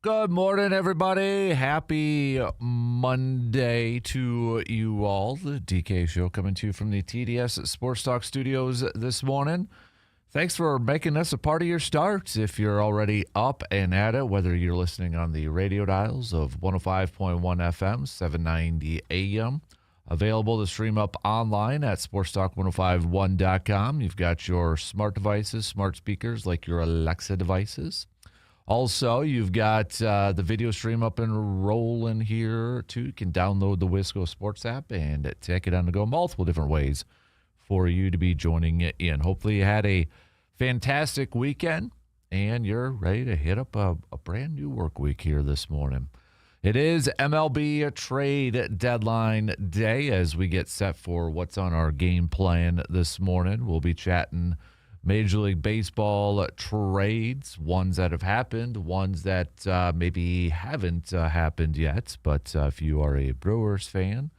Good morning, everybody. Happy Monday to you all. The DK Show coming to you from the TDS Sports Talk Studios this morning. Thanks for making us a part of your start. If you're already up and at it, whether you're listening on the radio dials of 105.1 FM, 790 AM, available to stream up online at sportstalk1051.com. You've got your smart devices, smart speakers like your Alexa devices. Also, you've got the video stream up and rolling here, too. You can download the Wisco Sports App and take it on the go. Multiple different ways for you to be joining in. Hopefully you had a fantastic weekend, and you're ready to hit up a brand new work week here this morning. It is MLB Trade deadline day as we get set for what's on our game plan this morning. We'll be chatting Major League Baseball trades, ones that have happened, ones that maybe haven't happened yet. But if you are a Brewers fan,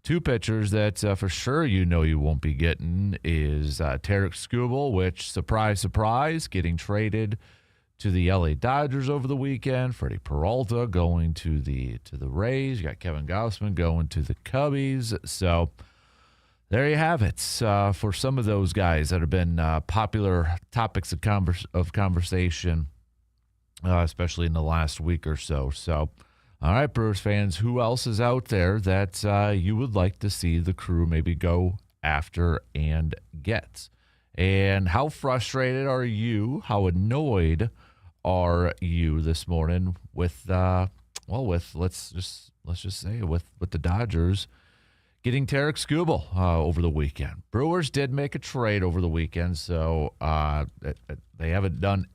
two pitchers that for sure you know you won't be getting is Tarek Skubal, which, surprise, surprise, getting traded to the LA Dodgers over the weekend. Freddie Peralta going to the Rays. You got Kevin Gausman going to the Cubbies. So there you have it for some of those guys that have been popular topics of conversation, especially in the last week or so. So, all right, Brewers fans, who else is out there that you would like to see the crew maybe go after and get? And how frustrated are you? How annoyed are you this morning with let's just say with the Dodgers getting Tarek Skubal over the weekend? Brewers did make a trade over the weekend, so they haven't done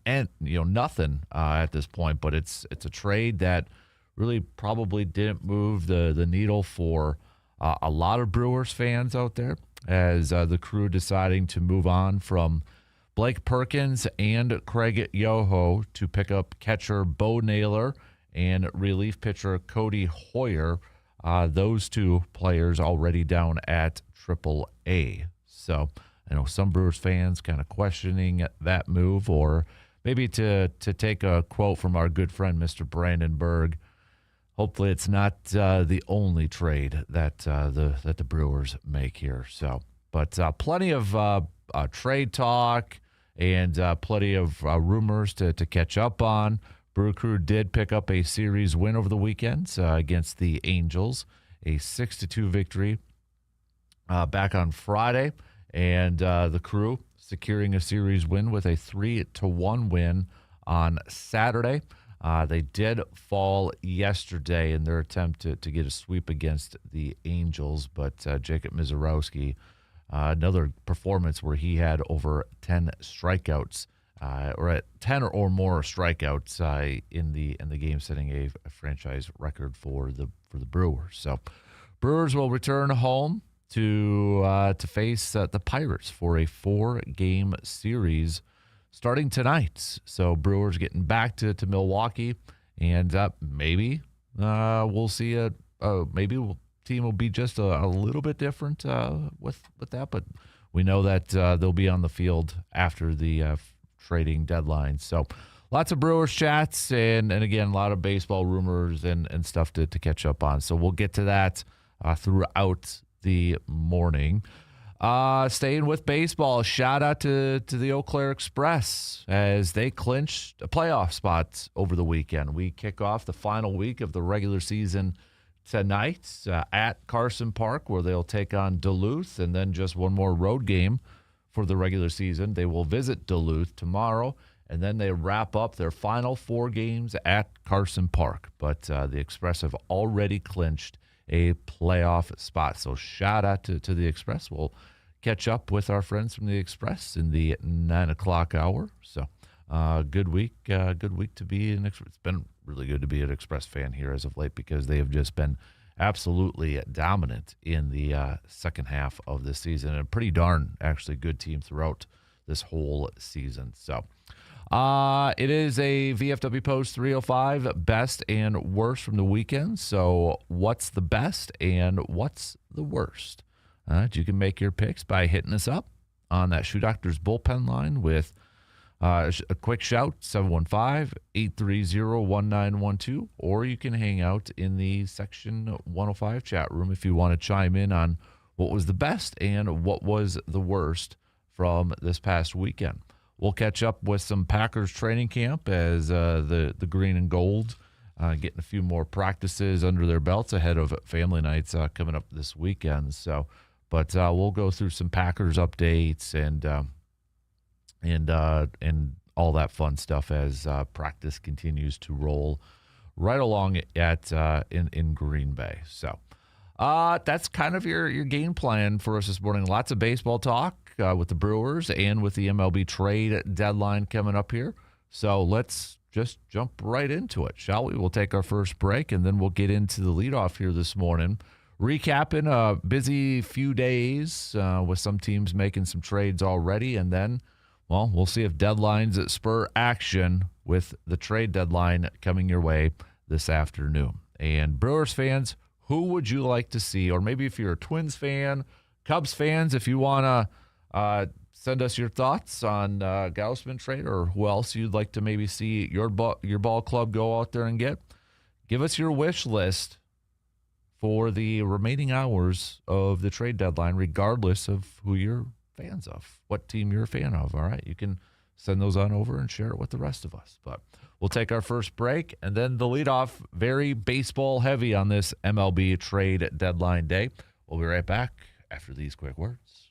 nothing at this point. But it's a trade that really probably didn't move the needle for a lot of Brewers fans out there, as the crew deciding to move on from Blake Perkins and Craig Yoho to pick up catcher Bo Naylor and relief pitcher Cody Hoyer. Those two players already down at AAA. So I know some Brewers fans kind of questioning that move, or maybe to take a quote from our good friend Mr. Brandon Berg, hopefully it's not the only trade that the Brewers make here. So, but plenty of trade talk and plenty of rumors to catch up on. Brew Crew did pick up a series win over the weekend against the Angels, a 6-2 victory back on Friday, and the Crew securing a series win with a 3-1 win on Saturday. They did fall yesterday in their attempt to get a sweep against the Angels, but Jacob Misiorowski, another performance where he had over 10 strikeouts. Or at 10 or more strikeouts in the game, setting a franchise record for the Brewers. So, Brewers will return home to face the Pirates for a 4-game series starting tonight. So, Brewers getting back to Milwaukee, and maybe we'll see maybe team will be just a little bit different with that, but we know that they'll be on the field after the trading deadline. So lots of Brewers chats and again, a lot of baseball rumors and stuff to catch up on. So we'll get to that throughout the morning. Staying with baseball, shout out to the Eau Claire Express as they clinched a playoff spot over the weekend. We kick off the final week of the regular season tonight at Carson Park, where they'll take on Duluth, and then just one more road game for the regular season. They will visit Duluth tomorrow, and then they wrap up their final 4 games at Carson Park. But the Express have already clinched a playoff spot. So shout out to the Express. We'll catch up with our friends from the Express in the 9 o'clock hour. So good week to be an Express. It's been really good to be an Express fan here as of late, because they have just been absolutely dominant in the second half of the season, and a pretty darn actually good team throughout this whole season. So it is a VFW Post 305 best and worst from the weekend. So what's the best and what's the worst? You can make your picks by hitting us up on that Shoe Doctors bullpen line with A quick shout, 715-830-1912, or you can hang out in the Section 105 chat room if you want to chime in on what was the best and what was the worst from this past weekend. We'll catch up with some Packers training camp as the green and gold getting a few more practices under their belts ahead of family nights coming up this weekend. But we'll go through some Packers updates and all that fun stuff as practice continues to roll right along at in Green Bay. So that's kind of your game plan for us this morning. Lots of baseball talk with the Brewers and with the MLB trade deadline coming up here. So let's just jump right into it, shall we? We'll take our first break, and then we'll get into the leadoff here this morning. Recapping a busy few days with some teams making some trades already, and then, well, we'll see if deadlines spur action with the trade deadline coming your way this afternoon. And Brewers fans, who would you like to see? Or maybe if you're a Twins fan, Cubs fans, if you want to send us your thoughts on Gausman trade or who else you'd like to maybe see your ball club go out there and get, give us your wish list for the remaining hours of the trade deadline, regardless of who you're fans of, what team you're a fan of. All right, you can send those on over and share it with the rest of us. But we'll take our first break, and then the leadoff, very baseball heavy on this MLB trade deadline day. We'll be right back after these quick words.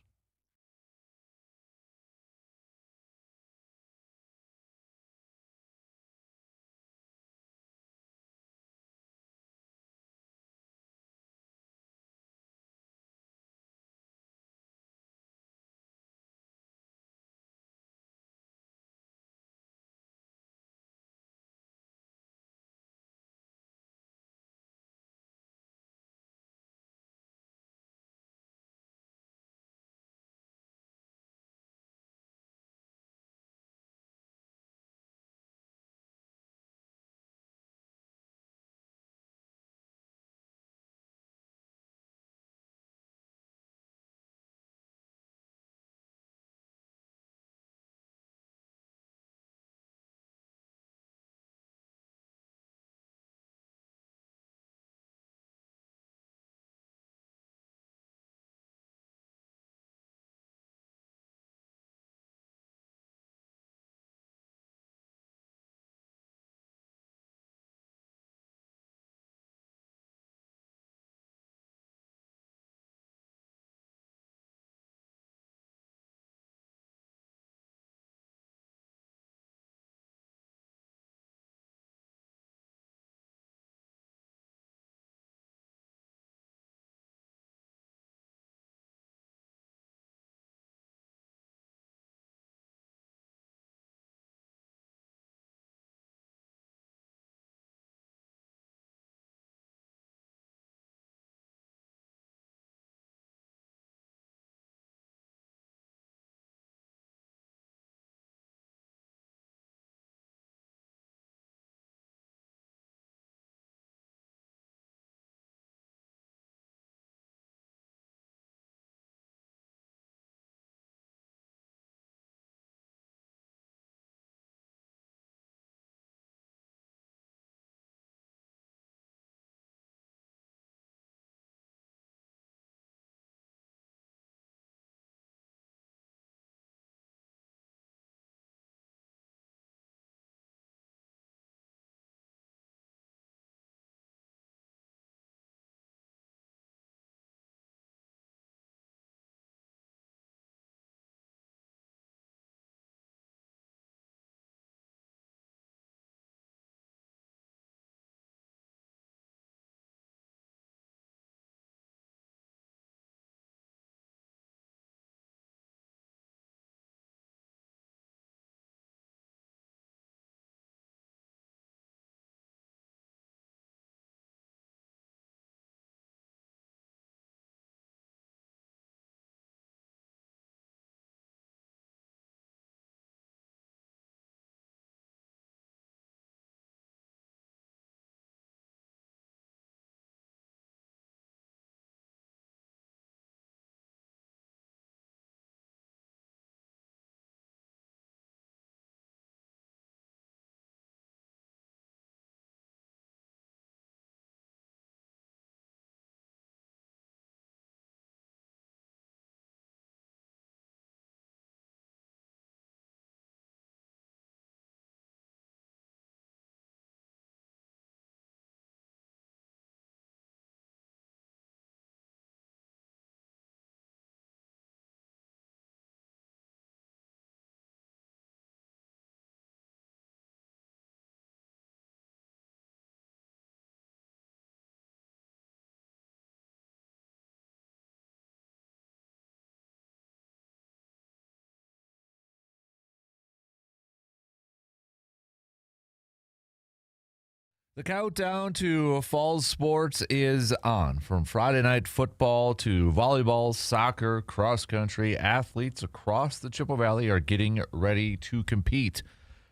The countdown to fall sports is on. From Friday night football to volleyball, soccer, cross country, athletes across the Chippewa Valley are getting ready to compete.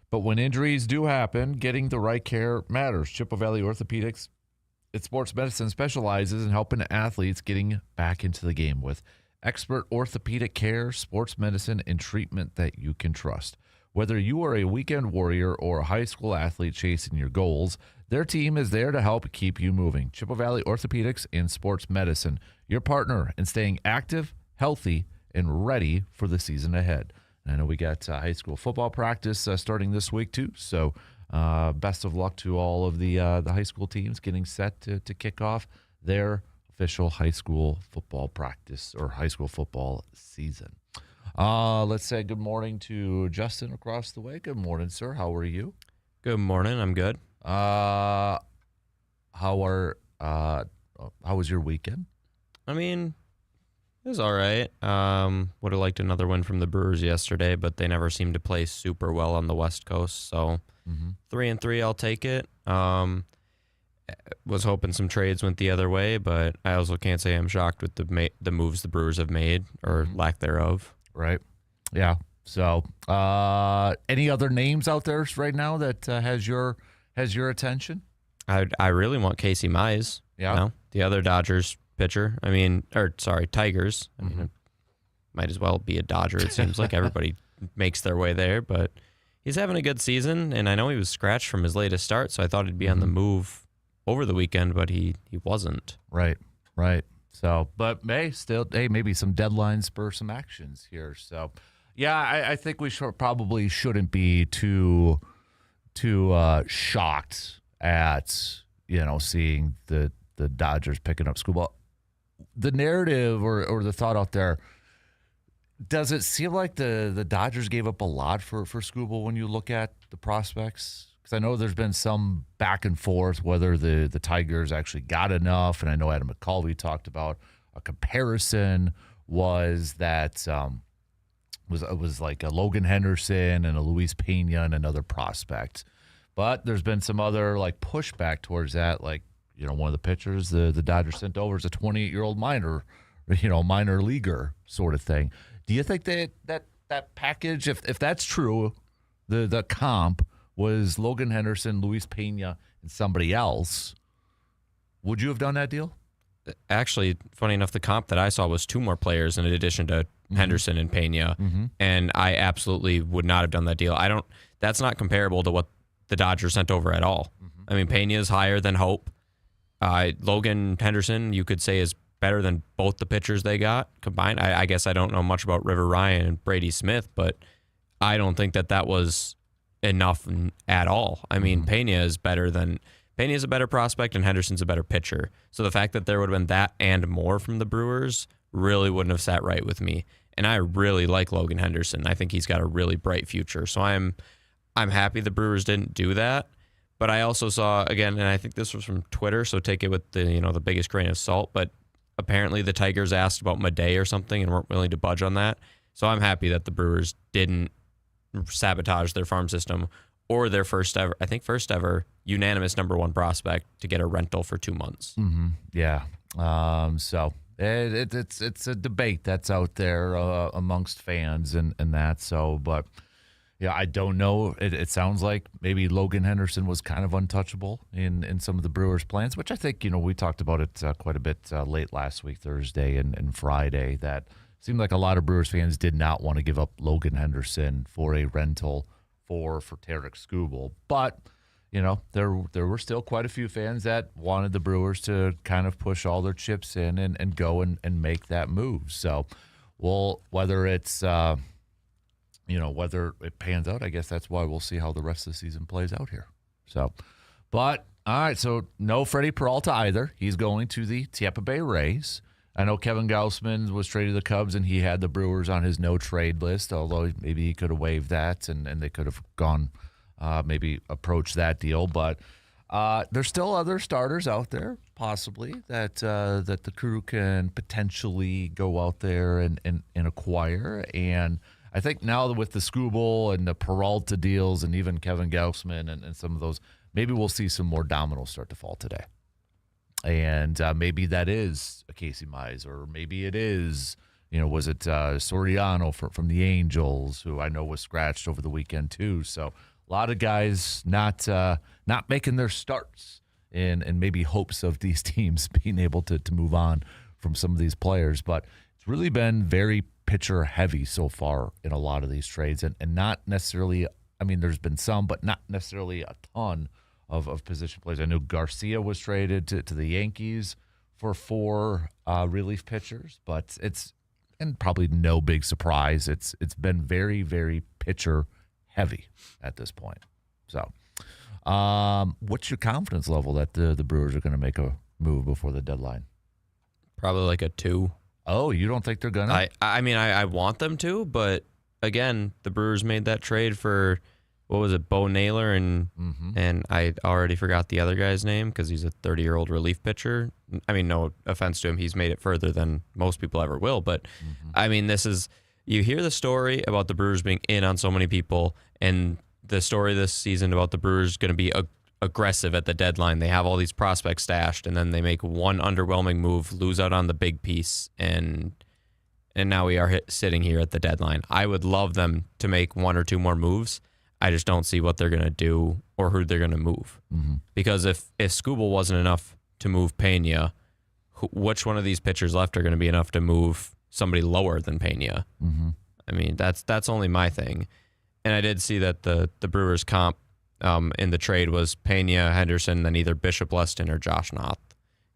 But when injuries do happen, getting the right care matters. Chippewa Valley Orthopedics and Sports Medicine specializes in helping athletes getting back into the game with expert orthopedic care, sports medicine, and treatment that you can trust. Whether you are a weekend warrior or a high school athlete chasing your goals, their team is there to help keep you moving. Chippewa Valley Orthopedics and Sports Medicine, your partner in staying active, healthy, and ready for the season ahead. And I know we got high school football practice starting this week too, so best of luck to all of the high school teams getting set to kick off their official high school football practice or high school football season. Let's say good morning to Justin across the way. Good morning, sir. How are you? Good morning. I'm good. How was your weekend? I mean, it was all right. Would have liked another win from the Brewers yesterday, but they never seemed to play super well on the West Coast. So 3-3, I'll take it. Was hoping some trades went the other way, but I also can't say I'm shocked with the moves the Brewers have made or lack thereof. Right. Yeah. So, any other names out there right now that has your attention? I really want Casey Mize. Yeah. You know, the other Dodgers pitcher. Tigers. I mean, it might as well be a Dodger. It seems like everybody makes their way there, but he's having a good season, and I know he was scratched from his latest start, so I thought he'd be on the move over the weekend, but he wasn't. Right. So, but maybe some deadlines spur some actions here. So, yeah, I think we probably shouldn't be too shocked at seeing the Dodgers picking up school. The narrative or the thought out there, does it seem like the Dodgers gave up a lot for Skubal when you look at the prospects? Because I know there's been some back and forth whether the Tigers actually got enough, and I know Adam McCulvey talked about a comparison was that was like a Logan Henderson and a Luis Pena and another prospect. But there's been some other like pushback towards that, like one of the pitchers the Dodgers sent over is a 28-year-old minor leaguer sort of thing. Do you think that package, if that's true, the comp was Logan Henderson, Luis Pena, and somebody else, would you have done that deal? Actually, funny enough, the comp that I saw was two more players in addition to Henderson and Pena, and I absolutely would not have done that deal. That's not comparable to what the Dodgers sent over at all. I mean, Pena is higher than Hope. Logan Henderson, you could say, is better than both the pitchers they got combined. I guess I don't know much about River Ryan and Brady Smith, but I don't think that was enough at all. I mean, Pena is a better prospect and Henderson's a better pitcher. So the fact that there would have been that and more from the Brewers really wouldn't have sat right with me. And I really like Logan Henderson. I think he's got a really bright future. So I'm happy the Brewers didn't do that. But I also saw, again, and I think this was from Twitter, so take it with the biggest grain of salt, but apparently the Tigers asked about Madej or something and weren't willing to budge on that. So I'm happy that the Brewers didn't sabotage their farm system or their first ever unanimous number one prospect to get a rental for 2 months. Yeah. So it's a debate that's out there amongst fans and that. So, but yeah, I don't know. It sounds like maybe Logan Henderson was kind of untouchable in some of the Brewers' plans, which I think, we talked about it quite a bit late last week, Thursday and Friday, that seemed like a lot of Brewers fans did not want to give up Logan Henderson for a rental for Tarek Skubal. But, there were still quite a few fans that wanted the Brewers to kind of push all their chips in and go and make that move. So, whether it's whether it pans out, I guess that's why we'll see how the rest of the season plays out here. So, but all right, so no Freddie Peralta either. He's going to the Tampa Bay Rays. I know Kevin Gausman was traded to the Cubs, and he had the Brewers on his no-trade list, although maybe he could have waived that, and they could have gone maybe approach that deal. But there's still other starters out there, possibly, that the crew can potentially go out there and acquire. And I think now with the Skubal and the Peralta deals and even Kevin Gausman and some of those, maybe we'll see some more dominoes start to fall today. And maybe that is a Casey Mize, or maybe it is, was it Soriano from the Angels, who I know was scratched over the weekend too. So a lot of guys not making their starts and maybe hopes of these teams being able to move on from some of these players. But it's really been very pitcher heavy so far in a lot of these trades, and not necessarily, there's been some, but not necessarily a ton of position players. I know Garcia was traded to the Yankees for 4 relief pitchers, but and probably no big surprise. It's been very, very pitcher heavy at this point. So what's your confidence level that the Brewers are going to make a move before the deadline? Probably like a 2. Oh, you don't think they're going to? I want them to, but again, the Brewers made that trade for, what was it, Bo Naylor, and I already forgot the other guy's name because he's a 30-year-old relief pitcher. No offense to him, he's made it further than most people ever will, but this is, you hear the story about the Brewers being in on so many people, and the story this season about the Brewers going to be aggressive at the deadline. They have all these prospects stashed, and then they make one underwhelming move, lose out on the big piece, and now we are sitting here at the deadline. I would love them to make 1 or 2 more moves. I just don't see what they're going to do or who they're going to move. Because if Skubal wasn't enough to move Pena, which one of these pitchers left are going to be enough to move somebody lower than Pena? That's only my thing. And I did see that the Brewers comp in the trade was Pena, Henderson, then either Bishop Leston or Josh Noth,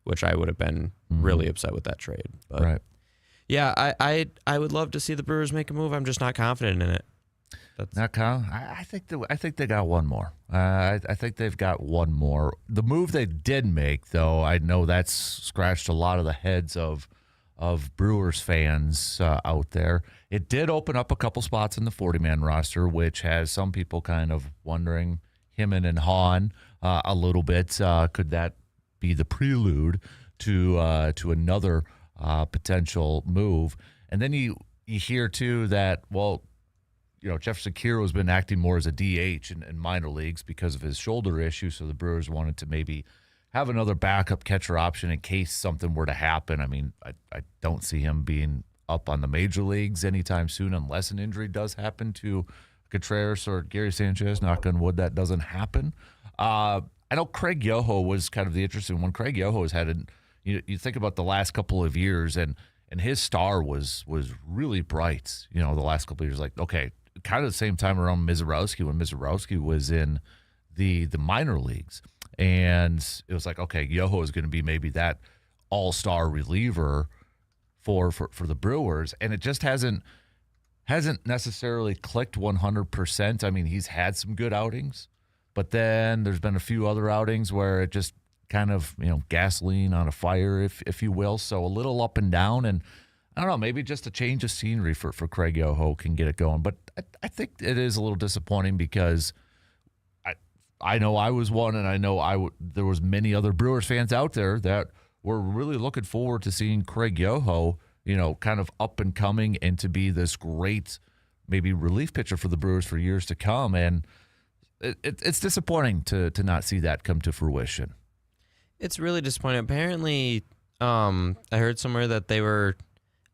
which I would have been really upset with that trade. But right. Yeah, I would love to see the Brewers make a move. I'm just not confident in it. I think they got one more. I think they've got one more. The move they did make, though, I know that's scratched a lot of the heads of Brewers fans out there. It did open up a couple spots in the 40-man roster, which has some people kind of wondering, him and Hahn a little bit. Could that be the prelude to another potential move? And then you hear too that, well, Jefferson Kiro has been acting more as a DH in minor leagues because of his shoulder issue, so the Brewers wanted to maybe have another backup catcher option in case something were to happen. I don't see him being up on the major leagues anytime soon unless an injury does happen to Contreras or Gary Sanchez. Knock on wood, that doesn't happen. I know Craig Yoho was kind of the interesting one. Craig Yoho has had you think about the last couple of years, and his star was really bright, the last couple of years. Like, okay, kind of the same time around Mizorowski, when Mizorowski was in the minor leagues. And it was like, okay, Yoho is going to be maybe that all-star reliever for the Brewers. And it just hasn't necessarily clicked 100%. He's had some good outings, but then there's been a few other outings where it just kind of, gasoline on a fire, if you will. So a little up and down. And I don't know, maybe just a change of scenery for Craig Yoho can get it going. But I think it is a little disappointing because I know I was one, and I know there was many other Brewers fans out there that were really looking forward to seeing Craig Yoho, kind of up and coming and to be this great maybe relief pitcher for the Brewers for years to come. And it's disappointing to not see that come to fruition. It's really disappointing. Apparently, I heard somewhere that they were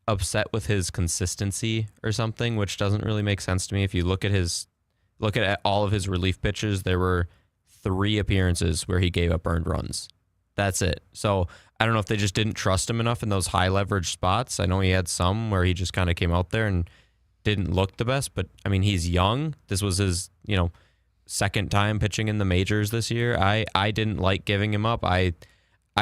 upset with his consistency or something, which doesn't really make sense to me. If you look at all of his relief pitches, there were 3 appearances where he gave up earned runs. That's it. So I don't know if they just didn't trust him enough in those high leverage spots. I know he had some where he just kind of came out there and didn't look the best, but he's young. This was his, second time pitching in the majors this year. I didn't like giving him up. I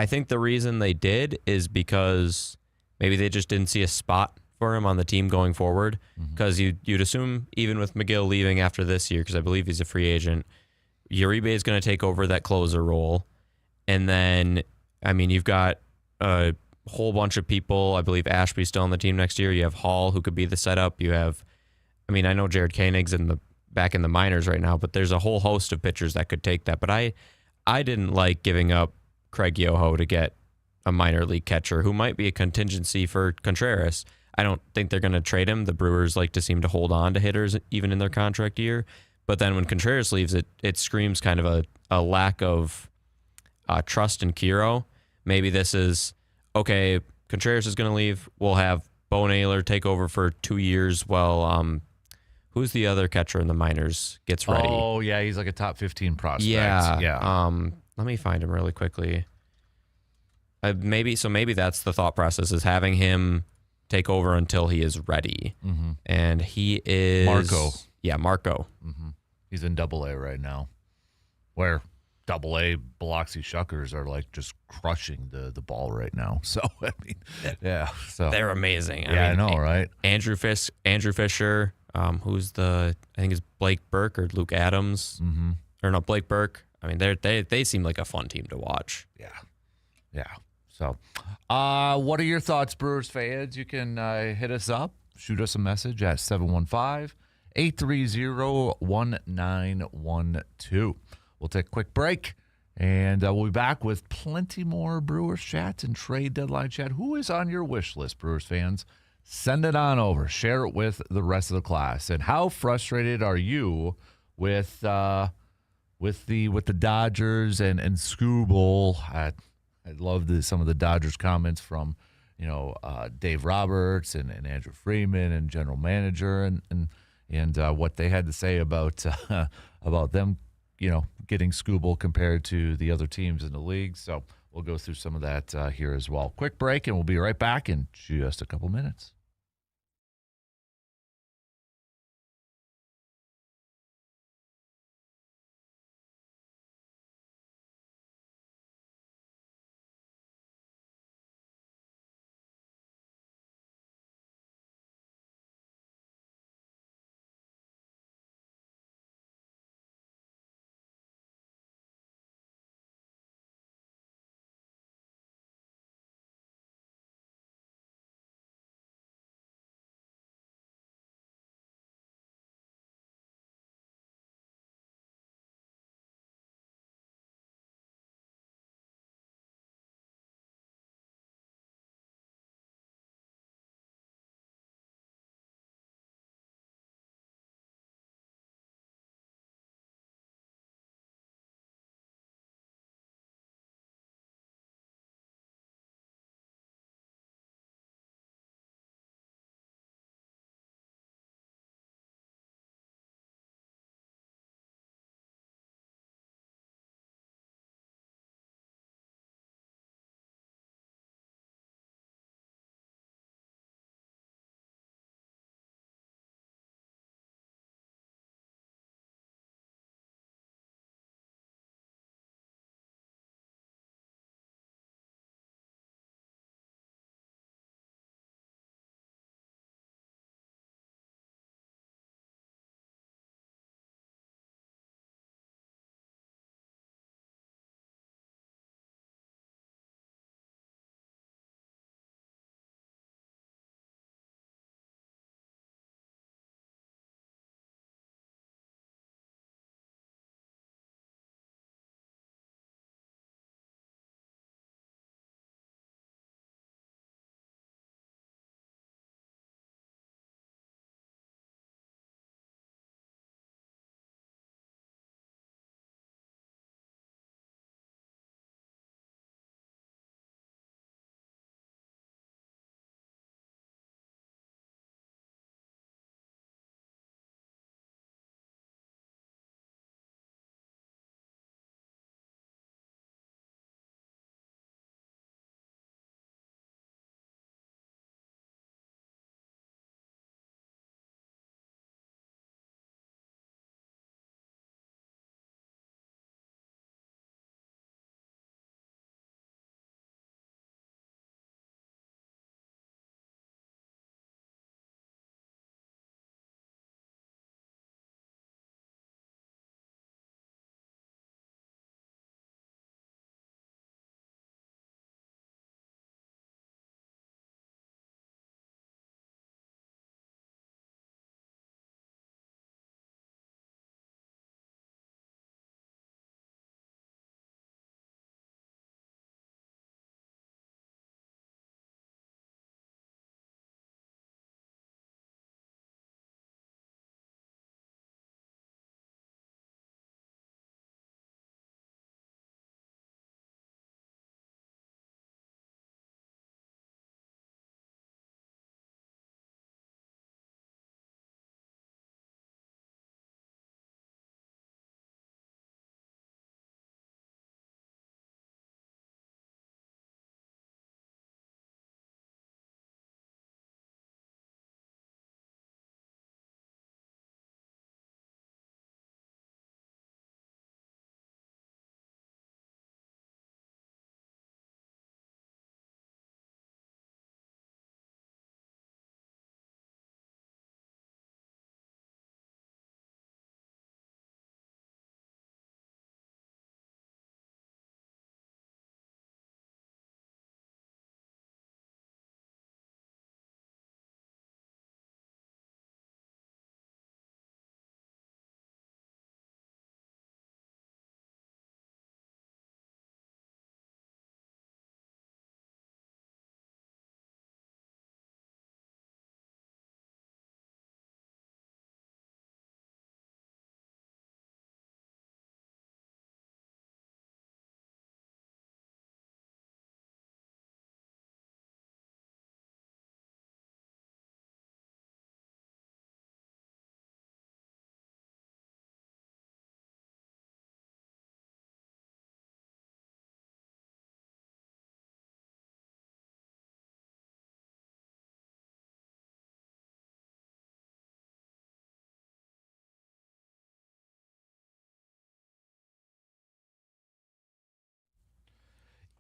think the reason they did is because maybe they just didn't see a spot for him on the team going forward, because you'd assume even with McGill leaving after this year, because I believe he's a free agent, Uribe is going to take over that closer role. And then, you've got a whole bunch of people. I believe Ashby's still on the team next year. You have Hall, who could be the setup. You have, I know Jared Koenig's back in the minors right now, but there's a whole host of pitchers that could take that. But I didn't like giving up Craig Yoho to get a minor league catcher who might be a contingency for Contreras. I don't think they're going to trade him. The Brewers like to seem to hold on to hitters even in their contract year. But then when Contreras leaves, it screams kind of a lack of trust in Kiro. Maybe this is, okay, Contreras is going to leave. We'll have Bo Naylor take over for 2 years while who's the other catcher in the minors gets ready. Oh, yeah, he's like a top 15 prospect. Yeah. Let me find him really quickly. Maybe that's the thought process, is having him take over until he is ready. And he is Marco. Yeah, Marco. He's in Double-A right now, where Double-A Biloxi Shuckers are like just crushing the ball right now. So I mean, yeah, so They're amazing. I know, right? Andrew Fisher. Who's I think it's Blake Burke or Luke Adams, or no, Blake Burke. I mean, they seem like a fun team to watch. Yeah. So, what are your thoughts, Brewers fans? You can hit us up, shoot us a message at 715-830-1912. We'll take a quick break, and we'll be back with plenty more Brewers chats and trade deadline chat. Who is on your wish list, Brewers fans? Send it on over. Share it with the rest of the class. And how frustrated are you with the Dodgers and Scooble? I love some of the Dodgers comments from Dave Roberts and Andrew Freeman and general manager and what they had to say about them, getting Scooble compared to the other teams in the league. So we'll go through some of that here as well. Quick break, and we'll be right back in just a couple minutes.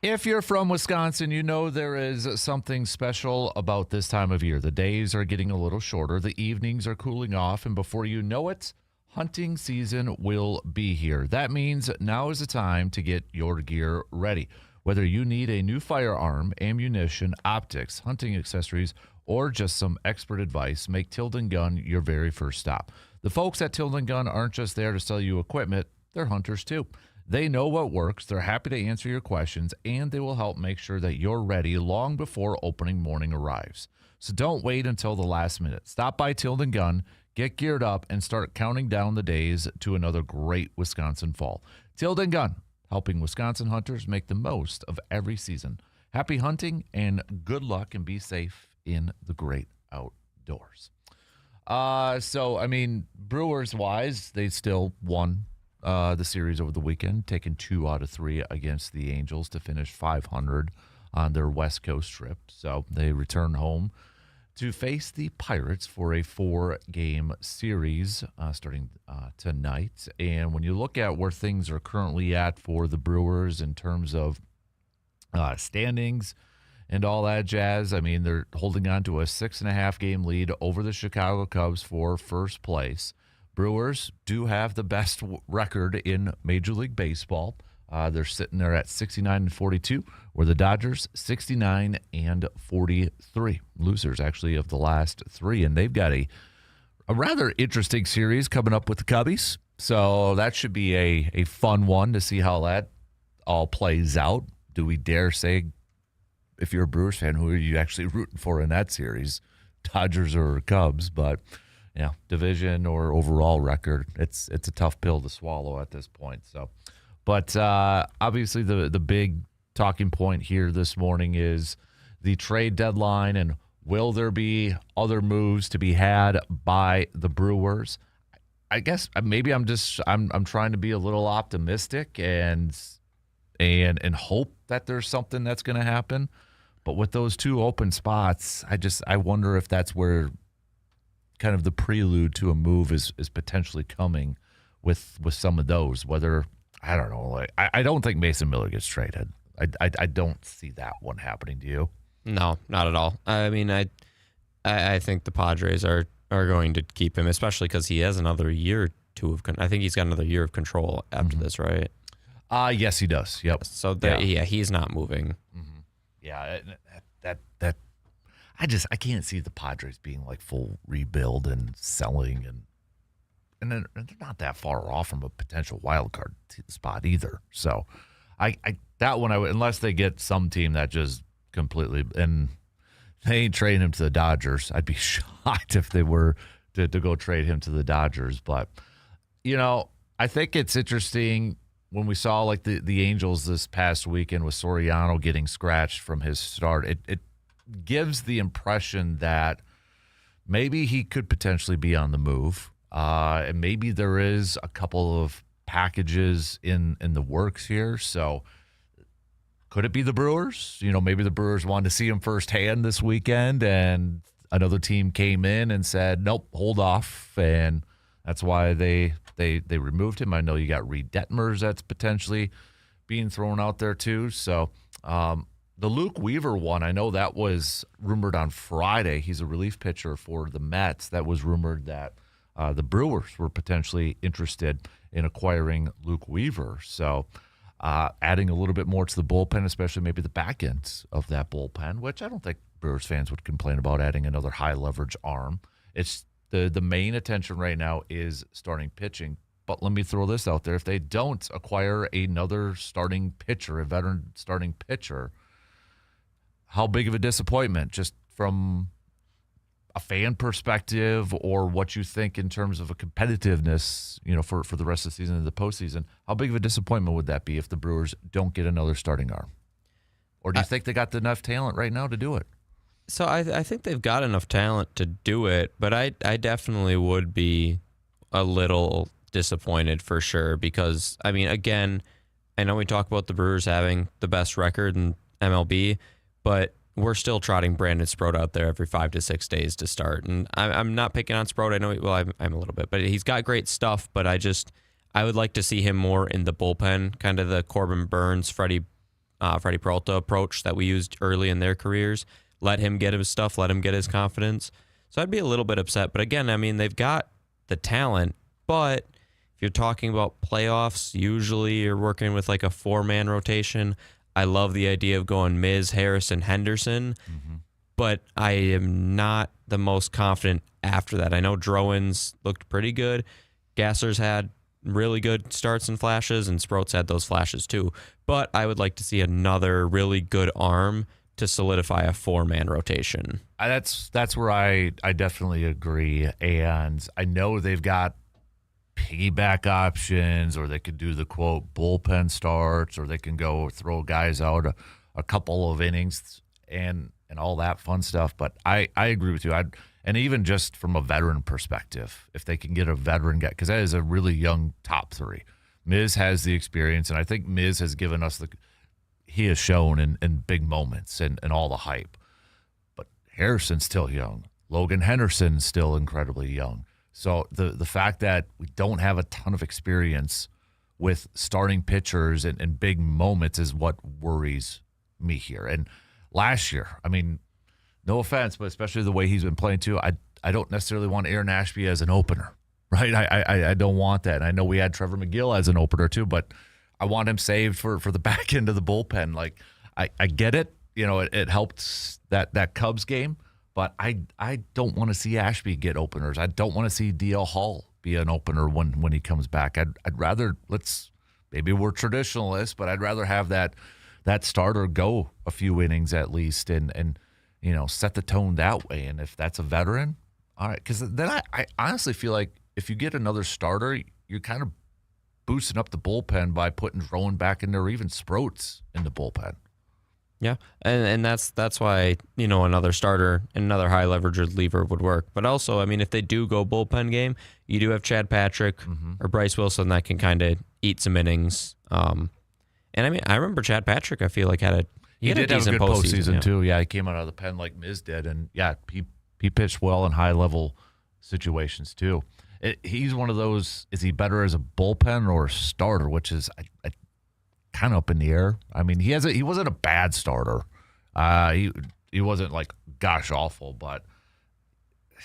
If you're from Wisconsin, you know there is something special about this time of year. The days are getting a little shorter, the evenings are cooling off, and before you know it, hunting season will be here. That means now is the time to get your gear ready. Whether you need a new firearm, ammunition, optics, hunting accessories, or just some expert advice, make Tilden Gun your very first stop. The folks at Tilden Gun aren't just there to sell you equipment, they're hunters too. They know what works, they're happy to answer your questions, and they will help make sure that you're ready long before opening morning arrives. So don't wait until the last minute. Stop by Tilden Gun, get geared up, and start counting down the days to another great Wisconsin fall. Tilden Gun, helping Wisconsin hunters make the most of every season. Happy hunting and good luck, and be safe in the great outdoors. Brewers-wise, they still won the series over the weekend, taking 2 out of 3 against the Angels to finish 500 on their West Coast trip. So they return home to face the Pirates for a 4-game series starting tonight. And when you look at where things are currently at for the Brewers in terms of standings and all that jazz, I mean, they're holding on to a 6.5-game lead over the Chicago Cubs for first place. Brewers do have the best record in Major League Baseball. They're sitting there at 69-42, where the Dodgers 69-43. Losers, actually, of the last 3. And they've got a rather interesting series coming up with the Cubbies. So that should be a fun one to see how that all plays out. Do we dare say, if you're a Brewers fan, who are you actually rooting for in that series? Dodgers or Cubs? But division or overall record, it's a tough pill to swallow at this point. So, but obviously the big talking point here this morning is the trade deadline, and will there be other moves to be had by the Brewers? I guess maybe I'm trying to be a little optimistic and hope that there's something that's going to happen. But with those 2 open spots, I wonder if that's where kind of the prelude to a move is potentially coming with some of those. Whether, I don't know, like I don't think Mason Miller gets traded. I don't see that one happening. Do you? No, not at all. I mean, I think the Padres are going to keep him, especially because he has another year or 2 of. I think he's got another year of control after this, right? Yes, he does. Yep. So he's not moving. Mm-hmm. Yeah, that I can't see the Padres being like full rebuild and selling, and they're not that far off from a potential wild card spot either. So that one unless they get some team that just completely, and they ain't trading him to the Dodgers. I'd be shocked if they were to go trade him to the Dodgers. But I think it's interesting when we saw like the Angels this past weekend with Soriano getting scratched from his start. It gives the impression that maybe he could potentially be on the move. And maybe there is a couple of packages in the works here. So could it be the Brewers? Maybe the Brewers wanted to see him firsthand this weekend, and another team came in and said, nope, hold off. And that's why they removed him. I know you got Reed Detmers that's potentially being thrown out there too. So the Luke Weaver one, I know that was rumored on Friday. He's a relief pitcher for the Mets. That was rumored that the Brewers were potentially interested in acquiring Luke Weaver. So adding a little bit more to the bullpen, especially maybe the back end of that bullpen, which I don't think Brewers fans would complain about adding another high leverage arm. It's the main attention right now is starting pitching. But let me throw this out there. If they don't acquire another starting pitcher, a veteran starting pitcher, how big of a disappointment, just from a fan perspective, or what you think in terms of a competitiveness, for the rest of the season and the postseason, how big of a disappointment would that be if the Brewers don't get another starting arm? Or do you think they got enough talent right now to do it? So I think they've got enough talent to do it, but I definitely would be a little disappointed for sure, because, I mean, again, I know we talk about the Brewers having the best record in MLB, but we're still trotting Brandon Sproat out there every 5 to 6 days to start. And I'm not picking on Sproat. I know, I'm a little bit, but he's got great stuff, but I would like to see him more in the bullpen, kind of the Corbin Burns, Freddie Freddie Peralta approach that we used early in their careers. Let him get his stuff, let him get his confidence. So I'd be a little bit upset. But again, I mean, they've got the talent, but if you're talking about playoffs, usually you're working with like a 4-man rotation. I love the idea of going Miz, Harrison, Henderson, but I am not the most confident after that. I know Drowan's looked pretty good. Gasser's had really good starts and flashes, and Sproat's had those flashes too. But I would like to see another really good arm to solidify a 4-man rotation. That's where I definitely agree. And I know they've got piggyback options, or they could do the quote bullpen starts, or they can go throw guys out a couple of innings and all that fun stuff. But I agree with you. And even just from a veteran perspective, if they can get a veteran guy, because that is a really young top 3. Miz has the experience, and I think Miz has given us he has shown in big moments and all the hype. But Harrison's still young. Logan Henderson's still incredibly young. So the fact that we don't have a ton of experience with starting pitchers and big moments is what worries me here. And last year, I mean, no offense, but especially the way he's been playing too, I don't necessarily want Aaron Ashby as an opener, right? I don't want that. And I know we had Trevor McGill as an opener too, but I want him saved for the back end of the bullpen. Like, I get it. You know, it helped that Cubs game, but I don't want to see Ashby get openers. I don't want to see DL Hall be an opener when he comes back. I'd rather, maybe we're traditionalists, but I'd rather have that starter go a few innings at least and you know, set the tone that way. And if that's a veteran, all right, because then I honestly feel like if you get another starter, you're kind of boosting up the bullpen by putting Drowan back in there, or even Sproats in the bullpen. Yeah, and that's why, you know, another starter and another high leverage reliever would work. But also, I mean, if they do go bullpen game, you do have Chad Patrick or Bryce Wilson that can kind of eat some innings. And I mean, I remember Chad Patrick, I feel like he did have a good postseason too. Yeah, he came out of the pen like Miz did, and yeah, he pitched well in high level situations too. He's one of those. Is he better as a bullpen or a starter? Which is I kind of up in the air. I mean, he wasn't a bad starter. He wasn't like gosh awful, but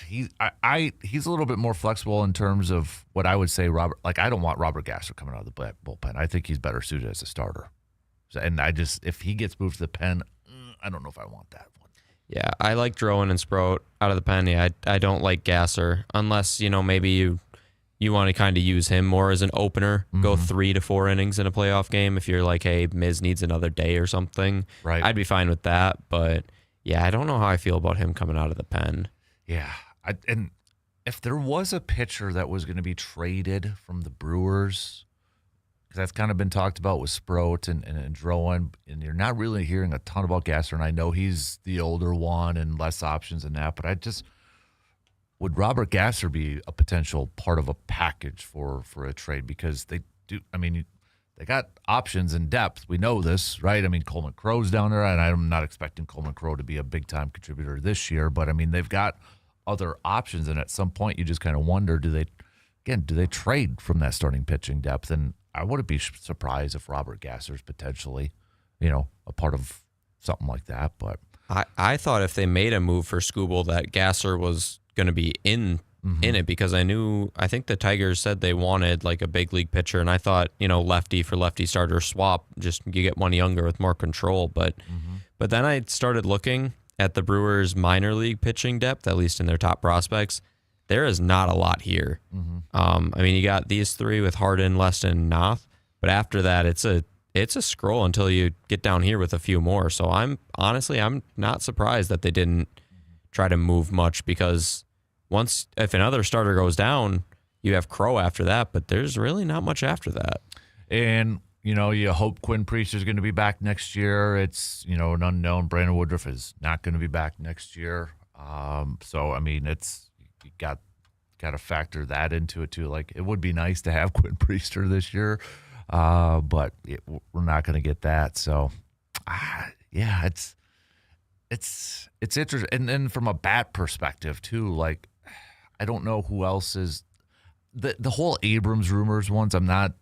he's a little bit more flexible in terms of what I would say. Robert, like I don't want Robert Gasser coming out of the bullpen. I think he's better suited as a starter. And if he gets moved to the pen, I don't know if I want that one. Yeah, I like Drowan and Sproat out of the pen. Yeah, I don't like Gasser unless, you know, maybe you want to kind of use him more as an opener, go 3 to 4 innings in a playoff game. If you're like, hey, Miz needs another day or something, right? I'd be fine with that. But yeah, I don't know how I feel about him coming out of the pen. Yeah, and if there was a pitcher that was going to be traded from the Brewers, because that's kind of been talked about with Sproat and Drowan, and you're not really hearing a ton about Gasser, and I know he's the older one and less options than that, but would Robert Gasser be a potential part of a package for a trade? Because they do, I mean, they got options in depth. We know this, right? I mean, Coleman Crow's down there, and I'm not expecting Coleman Crow to be a big-time contributor this year, but, I mean, they've got other options, and at some point you just kind of wonder, do they trade from that starting pitching depth? And I wouldn't be surprised if Robert Gasser's potentially, you know, a part of something like that. But I thought if they made a move for Skubal that Gasser was going to be in it, because I think the Tigers said they wanted like a big league pitcher, and I thought, you know, lefty for lefty starter swap, just you get one younger with more control. But then I started looking at the Brewers minor league pitching depth, at least in their top prospects. There is not a lot here. I mean, you got these 3 with Harden, Leston, Noth, but after that, it's a scroll until you get down here with a few more. So I'm not surprised that they didn't try to move much, because if another starter goes down, you have Crow after that, but there's really not much after that. And you know, you hope Quinn Priester is going to be back next year. It's, you know, an unknown. Brandon Woodruff is not going to be back next year. So I mean, you got to factor that into it too. Like, it would be nice to have Quinn Priester this year, but we're not going to get that. So, yeah, it's interesting. And then from a bat perspective too, like, I don't know who else is the whole Abrams rumors ones. I'm not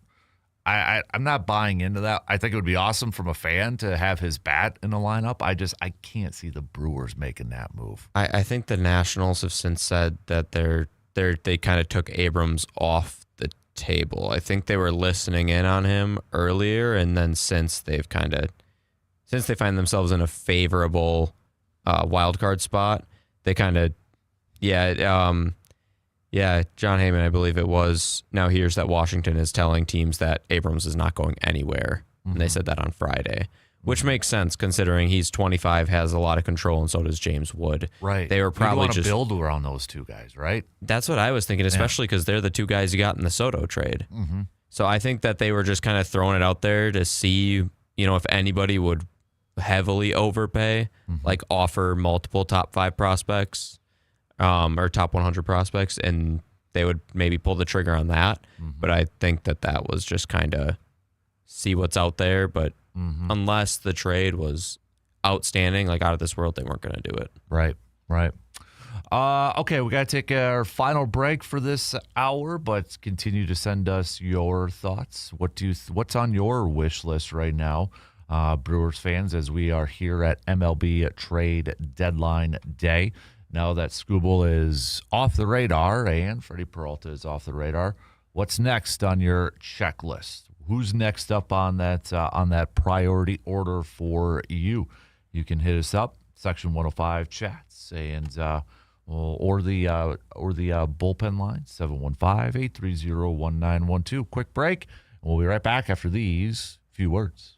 I'm not buying into that. I think it would be awesome from a fan to have his bat in the lineup. I can't see the Brewers making that move. I think the Nationals have since said that they kind of took Abrams off the table. I think they were listening in on him earlier, and then since they find themselves in a favorable wild card spot, they kind of John Heyman, I believe it was, now hears that Washington is telling teams that Abrams is not going anywhere. And they said that on Friday, which makes sense considering he's 25, has a lot of control, and so does James Wood. Right. They were probably want to just build around those two guys, right? That's what I was thinking, especially because they're the two guys you got in the Soto trade. Mm-hmm. So I think that they were just kind of throwing it out there to see, if anybody would heavily overpay, like offer multiple top 5 prospects. Or top 100 prospects, and they would maybe pull the trigger on that. But I think that was just kind of see what's out there. But unless the trade was outstanding, like out of this world, they weren't going to do it. Right. Okay, we got to take our final break for this hour, but continue to send us your thoughts. What's on your wish list right now, Brewers fans, as we are here at MLB Trade Deadline Day? Now that Skubal is off the radar and Freddie Peralta is off the radar, what's next on your checklist? Who's next up on that priority order for you? You can hit us up, Section 105 chats, and or the bullpen line, 715-830-1912. Quick break, and we'll be right back after these few words.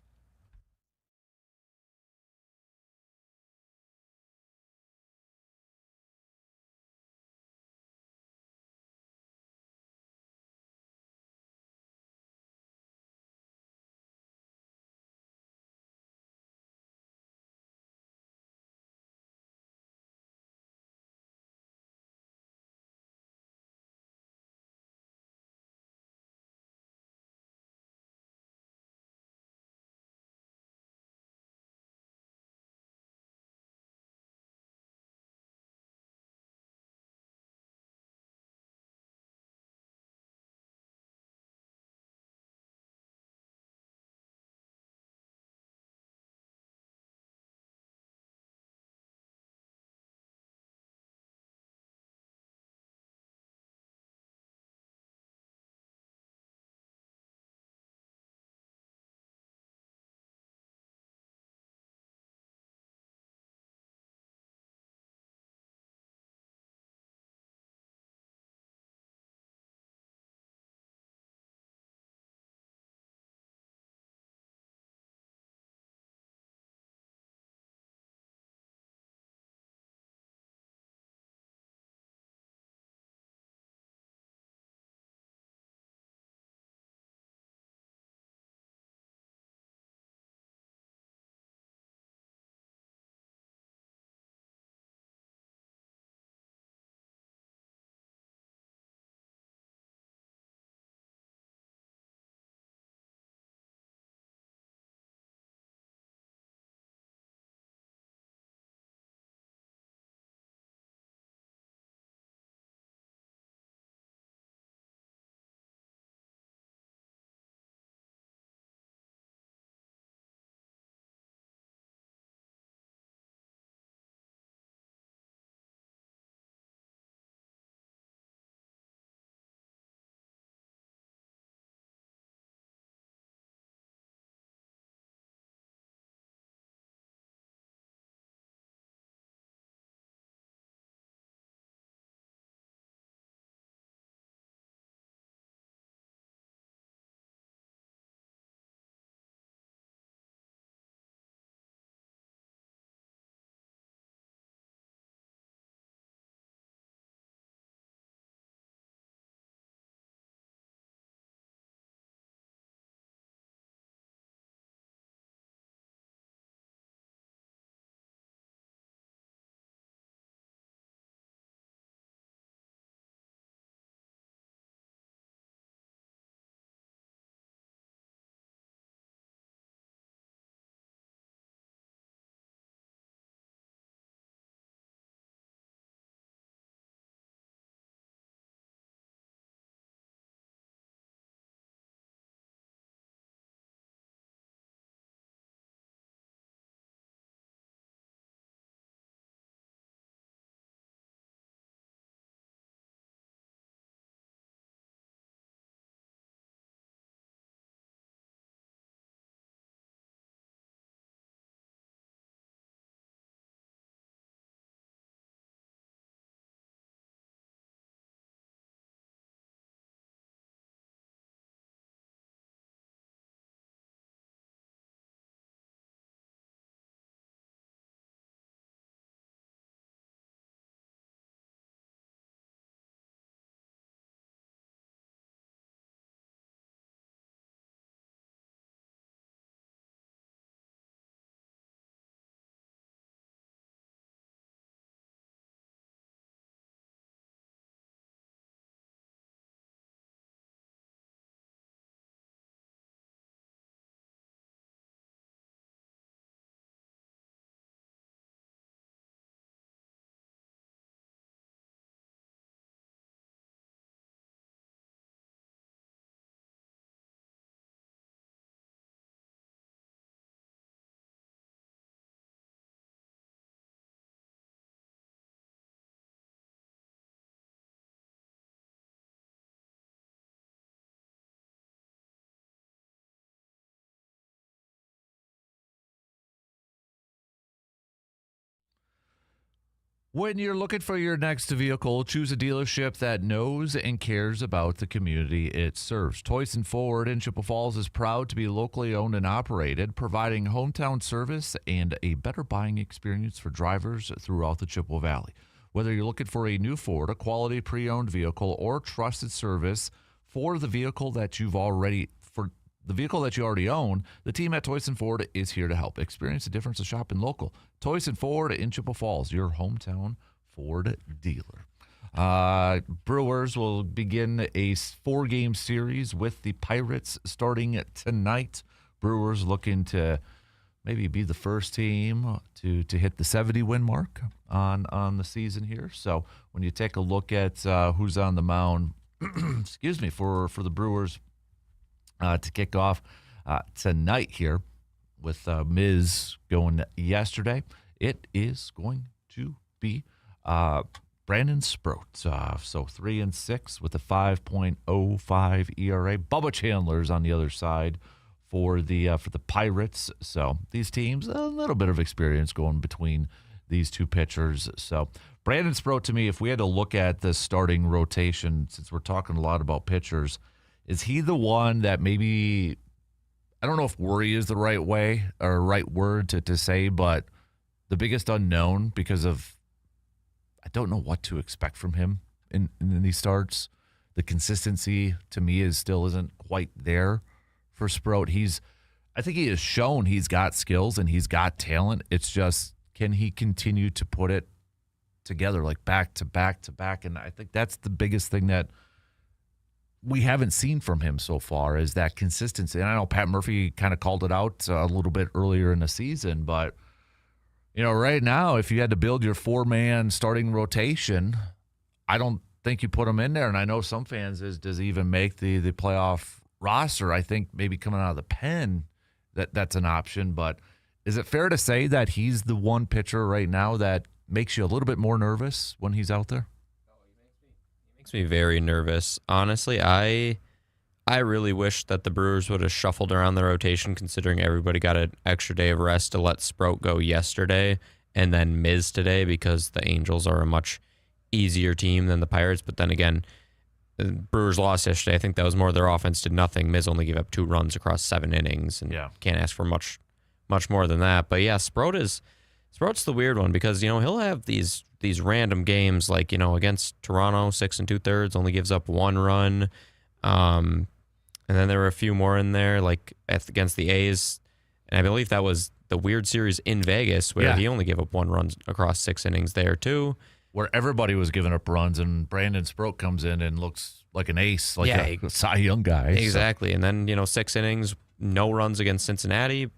When you're looking for your next vehicle, choose a dealership that knows and cares about the community it serves. Toyson Ford in Chippewa Falls is proud to be locally owned and operated, providing hometown service and a better buying experience for drivers throughout the Chippewa Valley. Whether you're looking for a new Ford, a quality pre-owned vehicle, or trusted service for the vehicle that you already own, the team at Toyson Ford is here to help. Experience the difference of shopping local. Toyson Ford in Chippewa Falls, your hometown Ford dealer. Brewers will begin a 4-game series with the Pirates starting tonight. Brewers looking to maybe be the first team to hit the 70-win mark on the season here. So when you take a look at who's on the mound, excuse me, for the Brewers to kick off tonight here with Miz going yesterday, it is going to be Brandon Sproat. So 3-6 with a 5.05 ERA. Bubba Chandler's on the other side for the Pirates. So these teams, a little bit of experience going between these two pitchers. So Brandon Sproat, to me, if we had to look at the starting rotation, since we're talking a lot about pitchers, is he the one that maybe, I don't know if worry is the right way or right word to say, but the biggest unknown because of, I don't know what to expect from him in these starts. The consistency to me isn't quite there for Sproat. I think he has shown he's got skills and he's got talent. It's just, can he continue to put it together like back to back to back? And I think that's the biggest thing that we haven't seen from him so far, is that consistency. And I know Pat Murphy kind of called it out a little bit earlier in the season, but right now, if you had to build your 4-man starting rotation, I don't think you put him in there. And I know some fans does he even make the playoff roster? I think maybe coming out of the pen that's an option. But is it fair to say that he's the one pitcher right now that makes you a little bit more nervous when he's out there? Makes me very nervous. Honestly, I really wish that the Brewers would have shuffled around the rotation, considering everybody got an extra day of rest to let Sproat go yesterday and then Miz today, because the Angels are a much easier team than the Pirates. But then again, the Brewers lost yesterday. I think that was more their offense did nothing. Miz only gave up 2 runs across 7 innings, and can't ask for much more than that. But yeah, Sproat's the weird one, because he'll have these random games like against Toronto, 6 2/3, only gives up 1 run. And then there were a few more in there, like against the A's. And I believe that was the weird series in Vegas where he only gave up 1 run across 6 innings there, too. Where everybody was giving up runs, and Brandon Sproat comes in and looks like an ace, like a Cy Young guy. Exactly. So. And then, 6 innings, no runs against Cincinnati.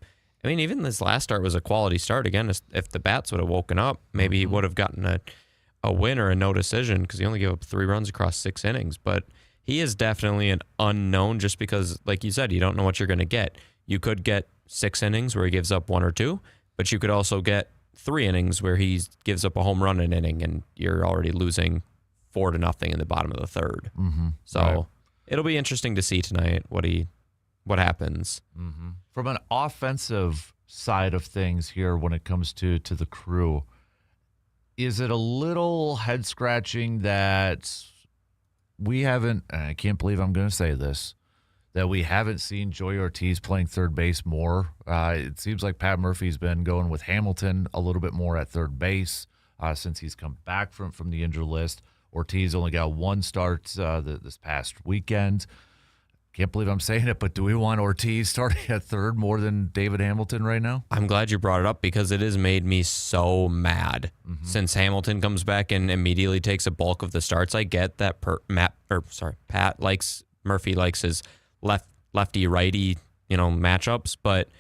I mean, even this last start was a quality start. Again, if the bats would have woken up, maybe he would have gotten a win or a no decision, because he only gave up 3 runs across 6 innings. But he is definitely an unknown, just because, like you said, you don't know what you're going to get. You could get 6 innings where he gives up 1 or 2, but you could also get 3 innings where he gives up a home run an inning, and you're already losing 4-0 in the bottom of the 3rd. So it'll be interesting to see tonight what happens. From an offensive side of things here, when it comes to the Crew, is it a little head scratching that we haven't, and I can't believe I'm going to say this, that we haven't seen Joey Ortiz playing third base more? It seems like Pat Murphy's been going with Hamilton a little bit more at third base since he's come back from the injured list. Ortiz only got 1 start this past weekend. Can't believe I'm saying it, but do we want Ortiz starting at third more than David Hamilton right now? I'm glad you brought it up, because it has made me so mad since Hamilton comes back and immediately takes a bulk of the starts. I get that Pat likes Murphy likes his lefty righty matchups, but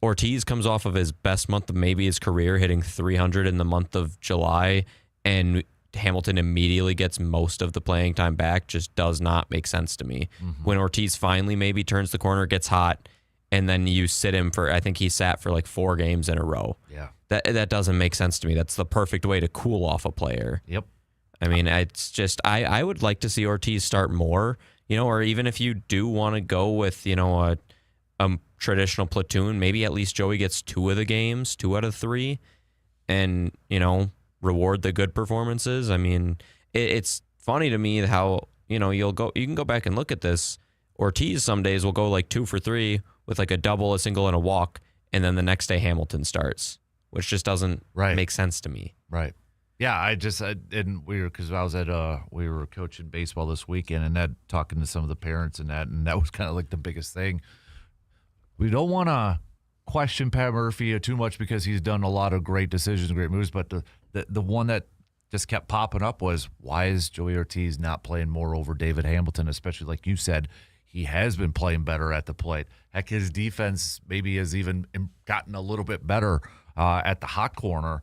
Ortiz comes off of his best month of maybe his career, hitting 300 in the month of July, and Hamilton immediately gets most of the playing time back. Just does not make sense to me. When Ortiz finally maybe turns the corner, gets hot, and then you sit him for, I think he sat for like 4 games in a row. Yeah. That doesn't make sense to me. That's the perfect way to cool off a player. Yep. I mean, it's just, I would like to see Ortiz start more, or even if you do want to go with, a traditional platoon, maybe at least Joey gets 2 of the games, 2 out of 3. And, reward the good performances. I mean, it's funny to me how, you can go back and look at this. Ortiz some days will go like 2 for 3 with like a double, a single, and a walk, and then the next day Hamilton starts, which just doesn't make sense to me. Right. Yeah, we were coaching baseball this weekend, and talking to some of the parents and that was kind of like the biggest thing. We don't want to question Pat Murphy too much because he's done a lot of great decisions, great moves, but the one that just kept popping up was, why is Joey Ortiz not playing more over David Hamilton, especially like you said, he has been playing better at the plate. Heck, his defense maybe has even gotten a little bit better at the hot corner.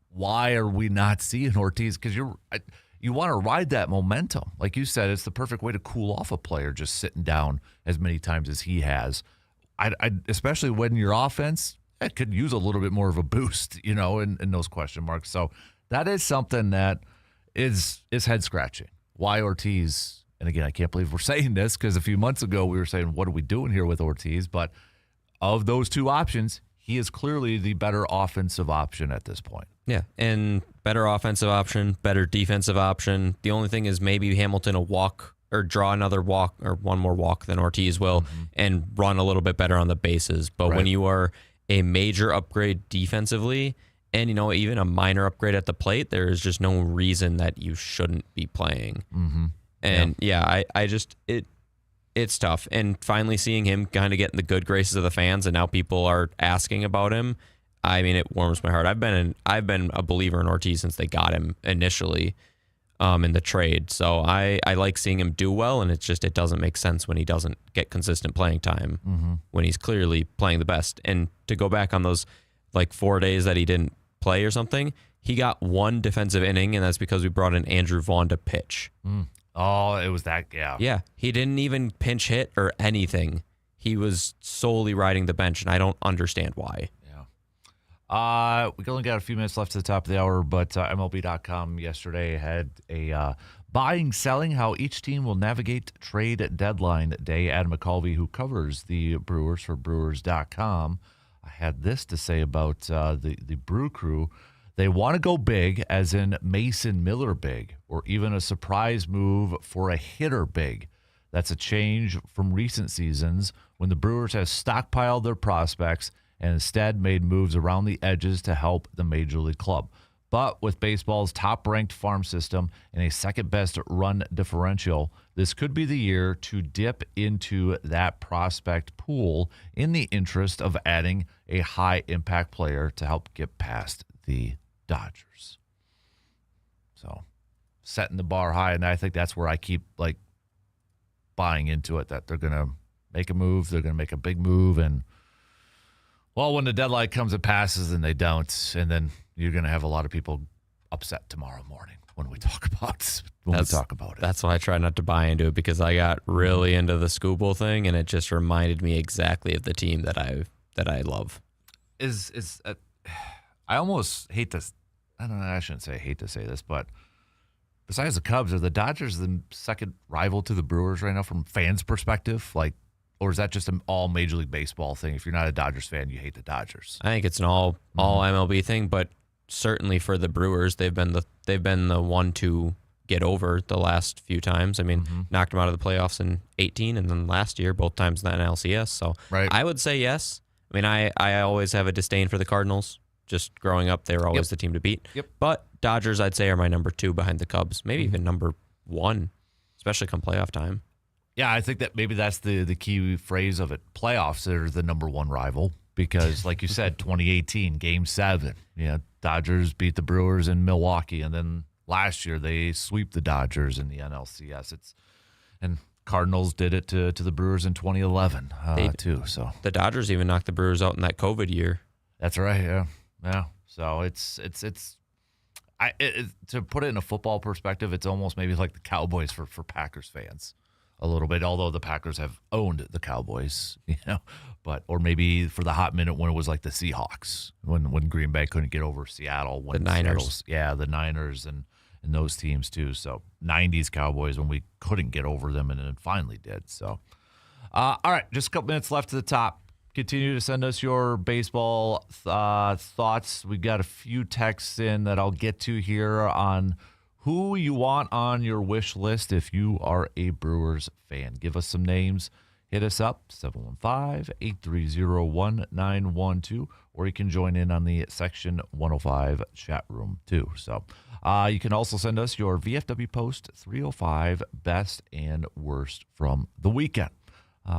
Why are we not seeing Ortiz? Because you want to ride that momentum. Like you said, it's the perfect way to cool off a player, just sitting down as many times as he has. Especially when your offense could use a little bit more of a boost, in those question marks. So that is something that is head scratching. Why Ortiz? And again, I can't believe we're saying this because a few months ago we were saying, what are we doing here with Ortiz? But of those two options, he is clearly the better offensive option at this point. Yeah, and better offensive option, better defensive option. The only thing is maybe Hamilton will walk or draw another walk or one more walk than Ortiz will and run a little bit better on the bases. But when you are a major upgrade defensively and, even a minor upgrade at the plate, there is just no reason that you shouldn't be playing. Mm-hmm. And it's tough. And finally seeing him kind of get in the good graces of the fans, and now people are asking about him. I mean, it warms my heart. I've been a believer in Ortiz since they got him initially in the trade. So I like seeing him do well, and it doesn't make sense when he doesn't get consistent playing time when he's clearly playing the best. And to go back on those like 4 days that he didn't play or something, he got one defensive inning, and that's because we brought in Andrew Vaughn to pitch. Oh, it was that, yeah. Yeah, he didn't even pinch hit or anything. He was solely riding the bench, and I don't understand why. Yeah. We only got a few minutes left to the top of the hour, but MLB.com yesterday had a buying, selling, how each team will navigate trade deadline day. Adam McCulvey, who covers the Brewers for Brewers.com, had this to say about the Brew Crew. They want to go big, as in Mason Miller big, or even a surprise move for a hitter big. That's a change from recent seasons when the Brewers have stockpiled their prospects and instead made moves around the edges to help the major league club. But with baseball's top-ranked farm system and a second-best run differential, this could be the year to dip into that prospect pool in the interest of adding a high-impact player to help get past the Dodgers. So setting the bar high, and I think that's where I keep buying into it, that they're going to make a move, they're going to make a big move, and when the deadline comes, it passes, and they don't, and then you're going to have a lot of people upset tomorrow morning when we talk about it. That's why I try not to buy into it, because I got really into the Skubal thing, and it just reminded me exactly of the team that I love. I almost hate this. I don't know. I shouldn't say I hate to say this, but besides the Cubs, are the Dodgers the second rival to the Brewers right now from fans' perspective? Or is that just an all Major League Baseball thing? If you're not a Dodgers fan, you hate the Dodgers. I think it's an all MLB thing, but certainly for the Brewers, they've been the one to get over the last few times. I mean, knocked them out of the playoffs in 2018, and then last year, both times in the NLCS. So I would say yes. I mean, I always have a disdain for the Cardinals. Just growing up, they were always the team to beat. But Dodgers, I'd say, are my number 2 behind the Cubs. Maybe even number 1, especially come playoff time. Yeah, I think that maybe that's the key phrase of it. Playoffs are the number 1 rival because, like you said, 2018, Game 7. Dodgers beat the Brewers in Milwaukee, and then last year they sweep the Dodgers in the NLCS. And Cardinals did it to the Brewers in 2011 too. So the Dodgers even knocked the Brewers out in that COVID year. That's right. Yeah. So to put it in a football perspective, it's almost maybe like the Cowboys for Packers fans a little bit, although the Packers have owned the Cowboys, or maybe for the hot minute when it was like the Seahawks, when Green Bay couldn't get over Seattle. The Niners. The Niners and those teams too. So 90s Cowboys when we couldn't get over them and then finally did. So, all right, just a couple minutes left to the top. Continue to send us your baseball thoughts. We got a few texts in that I'll get to here on who you want on your wish list if you are a Brewers fan. Give us some names. Hit us up, 715-830-1912, or you can join in on the Section 105 chat room, too. So you can also send us your VFW Post 305 best and worst from the weekend.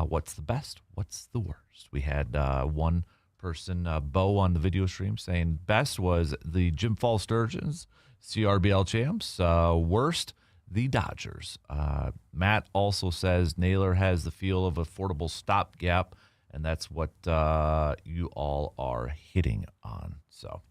What's the best? What's the worst? We had one person, Bo, on the video stream saying best was the Jim Fall Sturgeons, CRBL champs. Worst, the Dodgers. Matt also says Naylor has the feel of affordable stopgap, and that's what you all are hitting on. So,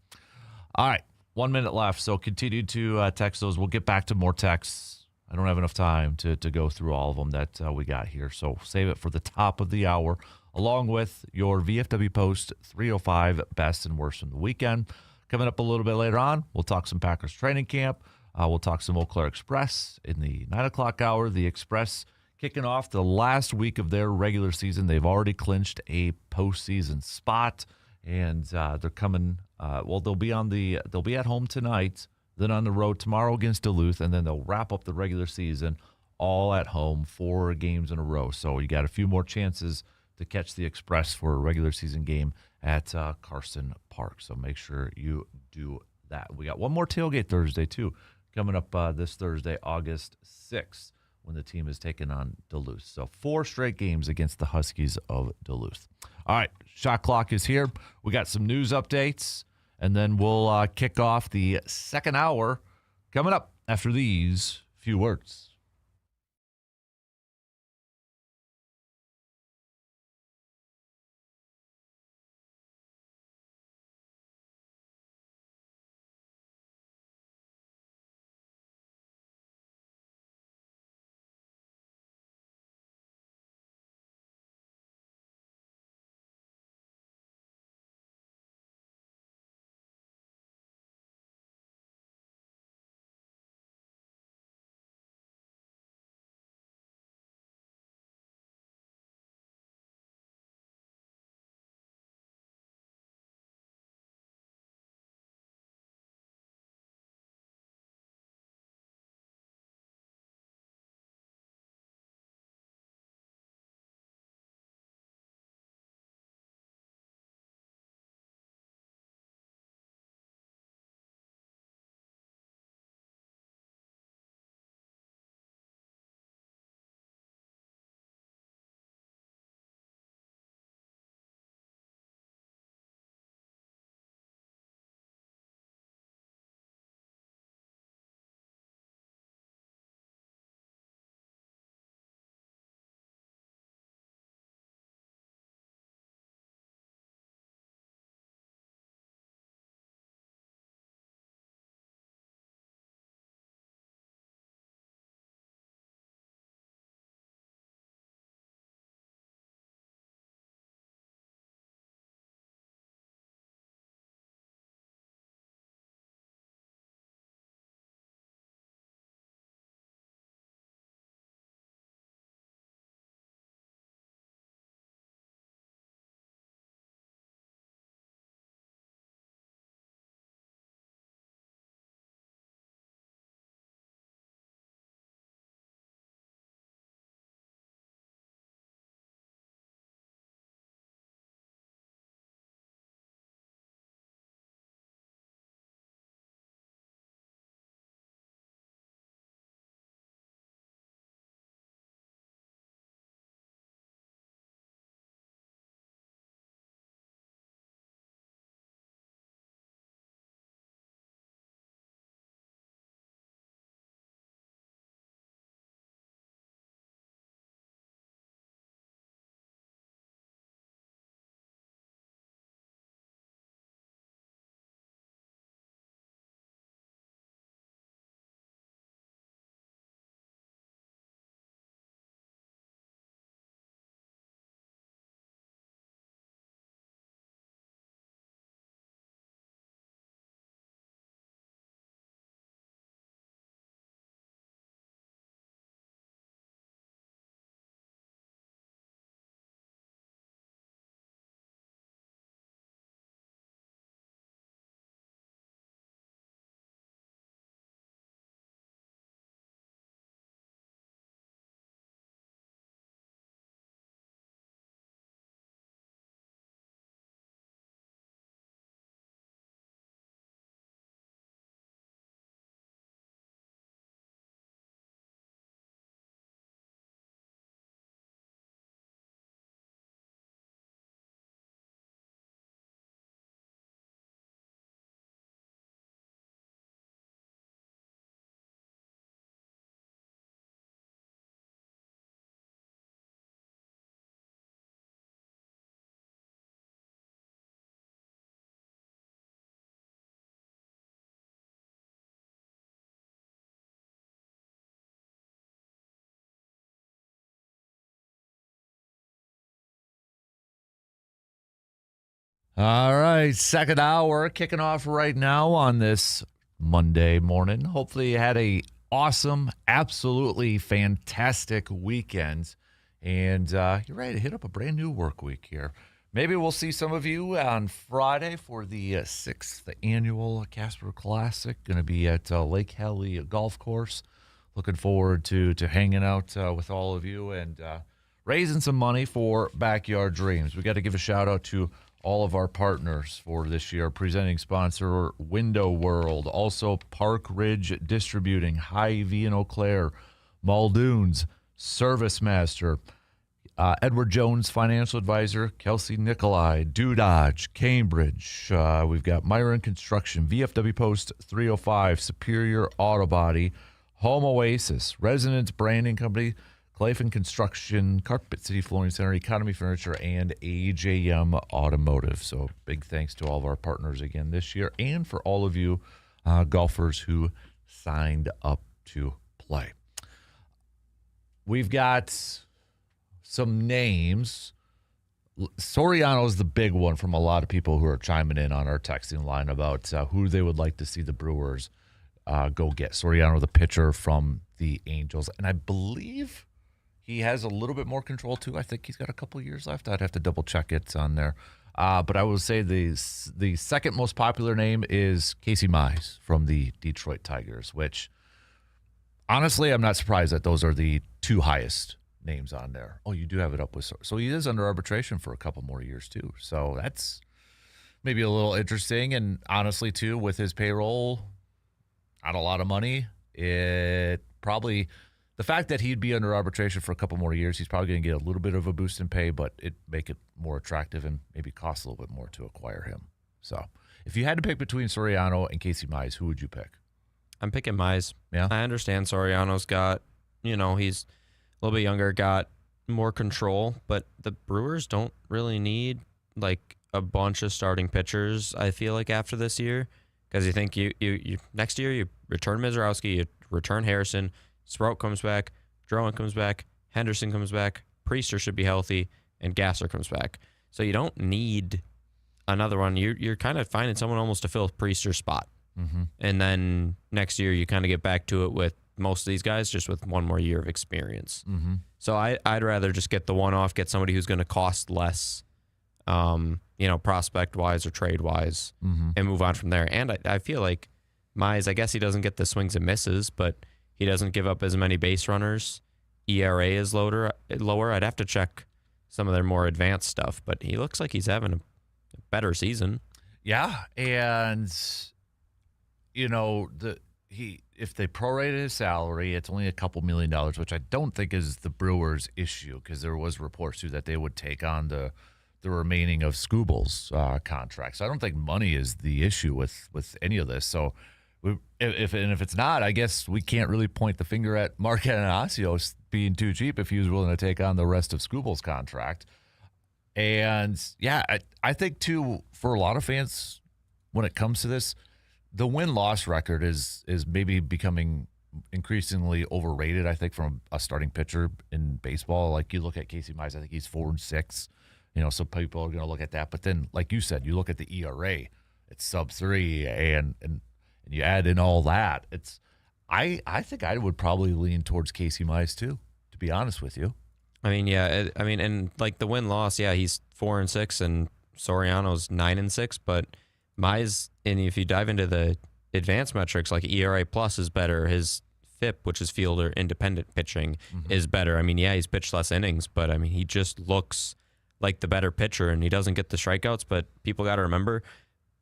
all right, 1 minute left. So continue to text those. We'll get back to more texts. I don't have enough time to go through all of them that we got here. So save it for the top of the hour, along with your VFW Post 305 best and worst from the weekend. Coming up a little bit later on, we'll talk some Packers training camp. We'll talk some Eau Claire Express in the 9 o'clock hour. The Express kicking off the last week of their regular season. They've already clinched a postseason spot, and they're coming. They'll be at home tonight, then on the road tomorrow against Duluth, and then they'll wrap up the regular season all at home, 4 games in a row. So you got a few more chances to catch the Express for a regular season game at Carson Park. So make sure you do that. We got one more tailgate Thursday, too, coming up this Thursday, August 6th, when the team is taking on Duluth. So 4 straight games against the Huskies of Duluth. All right, shot clock is here. We got some news updates, and then we'll kick off the second hour coming up after these few words. All right, second hour kicking off right now on this Monday morning. Hopefully you had a awesome, absolutely fantastic weekend, and you're ready to hit up a brand new work week here. Maybe we'll see some of you on Friday for the 6th annual Kasper Classic. Going to be at Lake Helly Golf Course. Looking forward to hanging out with all of you and raising some money for Backyard Dreams. We got to give a shout out to all of our partners for this year. Presenting sponsor, Window World. Also, Park Ridge Distributing, Hy-Vee in Eau Claire, Muldoon's, Service Master, Edward Jones, Financial Advisor, Kelsey Nicolai, Dodge, Cambridge. We've got Myron Construction, VFW Post 305, Superior Auto Body, Home Oasis, Resonance Branding Company, Clayton Construction, Carpet City Flooring Center, Economy Furniture, and AJM Automotive. So big thanks to all of our partners again this year and for all of you golfers who signed up to play. We've got some names. Soriano's the big one from a lot of people who are chiming in on our texting line about who they would like to see the Brewers go get. Soriano, the pitcher from the Angels. And I believe he has a little bit more control, too. I think he's got a couple years left. I'd have to double-check it on there. But I will say the second most popular name is Casey Mize from the Detroit Tigers, which, honestly, I'm not surprised that those are the two highest names on there. Oh, you do have it up with... So he is under arbitration for a couple more years, too. So that's maybe a little interesting. And honestly, too, with his payroll, not a lot of money, it probably... The fact that he'd be under arbitration for a couple more years, he's probably going to get a little bit of a boost in pay, but it make it more attractive and maybe cost a little bit more to acquire him. So if you had to pick between Soriano and Casey Mize, who would you pick? I'm picking Mize. Yeah. I understand Soriano's got, he's a little bit younger, got more control, but the Brewers don't really need like a bunch of starting pitchers, I feel like, after this year. Because you think you next year you return Mizrowski, you return Harrison, Sprout comes back, Drowan comes back, Henderson comes back, Priester should be healthy, and Gasser comes back. So you don't need another one. You're kind of finding someone almost to fill Priester's spot. Mm-hmm. And then next year you kind of get back to it with most of these guys just with one more year of experience. Mm-hmm. So I'd rather just get the one-off, get somebody who's going to cost less, prospect-wise or trade-wise, mm-hmm. and move on from there. And I feel like Mize, I guess he doesn't get the swings and misses, but he doesn't give up as many base runners. ERA is lower. I'd have to check some of their more advanced stuff, but he looks like he's having a better season. Yeah, and if they prorated his salary, it's only a couple $1 million, which I don't think is the Brewers' issue, because there was reports too that they would take on the remaining of Skubal's contract. So I don't think money is the issue with any of this. So if it's not, I guess we can't really point the finger at Mark Attanasio being too cheap if he was willing to take on the rest of Skubal's contract. And yeah, I think too, for a lot of fans, when it comes to this, the win-loss record is maybe becoming increasingly overrated, I think, from a starting pitcher in baseball. Like, you look at Casey Mize, I think he's 4-6. So people are going to look at that. But then, like you said, you look at the ERA, it's sub-3, and you add in all that. I think I would probably lean towards Casey Mize too, to be honest with you. I mean, yeah. And like the win-loss, yeah, he's 4-6, and Soriano's 9-6. But Mize, and if you dive into the advanced metrics, like ERA plus is better. His FIP, which is fielder independent pitching, mm-hmm. is better. I mean, yeah, he's pitched less innings, but I mean, he just looks like the better pitcher, and he doesn't get the strikeouts. But people got to remember,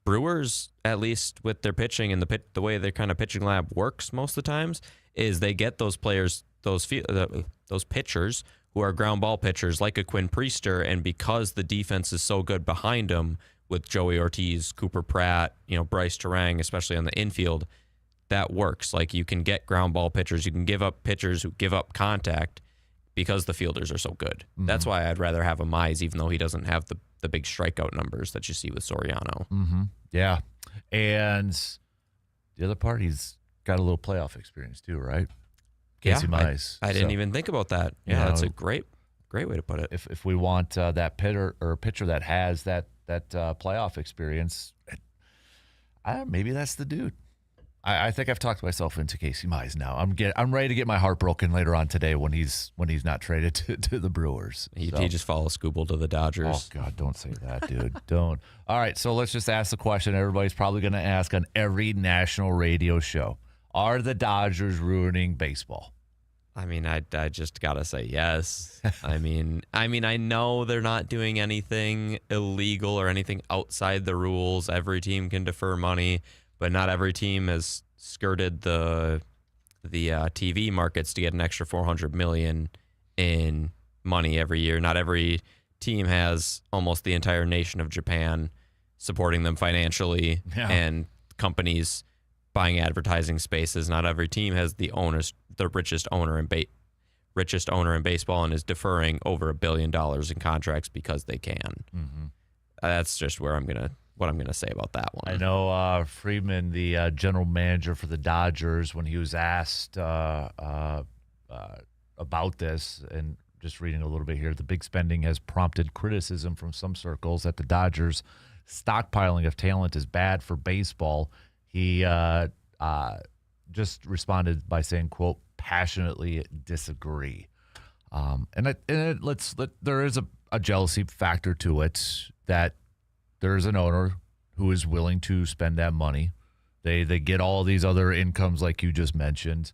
Brewers, at least with their pitching and the way their kind of pitching lab works most of the times, is they get those players, those pitchers who are ground ball pitchers like a Quinn Priester, and because the defense is so good behind them with Joey Ortiz, Cooper Pratt, Bryce Terang, especially on the infield, that works. Like, you can get ground ball pitchers, you can give up pitchers who give up contact because the fielders are so good. Mm-hmm. That's why I'd rather have a Mize, even though he doesn't have the big strikeout numbers that you see with Soriano. Mm-hmm. Yeah. And the other part, he's got a little playoff experience too, right? Casey Mize. I didn't even think about that. Yeah, that's a great way to put it. If we want that pitcher that has that playoff experience. Maybe that's the dude. I think I've talked myself into Casey Mize now. I'm ready to get my heart broken later on today when he's not traded to the Brewers. He just follows Scooble to the Dodgers. Oh God, don't say that, dude. Don't. All right, so let's just ask the question everybody's probably going to ask on every national radio show: are the Dodgers ruining baseball? I mean, I just gotta say yes. I mean, I know they're not doing anything illegal or anything outside the rules. Every team can defer money, but not every team has skirted the TV markets to get an extra $400 million in money every year. Not every team has almost the entire nation of Japan supporting them financially, and companies buying advertising spaces. Not every team has the richest owner in baseball and is deferring over $1 billion in contracts because they can. Mm-hmm. That's just what I'm gonna say about that one. I know Friedman, the general manager for the Dodgers, when he was asked about this, and just reading a little bit here, the big spending has prompted criticism from some circles that the Dodgers' stockpiling of talent is bad for baseball. He just responded by saying, quote, passionately disagree. There is a jealousy factor to it, that there is an owner who is willing to spend that money. They get all these other incomes like you just mentioned.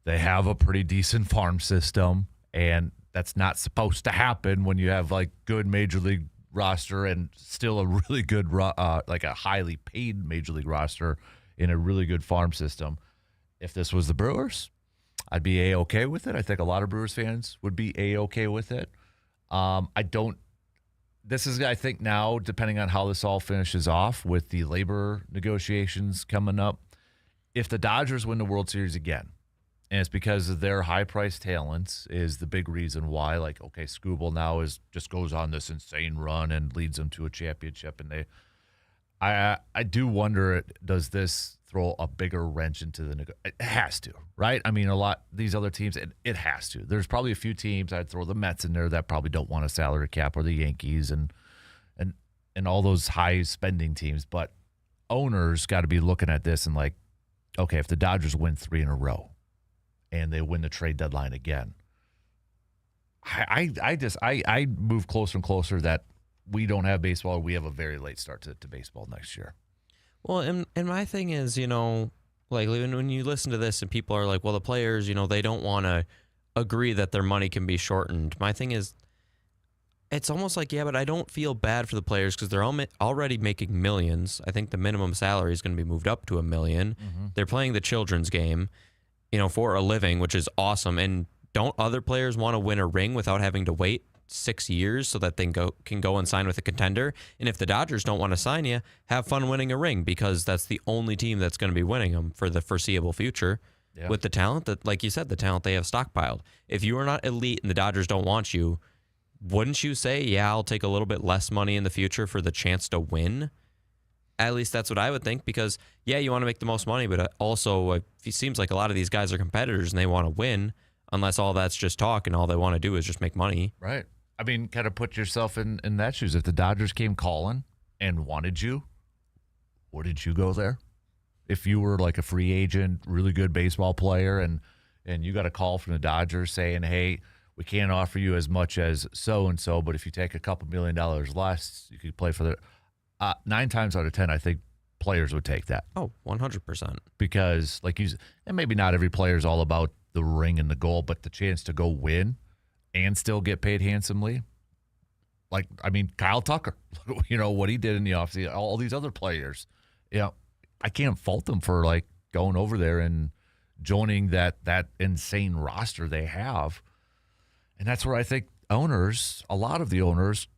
They have a pretty decent farm system, and that's not supposed to happen when you have like good major league roster and still a really good like a highly paid major league roster in a really good farm system. If this was the Brewers, I'd be A-okay with it. I think a lot of Brewers fans would be A-okay with it. This is, I think now, depending on how this all finishes off with the labor negotiations coming up, if the Dodgers win the World Series again, and it's because of their high-priced talents is the big reason why, like, okay, Scooble now just goes on this insane run and leads them to a championship. And I do wonder, does this throw a bigger wrench into the it has to, right? I mean, these other teams, it has to. There's probably a few teams, I'd throw the Mets in there, that probably don't want a salary cap, or the Yankees and all those high spending teams. But owners got to be looking at this and like, okay, if the Dodgers win 3 in a row and they win the trade deadline again, I move closer and closer that we don't have baseball, or we have a very late start to baseball next year. Well, and my thing is, like when you listen to this and people are like, well, the players, they don't want to agree that their money can be shortened. My thing is, it's almost like, yeah, but I don't feel bad for the players because they're already making millions. I think the minimum salary is going to be moved up to $1 million. Mm-hmm. They're playing the children's game, for a living, which is awesome. And don't other players want to win a ring without having to wait 6 years so that they can go and sign with a contender? And if the Dodgers don't want to sign you, have fun winning a ring, because that's the only team that's going to be winning them for the foreseeable future. Yeah. With the talent that, like you said, the talent they have stockpiled. If you are not elite and the Dodgers don't want you, wouldn't you say, yeah, I'll take a little bit less money in the future for the chance to win? At least that's what I would think, because, yeah, you want to make the most money, but also it seems like a lot of these guys are competitors and they want to win, unless all that's just talk and all they want to do is just make money. Right. I mean, kind of put yourself in that shoes. If the Dodgers came calling and wanted you, wouldn't you go there? If you were like a free agent, really good baseball player, and you got a call from the Dodgers saying, hey, we can't offer you as much as so-and-so, but if you take a couple $1 million less, you could play for the 9 times out of 10, I think players would take that. Oh, 100%. Because, like and maybe not every player is all about the ring and the goal, but the chance to go win and still get paid handsomely. Like, I mean, Kyle Tucker, what he did in the offseason, all these other players. I can't fault them for, like, going over there and joining that insane roster they have. And that's where I think a lot of the owners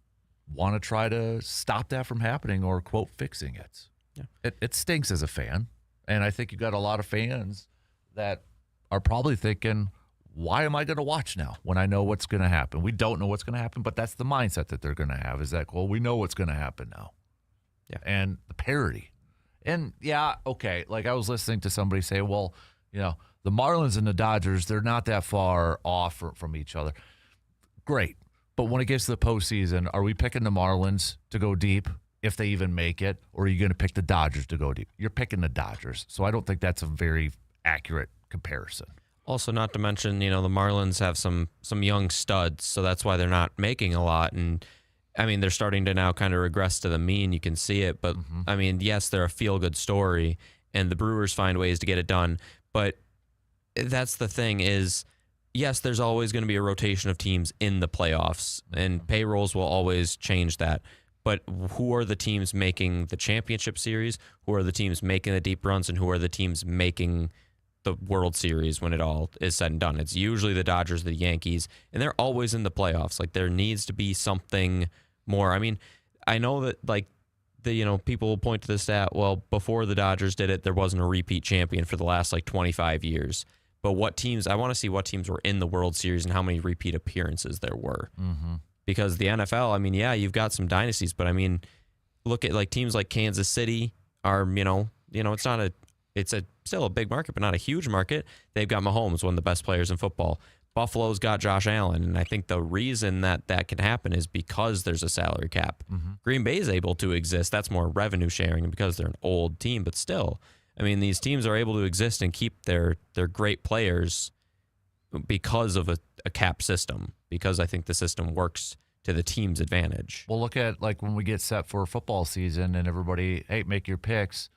want to try to stop that from happening, or, quote, fixing it. Yeah. It stinks as a fan. And I think you got a lot of fans that are probably thinking, why am I going to watch now when I know what's going to happen? We don't know what's going to happen, but that's the mindset that they're going to have, is that, well, we know what's going to happen now. Yeah. And the parity. And, yeah, okay, like I was listening to somebody say, well, the Marlins and the Dodgers, they're not that far off from each other. Great. But when it gets to the postseason, are we picking the Marlins to go deep if they even make it, or are you going to pick the Dodgers to go deep? You're picking the Dodgers, so I don't think that's a very accurate comparison. Also, not to mention, the Marlins have some young studs, so that's why they're not making a lot. And I mean, they're starting to now kind of regress to the mean. You can see it, but I mean, yes, they're a feel-good story, and the Brewers find ways to get it done. But that's the thing is, yes, there's always going to be a rotation of teams in the playoffs, and payrolls will always change that. But who are the teams making the championship series? Who are the teams making the deep runs? And who are the teams making the World Series when it all is said and done? It's usually the Dodgers, the Yankees, and they're always in the playoffs. Like, there needs to be something more. I mean, I know that, like, people will point to the stat, well, before the Dodgers did it, there wasn't a repeat champion for the last, 25 years. But I want to see what teams were in the World Series and how many repeat appearances there were. Mm-hmm. Because the NFL, I mean, yeah, you've got some dynasties, but I mean, look at teams like Kansas City are, it's still a big market, but not a huge market. They've got Mahomes, one of the best players in football. Buffalo's got Josh Allen, and I think the reason that can happen is because there's a salary cap. Mm-hmm. Green Bay is able to exist. That's more revenue sharing because they're an old team, but still, I mean, these teams are able to exist and keep their great players because of a cap system, because I think the system works to the team's advantage. Well, look at when we get set for football season and everybody, hey, make your picks.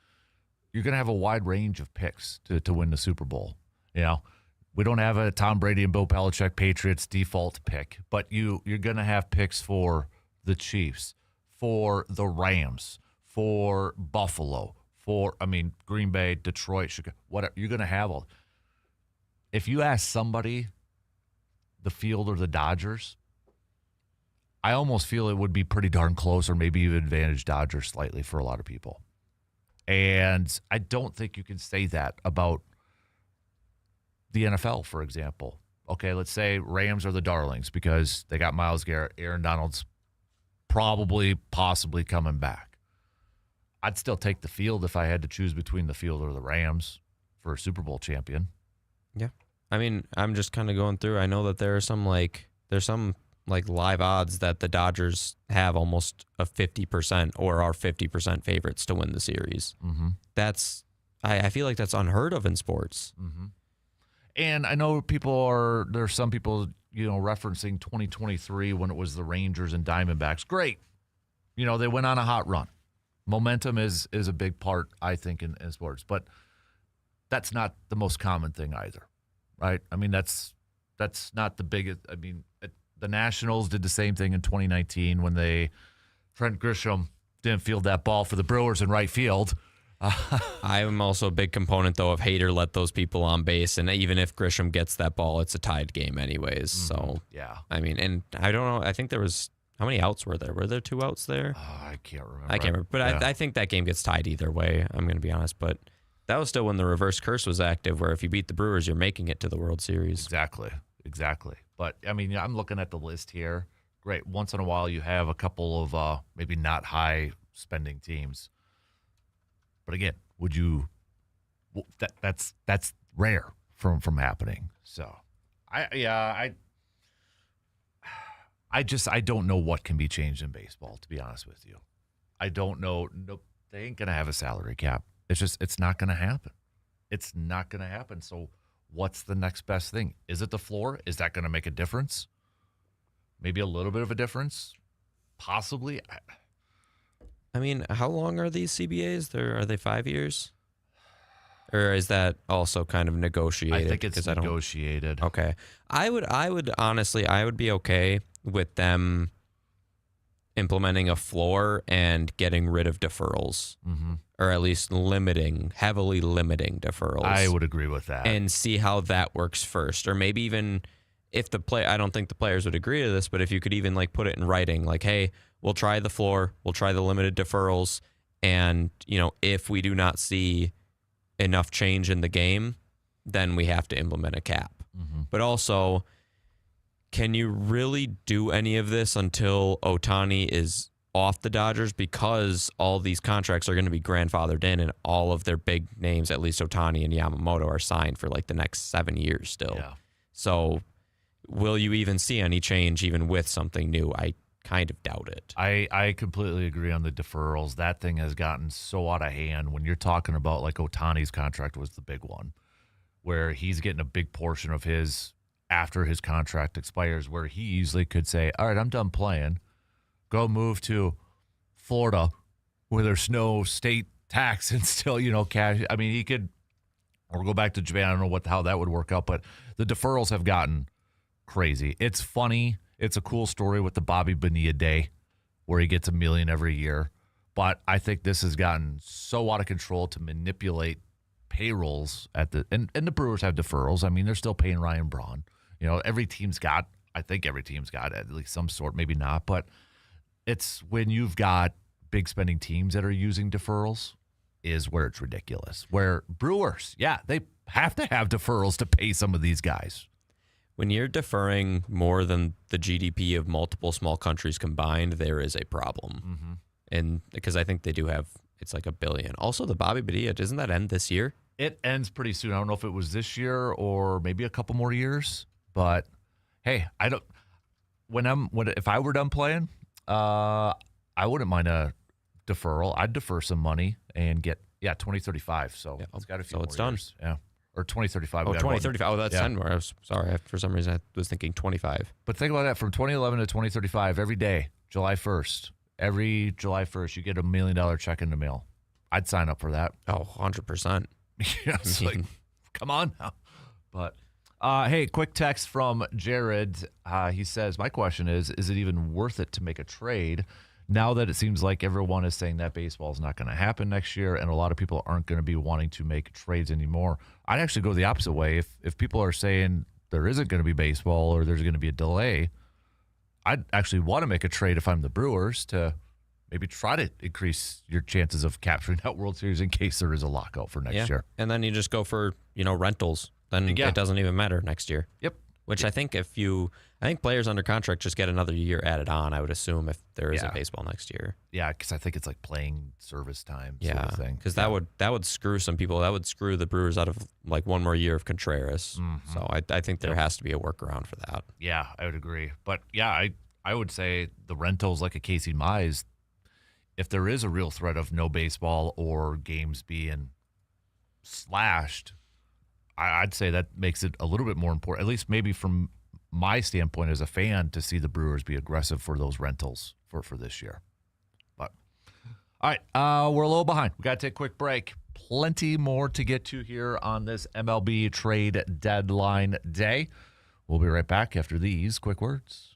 You're going to have a wide range of picks to win the Super Bowl. We don't have a Tom Brady and Bill Belichick Patriots default pick, but you're going to have picks for the Chiefs, for the Rams, for Buffalo, Green Bay, Detroit, Chicago, whatever. You're going to have all. If you ask somebody, the field or the Dodgers, I almost feel it would be pretty darn close, or maybe even advantage Dodgers slightly for a lot of people. And I don't think you can say that about the NFL, for example. Okay, let's say Rams are the darlings because they got Myles Garrett, Aaron Donald's possibly coming back. I'd still take the field if I had to choose between the field or the Rams for a Super Bowl champion. Yeah. I mean, I'm just kind of going through. I know that there are some live odds that the Dodgers have almost a 50% or are 50% favorites to win the series. Mm-hmm. I feel like that's unheard of in sports. Mm-hmm. And I know there's some people, referencing 2023 when it was the Rangers and Diamondbacks. Great. They went on a hot run. Momentum is a big part, I think, in sports. But that's not the most common thing either, right? I mean, that's not the biggest. I mean, the Nationals did the same thing in 2019 when Trent Grisham didn't field that ball for the Brewers in right field. I am also a big component, though, of Hader let those people on base, and even if Grisham gets that ball, it's a tied game anyways. Mm-hmm. So, yeah. I mean, and I don't know. I think there was – how many outs were there? Were there 2 outs there? I can't remember. But yeah. I think that game gets tied either way, I'm going to be honest. But that was still when the reverse curse was active, where if you beat the Brewers, you're making it to the World Series. Exactly. But, I mean, I'm looking at the list here. Great. Once in a while, you have a couple of maybe not high-spending teams. But again, that's rare from happening. So, I don't know what can be changed in baseball, to be honest with you. I don't know. Nope, they ain't going to have a salary cap. It's not going to happen. It's not going to happen. So what's the next best thing? Is it the floor? Is that going to make a difference? Maybe a little bit of a difference? Possibly. I mean, how long are these CBAs? Are they 5 years? Or is that also kind of negotiated? I think it's negotiated. Okay. I would honestly be okay with them implementing a floor and getting rid of deferrals. Mm-hmm. Or at least heavily limiting deferrals. I would agree with that. And see how that works first. Or maybe even if I don't think the players would agree to this, but if you could even put it in writing, hey, we'll try the floor, we'll try the limited deferrals, and if we do not see enough change in the game, then we have to implement a cap. Mm-hmm. But also, can you really do any of this until Ohtani is off the Dodgers? Because all these contracts are going to be grandfathered in, and all of their big names, at least Ohtani and Yamamoto, are signed for the next 7 years still. Yeah. So will you even see any change even with something new? I kind of doubt it. I completely agree on the deferrals. That thing has gotten so out of hand. When you're talking about like Ohtani's contract was the big one, where he's getting a big portion of his after his contract expires, where he easily could say, all right, I'm done playing. Go move to Florida where there's no state tax and still, cash. I mean, he could, or go back to Japan. I don't know how that would work out, but the deferrals have gotten crazy. It's funny. It's a cool story with the Bobby Bonilla Day where he gets $1 million every year. But I think this has gotten so out of control to manipulate payrolls and the Brewers have deferrals. I mean, they're still paying Ryan Braun. Every team's got, I think every team's got at least some sort, maybe not, but it's when you've got big spending teams that are using deferrals is where it's ridiculous. Where Brewers, yeah, they have to have deferrals to pay some of these guys. When you're deferring more than the GDP of multiple small countries combined, there is a problem. Mm-hmm. And because I think they do have, it's like $1 billion. Also, the Bobby Bonilla, doesn't that end this year? It ends pretty soon. I don't know if it was this year or maybe a couple more years. But hey, I don't. If I were done playing, I wouldn't mind a deferral. I'd defer some money and get 2035. So Yeah, it's got a few. so more it's done. years. Yeah, or 2035. Oh, 2035. Oh, that's 10 more. Sorry, for some reason I was thinking 25. But think about that: from 2011 to 2035, every day, July 1st, every July 1st, you get $1 million check in the mail. I'd sign up for that. Oh, 100%. It's like, come on now. But hey, quick text from Jared. He says, my question is it even worth it to make a trade now that it seems like everyone is saying that baseball is not going to happen next year and a lot of people aren't going to be wanting to make trades anymore? I'd actually go the opposite way. If people are saying there isn't going to be baseball or there's going to be a delay, I'd actually want to make a trade if I'm the Brewers to maybe try to increase your chances of capturing that World Series in case there is a lockout for next year. And then you just go for, rentals. Then it doesn't even matter next year. Yep. Which I think I think players under contract just get another year added on, I would assume, if there isn't baseball next year. Yeah, because I think it's like playing service time sort of thing. Because that would screw some people. That would screw the Brewers out of like one more year of Contreras. Mm-hmm. So I think there has to be a workaround for that. Yeah, I would agree. But yeah, I would say the rentals like a Casey Mize, if there is a real threat of no baseball or games being slashed, I'd say that makes it a little bit more important, at least maybe from my standpoint as a fan, to see the Brewers be aggressive for those rentals for this year. But all right, we're a little behind. We got to take a quick break. Plenty more to get to here on this MLB trade deadline day. We'll be right back after these quick words.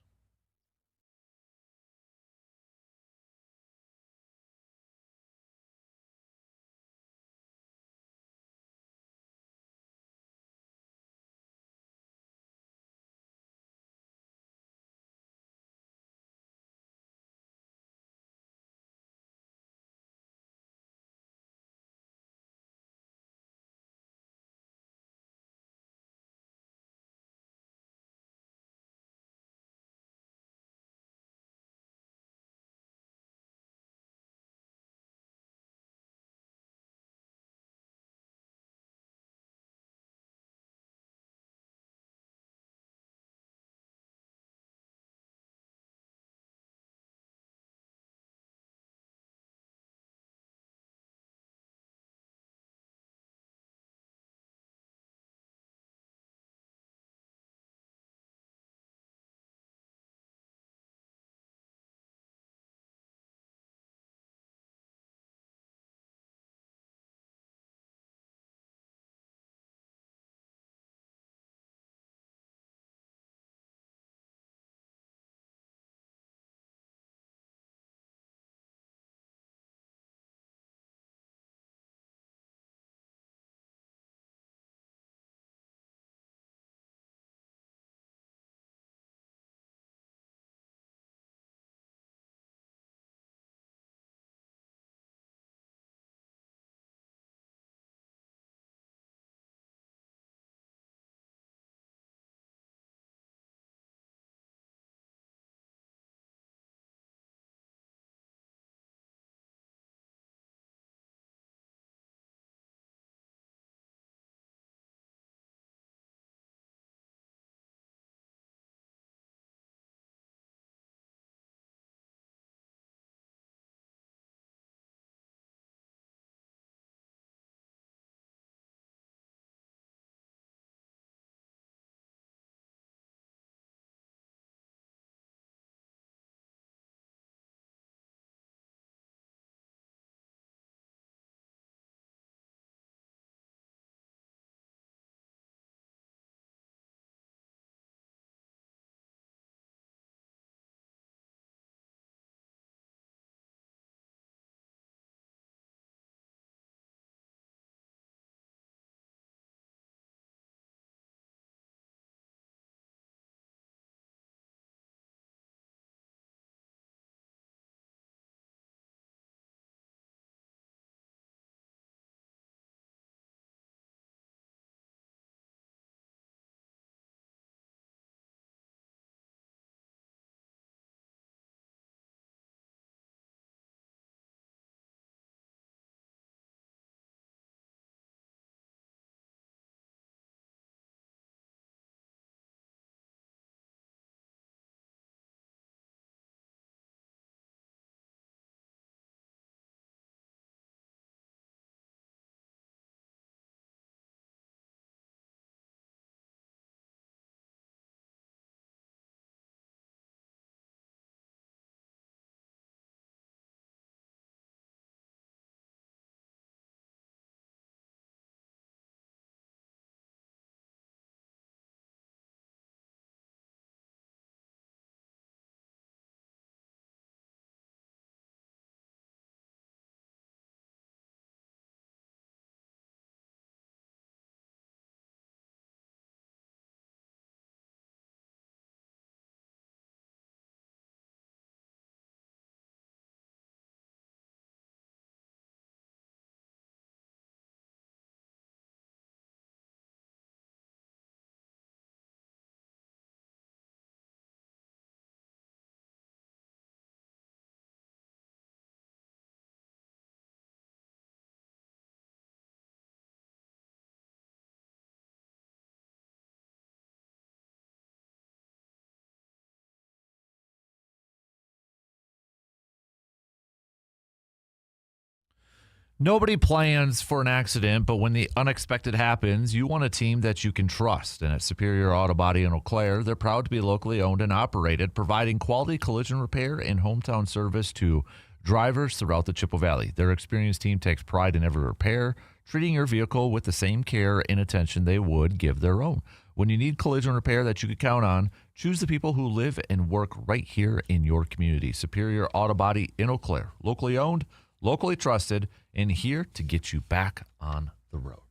Nobody plans for an accident, but when the unexpected happens, you want a team that you can trust. And at Superior Auto Body in Eau Claire, they're proud to be locally owned and operated, providing quality collision repair and hometown service to drivers throughout the Chippewa Valley. Their experienced team takes pride in every repair, treating your vehicle with the same care and attention they would give their own. When you need collision repair that you can count on, choose the people who live and work right here in your community. Superior Auto Body in Eau Claire, locally owned, locally trusted, and here to get you back on the road.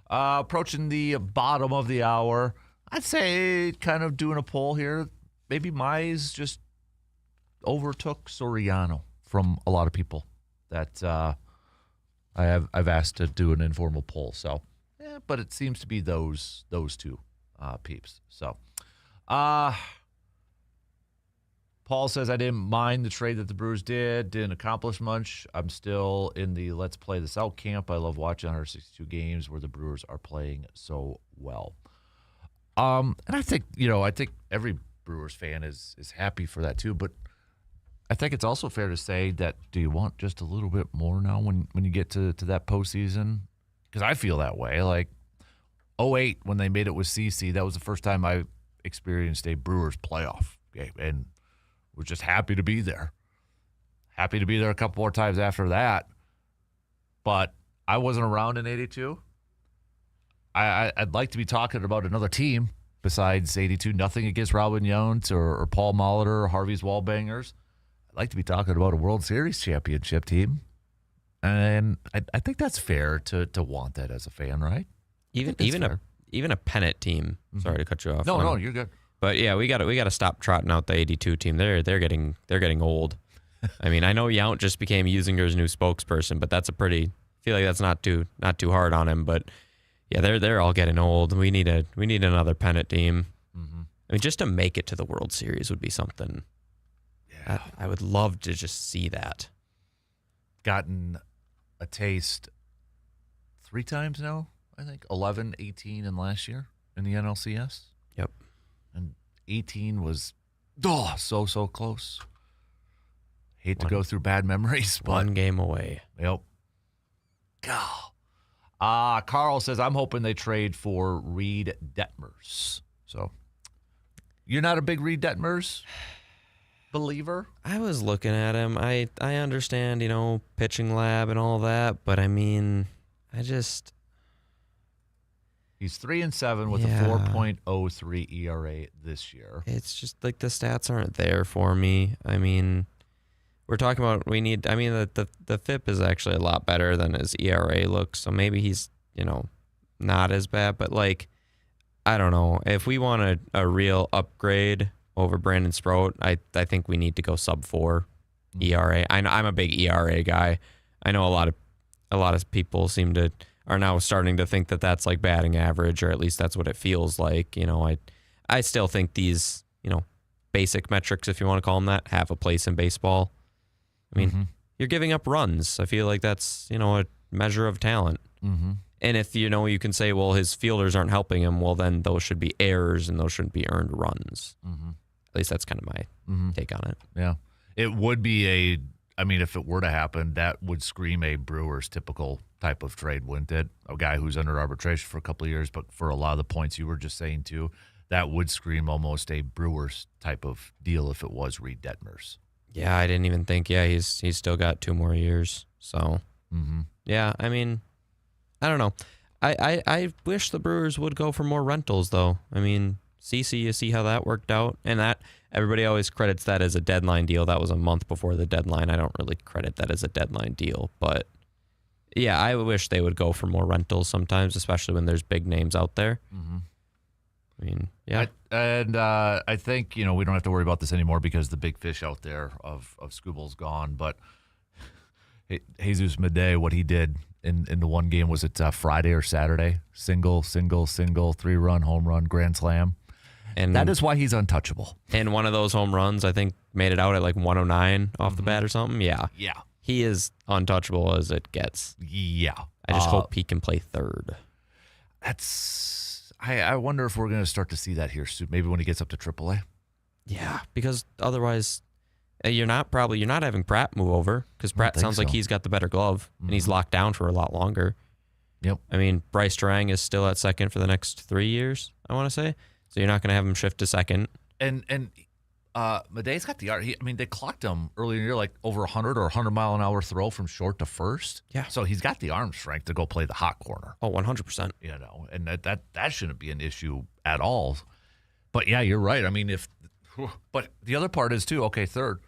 Approaching the bottom of the hour, I'd say kind of doing a poll here. Maybe Mize just overtook Soriano from a lot of people that I've asked to do an informal poll. So, but it seems to be those two peeps. So, Paul says, I didn't mind the trade that the Brewers didn't accomplish much. I'm still in the let's play this out camp. I love watching 162 games where the Brewers are playing so well. And I think every Brewers fan is happy for that too. But I think it's also fair to say that do you want just a little bit more now when you get to that postseason? Because I feel that way. Like 2008 when they made it with CC, that was the first time I experienced a Brewers playoff game, and we're just happy to be there. Happy to be there a couple more times after that. But I wasn't around in 82. I'd like to be talking about another team besides 82. Nothing against Robin Yount or Paul Molitor or Harvey's Wallbangers. I'd like to be talking about a World Series championship team. And I think that's fair to want that as a fan, right? Even a pennant team. Mm-hmm. Sorry to cut you off. No, you're good. But yeah, we got to stop trotting out the 82 team. They're getting old. I mean, I know Yount just became Usinger's new spokesperson, but that's I feel like that's not too hard on him. But yeah, they're all getting old. We need another pennant team. Mm-hmm. I mean, just to make it to the World Series would be something. Yeah, I would love to just see that. Gotten a taste 3 times now, I think. 11, 18, and last year in the NLCS. Yep. And 18 was so close. Hate to go through bad memories, but 1 game away. Yep. Carl says, I'm hoping they trade for Reed Detmers. So, you're not a big Reed Detmers believer? I was looking at him. I understand, pitching lab and all that, but I mean, he's 3-7 with a 4.03 ERA this year. It's just like the stats aren't there for me. I mean, we're talking about the FIP is actually a lot better than his ERA looks, so maybe he's, not as bad, but like, I don't know. If we want a real upgrade over Brandon Sproat, I think we need to go sub-4 ERA. I'm a big ERA guy. I know a lot of people are now starting to think that that's like batting average, or at least that's what it feels like. I still think these, basic metrics, if you want to call them that, have a place in baseball. I mean, You're giving up runs. I feel like that's, a measure of talent. Mm-hmm. And if, you can say, well, his fielders aren't helping him, well, then those should be errors and those shouldn't be earned runs. Mm-hmm. At least that's kind of my take on it. Yeah. It would be if it were to happen, that would scream a Brewers typical type of trade, wouldn't it? A guy who's under arbitration for a couple of years, but for a lot of the points you were just saying too, that would scream almost a Brewers type of deal if it was Reed Detmers. Yeah, I didn't even think. Yeah, he's still got 2 more years. So, yeah, I mean, I don't know. I wish the Brewers would go for more rentals, though. I mean, CC, you see how that worked out? And that everybody always credits that as a deadline deal. That was a month before the deadline. I don't really credit that as a deadline deal. But, yeah, I wish they would go for more rentals sometimes, especially when there's big names out there. Mm-hmm. I mean, yeah. I think, we don't have to worry about this anymore because the big fish out there of Scooble's gone. But Jesus Madej, what he did in the one game, was it Friday or Saturday? Single, 3-run, home run, grand slam. And that is why he's untouchable. And one of those home runs, I think, made it out at like 109 off the bat or something. Yeah. Yeah. He is untouchable as it gets. Yeah. I just hope he can play third. I wonder if we're going to start to see that here soon. Maybe when he gets up to AAA. Yeah, because otherwise, You're not having Pratt move over because Pratt sounds like he's got the better glove and he's locked down for a lot longer. Yep. I mean, Bryce Terang is still at second for the next 3 years, I want to say. So you're not going to have him shift to second. And Madej's got the art. They clocked him earlier in the year like over 100 or 100-mile-an-hour throw from short to first. Yeah. So he's got the arm strength to go play the hot corner. Oh, 100%. And that shouldn't be an issue at all. But yeah, you're right. But the other part is too. Okay, third,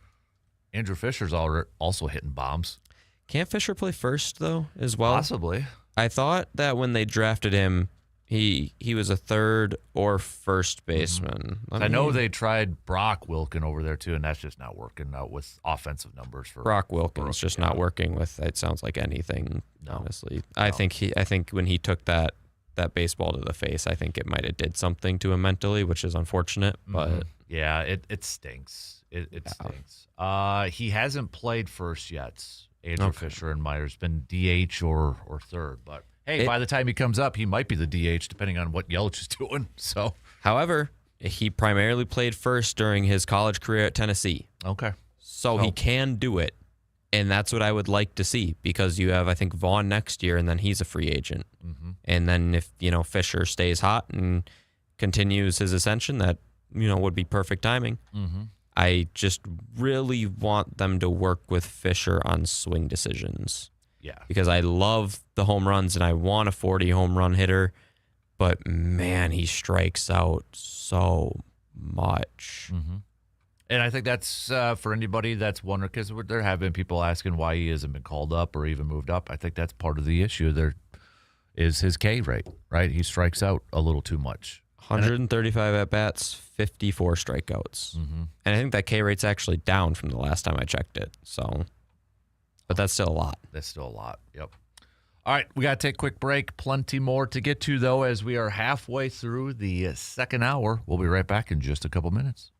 Andrew Fisher's also hitting bombs. Can't Fisher play first though as well? Possibly. I thought that when they drafted him, he was a third or first baseman. I know they tried Brock Wilken over there too, and that's just not working out with offensive numbers for Brock Wilken's just not working with. It sounds like anything. Honestly, I think when he took that baseball to the face, I think it might have did something to him mentally, which is unfortunate. But yeah, it stinks. It stinks. He hasn't played first yet. Andrew Fisher and Myers been DH or third, but hey, by the time he comes up, he might be the DH depending on what Yelich is doing. So, however, he primarily played first during his college career at Tennessee. Okay, so he can do it, and that's what I would like to see because you have I think Vaughn next year, and then he's a free agent, and then if Fisher stays hot and continues his ascension, that would be perfect timing. I just really want them to work with Fisher on swing decisions. Yeah. Because I love the home runs and I want a 40 home run hitter, but man, he strikes out so much. And I think that's for anybody that's wondering, because there have been people asking why he hasn't been called up or even moved up. I think that's part of the issue. There is his K rate, right? He strikes out a little too much. 135 at-bats, 54 strikeouts. And I think that K rate's actually down from the last time I checked it. So, but that's still a lot. That's still a lot. Yep. All right, we got to take a quick break. Plenty more to get to, though, as we are halfway through the second hour. We'll be right back in just a couple minutes.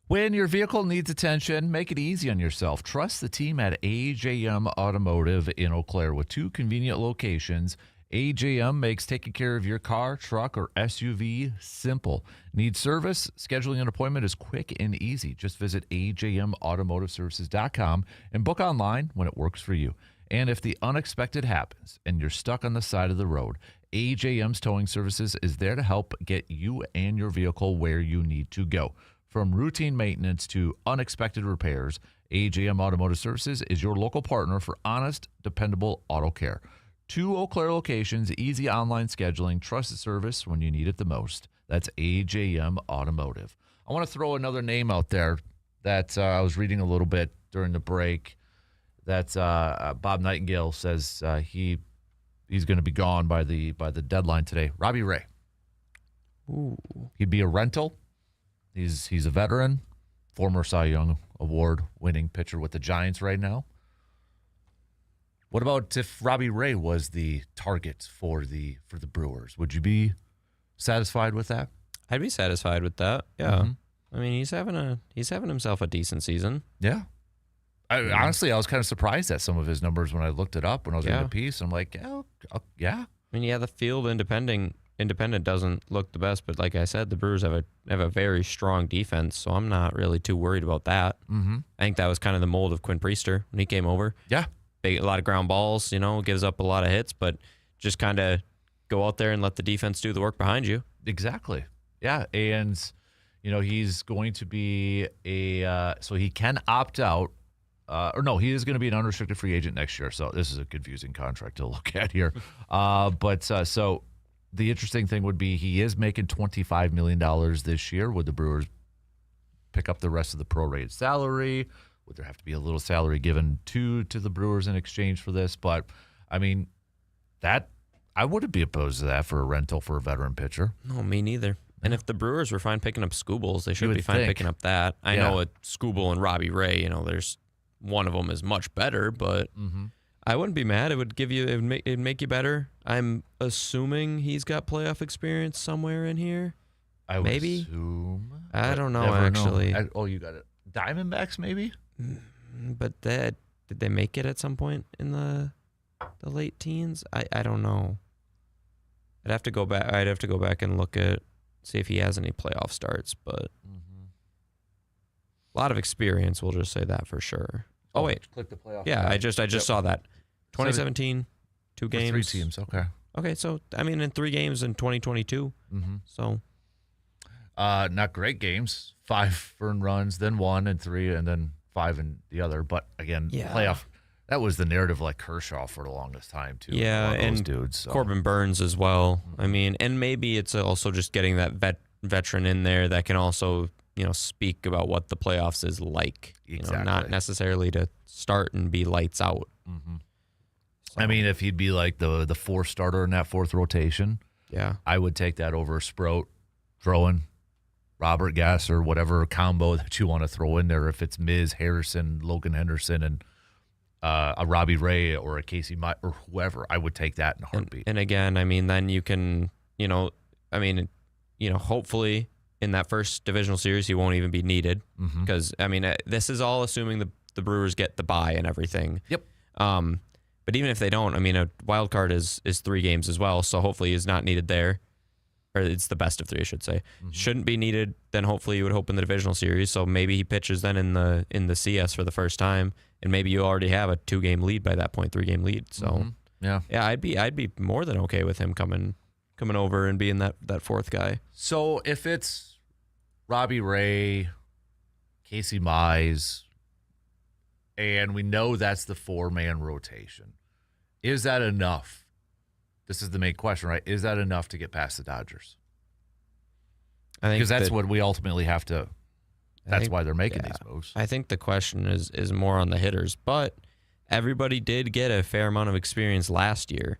When your vehicle needs attention, make it easy on yourself. Trust the team at AJM Automotive in Eau Claire with 2 convenient locations. AJM makes taking care of your car, truck, or SUV simple. Need service? Scheduling an appointment is quick and easy. Just visit ajmautomotiveservices.com and book online when it works for you. And if the unexpected happens and you're stuck on the side of the road, AJM's Towing Services is there to help get you and your vehicle where you need to go. From routine maintenance to unexpected repairs, AJM Automotive Services is your local partner for honest, dependable auto care. 2 Eau Claire locations, easy online scheduling, trusted service when you need it the most. That's AJM Automotive. I want to throw another name out there that I was reading a little bit during the break that Bob Nightingale says he's going to be gone by the deadline today. Robbie Ray. Ooh. He'd be a rental. He's a veteran, former Cy Young Award winning pitcher with the Giants right now. What about if Robbie Ray was the target for the Brewers? Would you be satisfied with that? I'd be satisfied with that. Yeah. Mm-hmm. I mean, he's having himself a decent season. Yeah. Honestly, I was kind of surprised at some of his numbers when I looked it up when I was reading the piece. I'm like, yeah. I mean, the field independent doesn't look the best, but like I said, the Brewers have a very strong defense, so I'm not really too worried about that. Mm-hmm. I think that was kind of the mold of Quinn Priester when he came over. Yeah. A lot of ground balls, gives up a lot of hits, but just kind of go out there and let the defense do the work behind you. Exactly. Yeah, and he's going to be so he can opt out. He is going to be an unrestricted free agent next year. So this is a confusing contract to look at here. So the interesting thing would be he is making $25 million this year. Would the Brewers pick up the rest of the prorated salary? Would there have to be a little salary given to the Brewers in exchange for this? But, I mean, that I wouldn't be opposed to that for a rental for a veteran pitcher. No, me neither. And if the Brewers were fine picking up Skubals, they should be fine picking up that. I know with Skubal and Robbie Ray, there's one of them is much better, but I wouldn't be mad. It'd make you better. I'm assuming he's got playoff experience somewhere in here. I would assume. I don't know, actually. You got it. Diamondbacks, maybe? But did they make it at some point in the late teens? I don't know. I'd have to go back and see if he has any playoff starts, but a lot of experience, we'll just say that for sure. Oh wait. Click the playoff. Yeah, I just saw that. 2017, 2 games. 3 teams, okay. Okay, so I mean in 3 games in 2022. So not great games. 5 earned runs, then 1 and 3, and then 5 in the other. But again, playoff. That was the narrative like Kershaw for the longest time too. Yeah, and dudes, so. Corbin Burns as well. I mean, and maybe it's also just getting that veteran in there that can also speak about what the playoffs is like. Exactly. Not necessarily to start and be lights out. So. I mean, if he'd be like the 4th starter in that 4th rotation, I would take that over Sprout throwing Robert Gasser, whatever combo that you want to throw in there. If it's Miz, Harrison, Logan Henderson, and a Robbie Ray or a Casey Meyer or whoever, I would take that in a heartbeat. And again, I mean, then you can, hopefully in that first divisional series, he won't even be needed because, I mean, this is all assuming the Brewers get the bye and everything. Yep. But even if they don't, I mean, a wild card is 3 games as well, so hopefully he's not needed there. Or it's the best of 3, I should say. Shouldn't be needed. Then hopefully you would hope in the divisional series. So maybe he pitches then in the CS for the first time, and maybe you already have a 2-game lead by that point, 3-game lead. So yeah, I'd be more than okay with him coming over and being that 4th guy. So if it's Robbie Ray, Casey Mize, and we know that's the 4-man rotation, is that enough? This is the main question, right? Is that enough to get past the Dodgers? I think because that's what we ultimately have to. That's why they're making these moves. I think the question is more on the hitters, but everybody did get a fair amount of experience last year,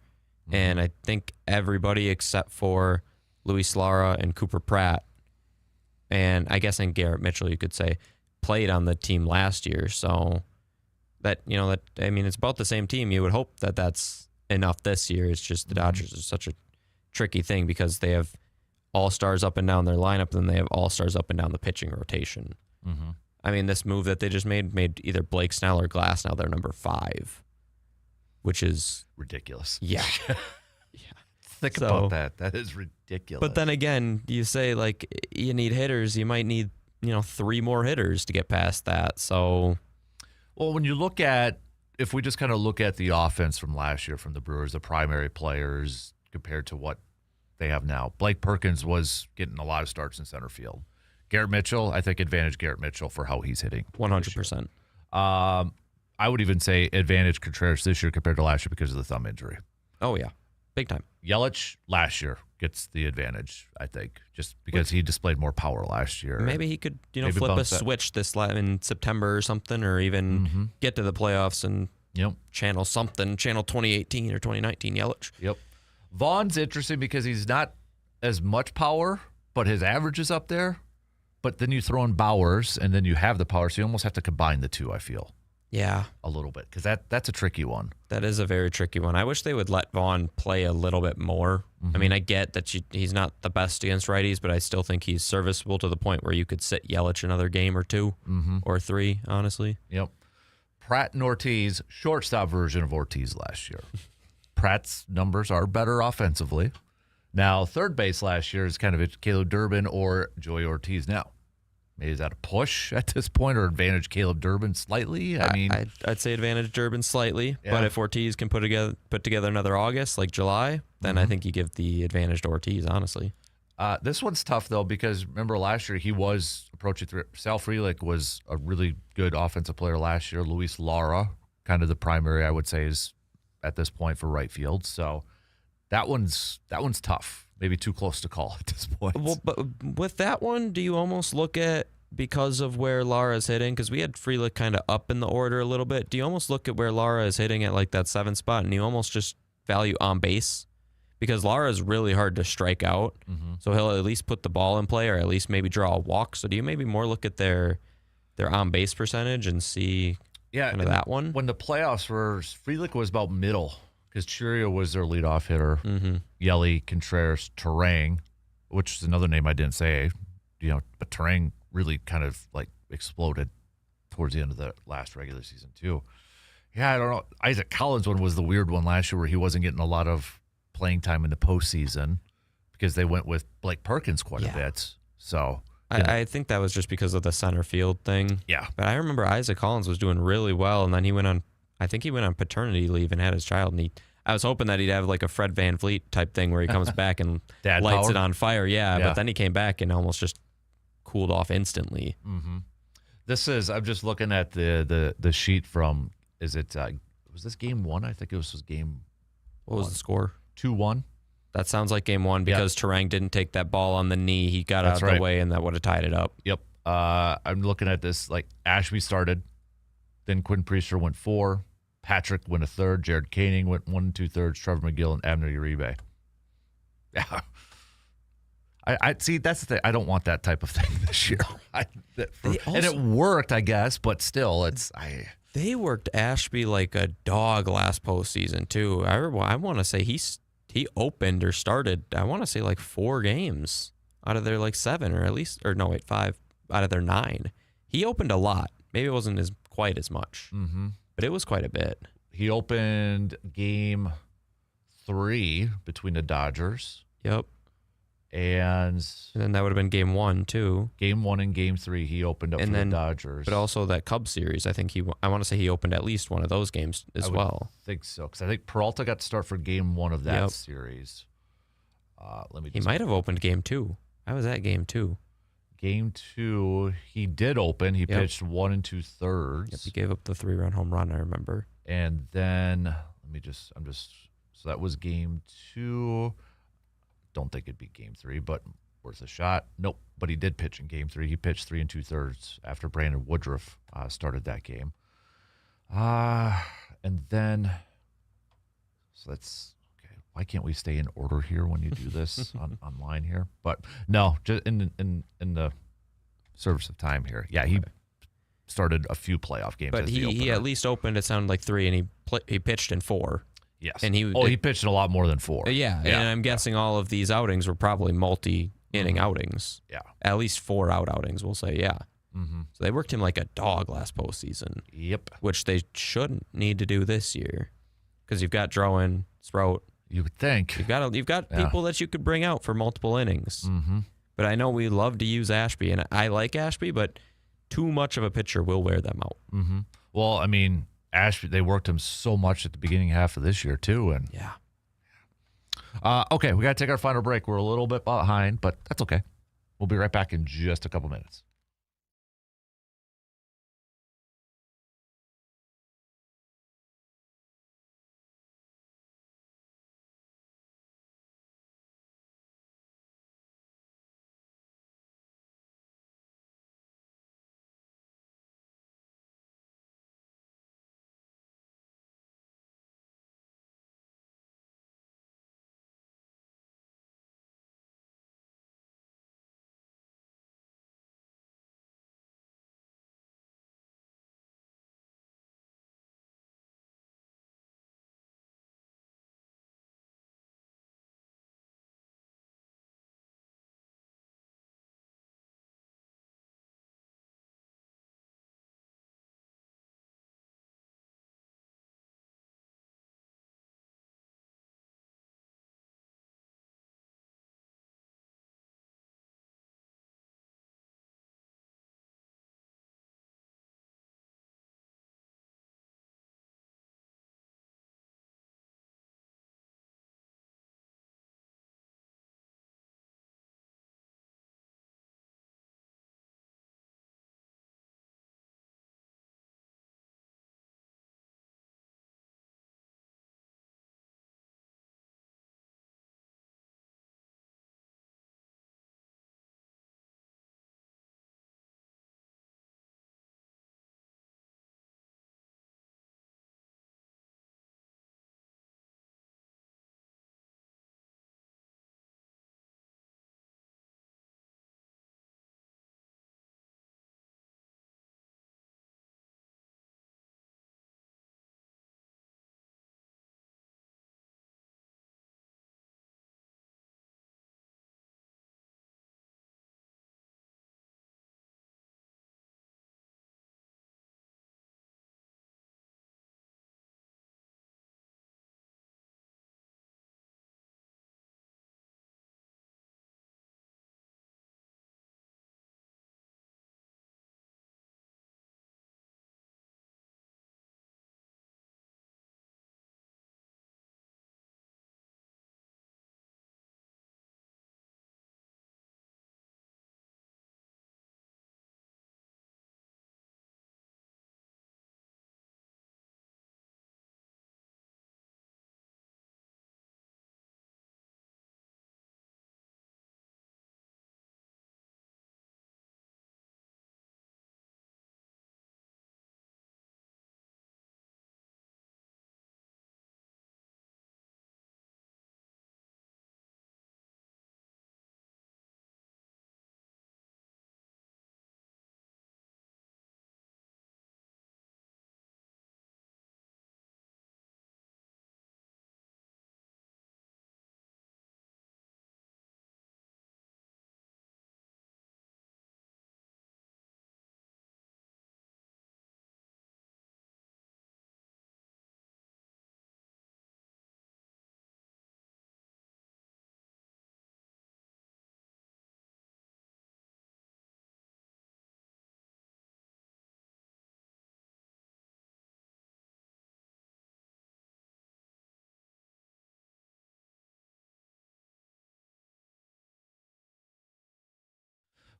and I think everybody except for Luis Lara and Cooper Pratt, and I guess and Garrett Mitchell, you could say, played on the team last year. So that I mean, it's about the same team. You would hope that that's enough this year. It's just the Dodgers is such a tricky thing because they have all-stars up and down their lineup, and then they have all-stars up and down the pitching rotation. I mean, this move that they just made either Blake Snell or Glass now their number 5, which is ridiculous. Yeah. Think about that. That is ridiculous. But then again, you say like you need hitters. You might need 3 more hitters to get past that. So, well, when you look at, if we just kind of look at the offense from last year from the Brewers, the primary players compared to what they have now, Blake Perkins was getting a lot of starts in center field. Garrett Mitchell, I think advantage Garrett Mitchell for how he's hitting. 100%. I would even say advantage Contreras this year compared to last year because of the thumb injury. Oh, yeah. Big time. Yelich last year gets the advantage, I think, just because he displayed more power last year. Maybe he could, flip a switch in September or something, or even get to the playoffs and channel 2018 or 2019 Yelich. Yep. Vaughn's interesting because he's not as much power, but his average is up there. But then you throw in Bowers, and then you have the power, so you almost have to combine the two, I feel. Yeah. A little bit, because that's a tricky one. That is a very tricky one. I wish they would let Vaughn play a little bit more. I mean, I get that he's not the best against righties, but I still think he's serviceable to the point where you could sit Yelich another game or 2 or 3, honestly. Yep. Pratt and Ortiz, shortstop version of Ortiz last year. Pratt's numbers are better offensively. Now, third base last year is kind of Caleb Durbin or Joey Ortiz. Now, maybe is that a push at this point or advantage Caleb Durbin slightly? I mean, I'd say advantage Durbin slightly, but if Ortiz can put together another August like July, then I think you give the advantage to Ortiz, honestly. This one's tough though because remember last year he was approaching Sal Frelick was a really good offensive player last year. Luis Lara, kind of the primary I would say is at this point for right field. So that one's tough. Maybe too close to call at this point. Well, but with that one, do you almost look at, because of where Lara's hitting, because we had Frelick kind of up in the order a little bit, do you almost look at where Lara is hitting at like that 7th spot and you almost just value on base? Because Lara is really hard to strike out, so he'll at least put the ball in play or at least maybe draw a walk. So do you maybe more look at their on base percentage and see kind of that one? When the playoffs were, Frelick was about middle. Because Churio was their leadoff hitter. Yelly, Contreras, Terang, which is another name I didn't say. But Terang really kind of like exploded towards the end of the last regular season too. Yeah, I don't know. Isaac Collins one was the weird one last year where he wasn't getting a lot of playing time in the postseason because they went with Blake Perkins quite a bit. So I think that was just because of the center field thing. Yeah, but I remember Isaac Collins was doing really well, and then he went on. I think he went on paternity leave and had his child, and I was hoping that he'd have like a Fred VanVleet type thing where he comes back and lights it on fire. Yeah, but then he came back and almost just cooled off instantly. I'm just looking at the sheet from, was this game 1? I think it was game What was the score? 2-1. That sounds like game 1 because Terang didn't take that ball on the knee. He got out of the way, and that would have tied it up. Yep. I'm looking at this, like Ashby started, then Quinn Priester went 4. Patrick went a third. Jared Koenig went 1 2/3. Trevor McGill and Abner Uribe. Yeah. I see. That's the thing. I don't want that type of thing this year. And it worked, I guess, but still, They worked Ashby like a dog last postseason too. I want to say he opened or started. I want to say like 4 games out of their like 7, or at least 5 out of their 9. He opened a lot. Maybe it wasn't quite as much. But it was quite a bit. He opened game 3 between the Dodgers. Yep. And then that would have been game 1 too. Game 1 and game 3 he opened up for the Dodgers. But also that Cubs series, I want to say he opened at least one of those games as well. I think so, because I think Peralta got to start for game 1 of that series. He might have opened game 2. I was at game 2. Game 2, he did open. He pitched 1 2/3. Yep, he gave up the 3-run home run, I remember. And then so that was game 2. Don't think it'd be game 3, but worth a shot. Nope, but he did pitch in game 3. He pitched 3 2/3 after Brandon Woodruff started that game. And then, so that's okay. Why can't we stay in order here when you do this online here? But no, just in the service of time here. Yeah, he started a few playoff games. But he at least opened. It sounded like 3, and he pitched in 4. Yes. And he pitched in a lot more than 4. Yeah. And I'm guessing all of these outings were probably multi-inning outings. Yeah. At least 4 outings, we'll say. Yeah. So they worked him like a dog last postseason. Yep. Which they shouldn't need to do this year, because you've got Drowan, Sprout. You would think. You've got people that you could bring out for multiple innings. But I know we love to use Ashby, and I like Ashby, but too much of a pitcher will wear them out. Well, I mean, Ashby, they worked him so much at the beginning half of this year too, and okay, we got to take our final break. We're a little bit behind, but that's okay. We'll be right back in just a couple minutes.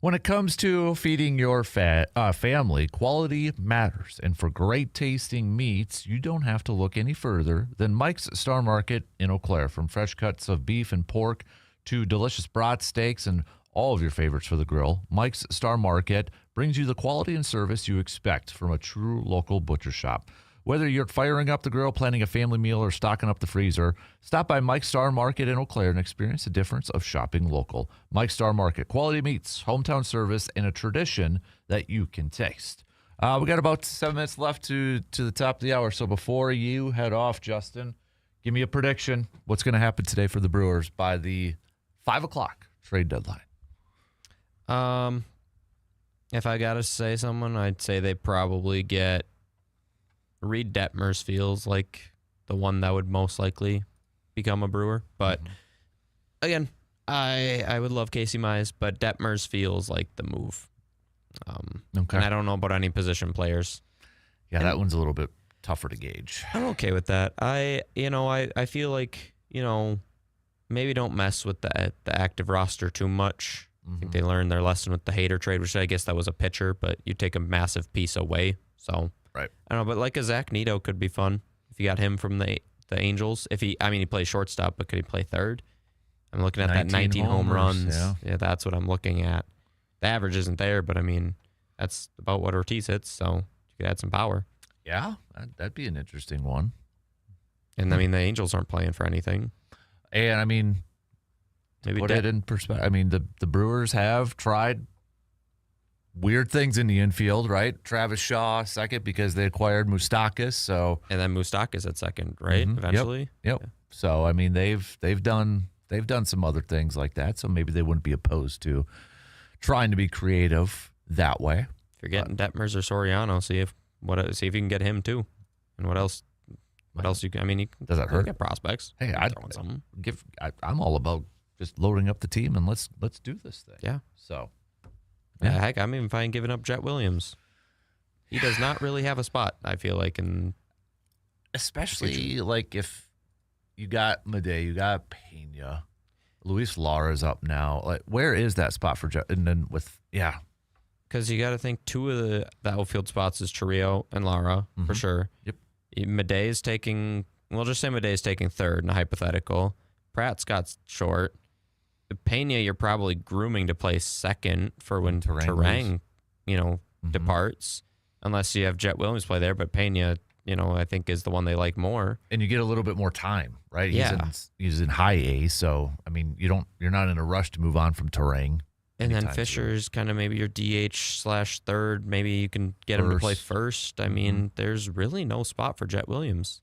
When it comes to feeding your family, quality matters. And for great tasting meats, you don't have to look any further than Mike's Star Market in Eau Claire. From fresh cuts of beef and pork to delicious brat steaks and all of your favorites for the grill, Mike's Star Market brings you the quality and service you expect from a true local butcher shop. Whether you're firing up the grill, planning a family meal, or stocking up the freezer, stop by Mike's Star Market in Eau Claire and experience the difference of shopping local. Mike's Star Market, quality meats, hometown service, and a tradition that you can taste. We got about 7 minutes left to the top of the hour. So before you head off, Justin, give me a prediction. What's going to happen today for the Brewers by the 5 o'clock trade deadline? If I got to say someone, I'd say they probably get Reed Detmers feels like the one that would most likely become a Brewer. But again, I would love Casey Mize, but Detmers feels like the move. Okay. And I don't know about any position players. Yeah, that one's a little bit tougher to gauge. I'm okay with that. I feel like, maybe don't mess with the active roster too much. I think they learned their lesson with the Hader trade, which I guess that was a pitcher, but you take a massive piece away. So right. I don't know, but like a Zach Neto could be fun if you got him from the Angels. He plays shortstop, but could he play third? I'm looking at that 19 home runs. Yeah, that's what I'm looking at. The average isn't there, but I mean, that's about what Ortiz hits, so you could add some power. Yeah, that'd be an interesting one. And I mean, the Angels aren't playing for anything. And I mean, maybe put it in perspective. I mean, the Brewers have tried weird things in the infield, right? Travis Shaw second because they acquired Moustakas, so and then Moustakas at second, right? Eventually. Yep. Yeah. So I mean, they've done some other things like that. So maybe they wouldn't be opposed to trying to be creative that way. If you're getting Detmers or Soriano, see if you can get him too, and what else. What else you can? I mean, you can, does that hurt? Get prospects. Hey, I'm all about just loading up the team and let's do this thing. Yeah. So, yeah, heck, I'm even fine giving up Jet Williams. He does not really have a spot, I feel like, and especially like if you got Madej, you got Pena, Luis Lara's up now. Like, where is that spot for Jet? And then because you got to think two of the outfield spots is Chirrio and Lara for sure. Yep. Madej's taking. We'll just say Madej's taking third in a hypothetical. Pratt's got short. Pena, you're probably grooming to play second for when Terang departs, unless you have Jet Williams play there. But Pena, I think is the one they like more. And you get a little bit more time, right? Yeah. He's in high A, so I mean, you're not in a rush to move on from Terang. And then Fisher's kind of maybe your DH/third. Maybe you can get him to play first. I mean, there's really no spot for Jet Williams.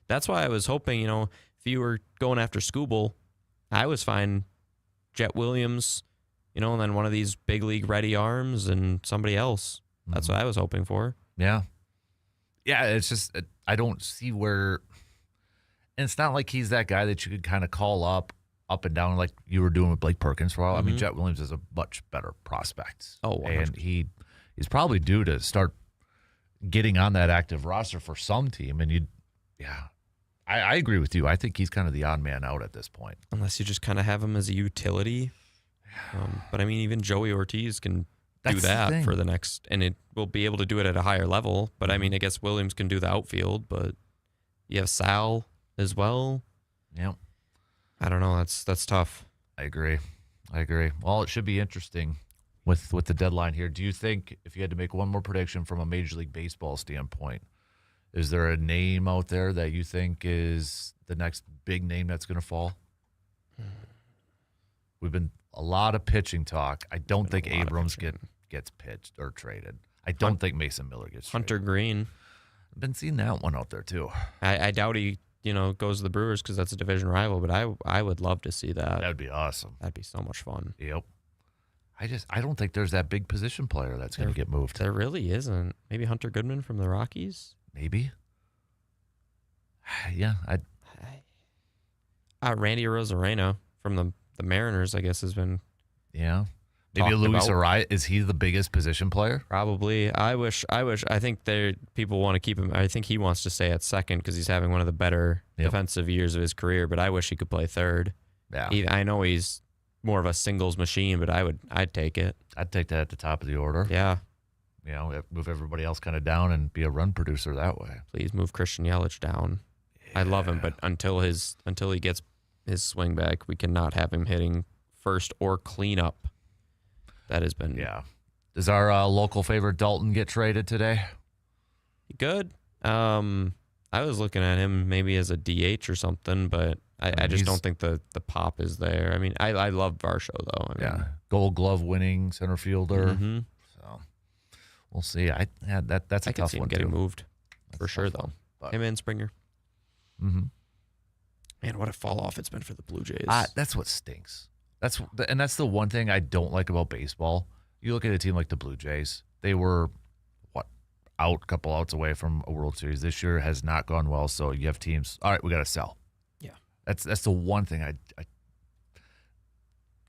That's why I was hoping, if you were going after Skubal, I was fine. Jet Williams, and then one of these big league ready arms and somebody else. That's what I was hoping for. Yeah. Yeah, it's just I don't see where. And it's not like he's that guy that you could kind of call up and down like you were doing with Blake Perkins for a while. I mean, Jet Williams is a much better prospect. Oh, 100%. And he's probably due to start getting on that active roster for some team. And I agree with you. I think he's kind of the odd man out at this point. Unless you just kind of have him as a utility. But I mean, even Joey Ortiz can do that for the next, and it will be able to do it at a higher level. But I mean, I guess Williams can do the outfield, but you have Sal as well. Yep. I don't know. That's tough. I agree. Well, it should be interesting with the deadline here. Do you think if you had to make one more prediction from a Major League Baseball standpoint, is there a name out there that you think is the next big name that's going to fall? We've been a lot of pitching talk. I don't think Abrams gets pitched or traded. I don't think Mason Miller gets Hunter traded. Green. I've been seeing that one out there too. I doubt he goes to the Brewers because that's a division rival, but I would love to see that. That would be awesome. That'd be so much fun. Yep. I don't think there's that big position player that's going to get moved. There really isn't. Maybe Hunter Goodman from the Rockies? Maybe. Yeah. Randy Arozarena from the Mariners, I guess, has been. Yeah. Maybe Luis Arraez. Is he the biggest position player? Probably. I think people want to keep him. I think he wants to stay at second because he's having one of the better defensive years of his career, but I wish he could play third. Yeah. I know he's more of a singles machine, but I'd take it. I'd take that at the top of the order. Yeah. Move everybody else kind of down and be a run producer that way. Please move Christian Yelich down. Yeah. I love him, but until he gets his swing back, we cannot have him hitting first or cleanup. That has been. Yeah. Does our local favorite Dalton get traded today? Good. I was looking at him maybe as a DH or something, but I just don't think the pop is there. I mean, I love Varsho, though. Gold Glove winning center fielder. Mm-hmm. So we'll see. That's a tough one. Getting moved for sure, though. Him and Springer. Mm-hmm. Man, what a fall off it's been for the Blue Jays. That's what stinks. That's the one thing I don't like about baseball You look at a team like the Blue Jays. They were, a couple outs away from a World Series. This year has not gone well, so you have teams, all right, we got to sell. Yeah. That's the one thing I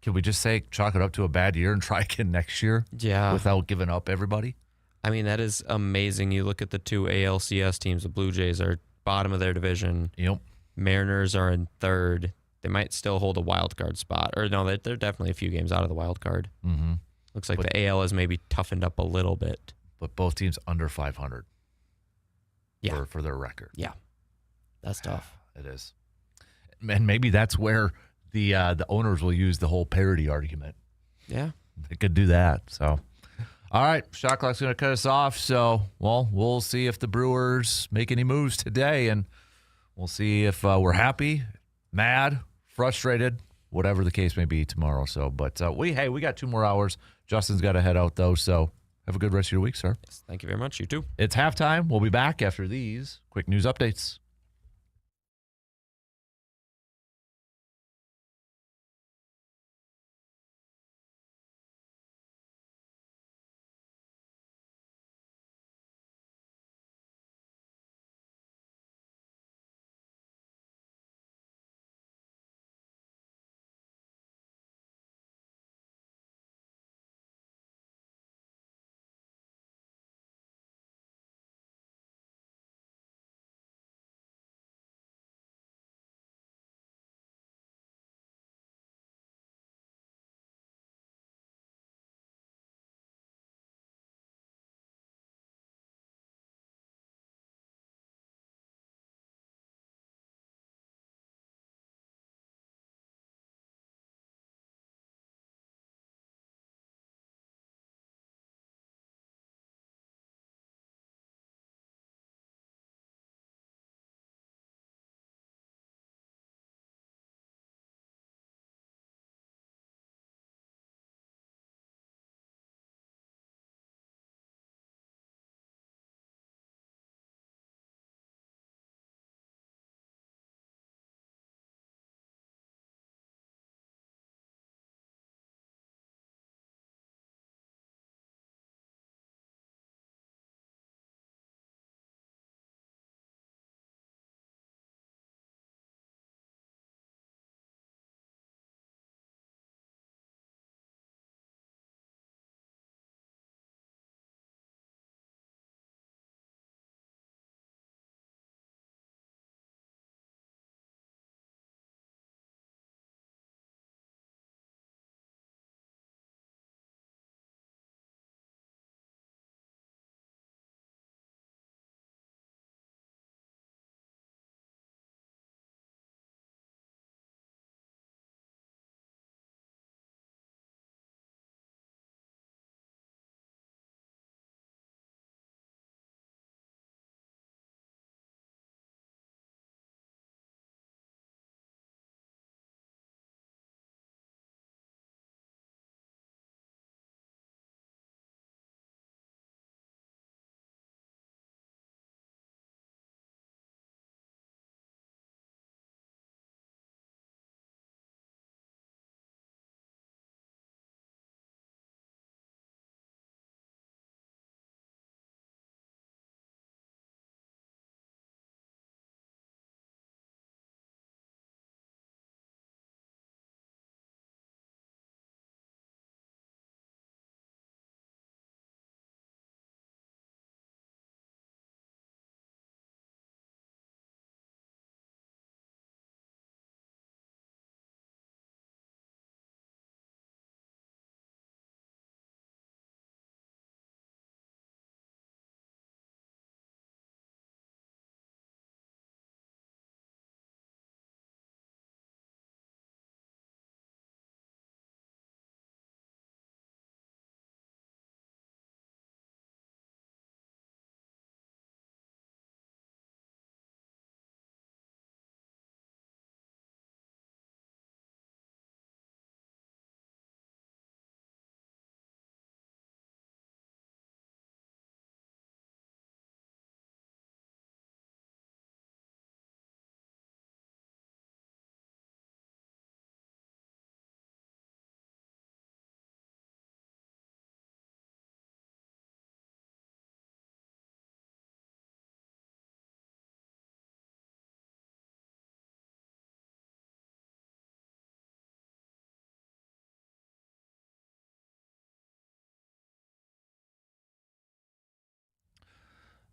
can we just say chalk it up to a bad year and try again next year? Yeah. Without giving up everybody? I mean, that is amazing. You look at the two ALCS teams. The Blue Jays are bottom of their division. Yep. Mariners are in third. They might still hold a wild card spot. Or no, they're definitely a few games out of the wild card. Mm-hmm. Looks like the AL has maybe toughened up a little bit. But both teams under 500 for their record. Yeah. That's tough. It is. And maybe that's where the owners will use the whole parity argument. Yeah. They could do that. So, all right, shot clock's going to cut us off. So, well, we'll see if the Brewers make any moves today, and we'll see if we're happy, mad, frustrated, whatever the case may be tomorrow. So, but we got 2 more hours. Justin's got to head out though. So, have a good rest of your week, sir. Yes, thank you very much. You too. It's halftime. We'll be back after these quick news updates.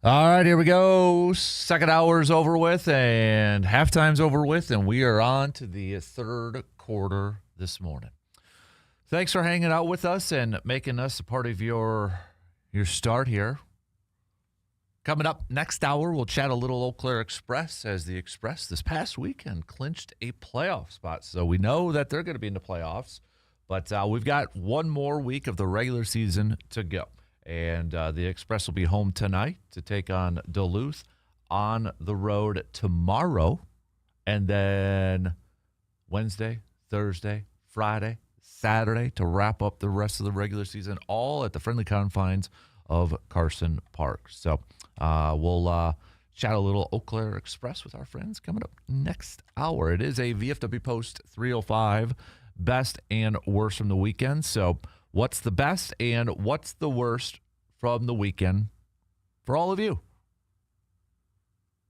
All right, here we go. Second hour's over with and halftime's over with, and we are on to the third quarter this morning. Thanks for hanging out with us and making us a part of your start here. Coming up next hour, we'll chat a little Eau Claire Express, as the Express this past weekend clinched a playoff spot. So we know that they're going to be in the playoffs, but we've got one more week of the regular season to go. And the Express will be home tonight to take on Duluth, on the road tomorrow, and then Wednesday, Thursday, Friday, Saturday to wrap up the rest of the regular season, all at the friendly confines of Carson Park. So we'll chat a little Eau Claire Express with our friends coming up next hour. It is a VFW Post 305 best and worst from the weekend. So what's the best and what's the worst from the weekend for all of you?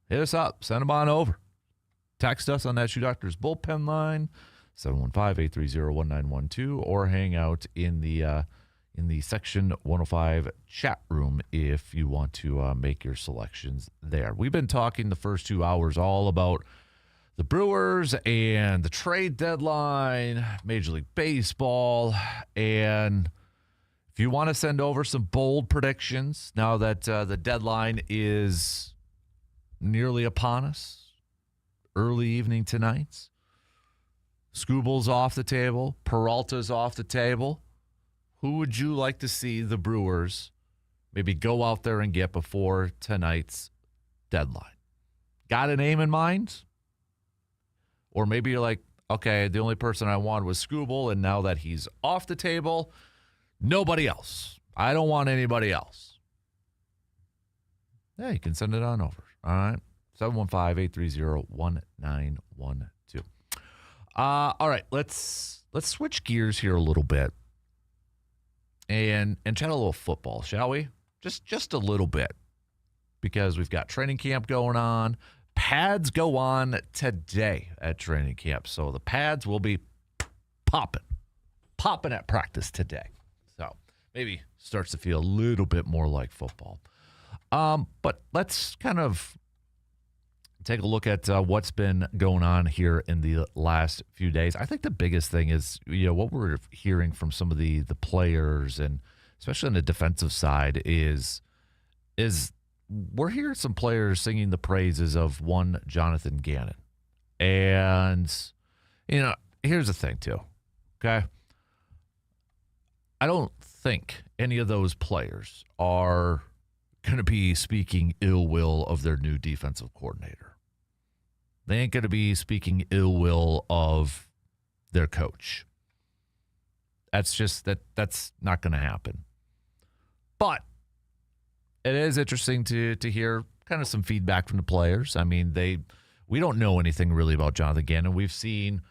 Hit us up. Send them on over. Text us on that Shoe Doctors bullpen line, 715-830-1912, or hang out in the Section 105 chat room if you want to make your selections there. We've been talking the first 2 hours all about the Brewers and the trade deadline, Major League Baseball, and if you want to send over some bold predictions now that the deadline is nearly upon us, early evening tonight, Scooble's off the table, Peralta's off the table. Who would you like to see the Brewers maybe go out there and get before tonight's deadline? Got a name in mind? Or maybe you're like, okay, the only person I wanted was Scooble, and now that he's off the table, nobody else. I don't want anybody else. Yeah, you can send it on over. All right. 715-830-1912. All right, let's switch gears here a little bit and chat a little football, shall we? Just a little bit, because we've got training camp going on. Pads go on today at training camp, so the pads will be popping at practice today. So maybe starts to feel a little bit more like football. But let's kind of take a look at what's been going on here in the last few days. I think the biggest thing is, what we're hearing from some of the players, and especially on the defensive side, is we're hearing some players singing the praises of one Jonathan Gannon. And, here's the thing too, okay? I don't think any of those players are going to be speaking ill will of their new defensive coordinator. They ain't going to be speaking ill will of their coach. That's not going to happen. But it is interesting to hear kind of some feedback from the players. I mean, we don't know anything really about Jonathan Gannon. We've seen,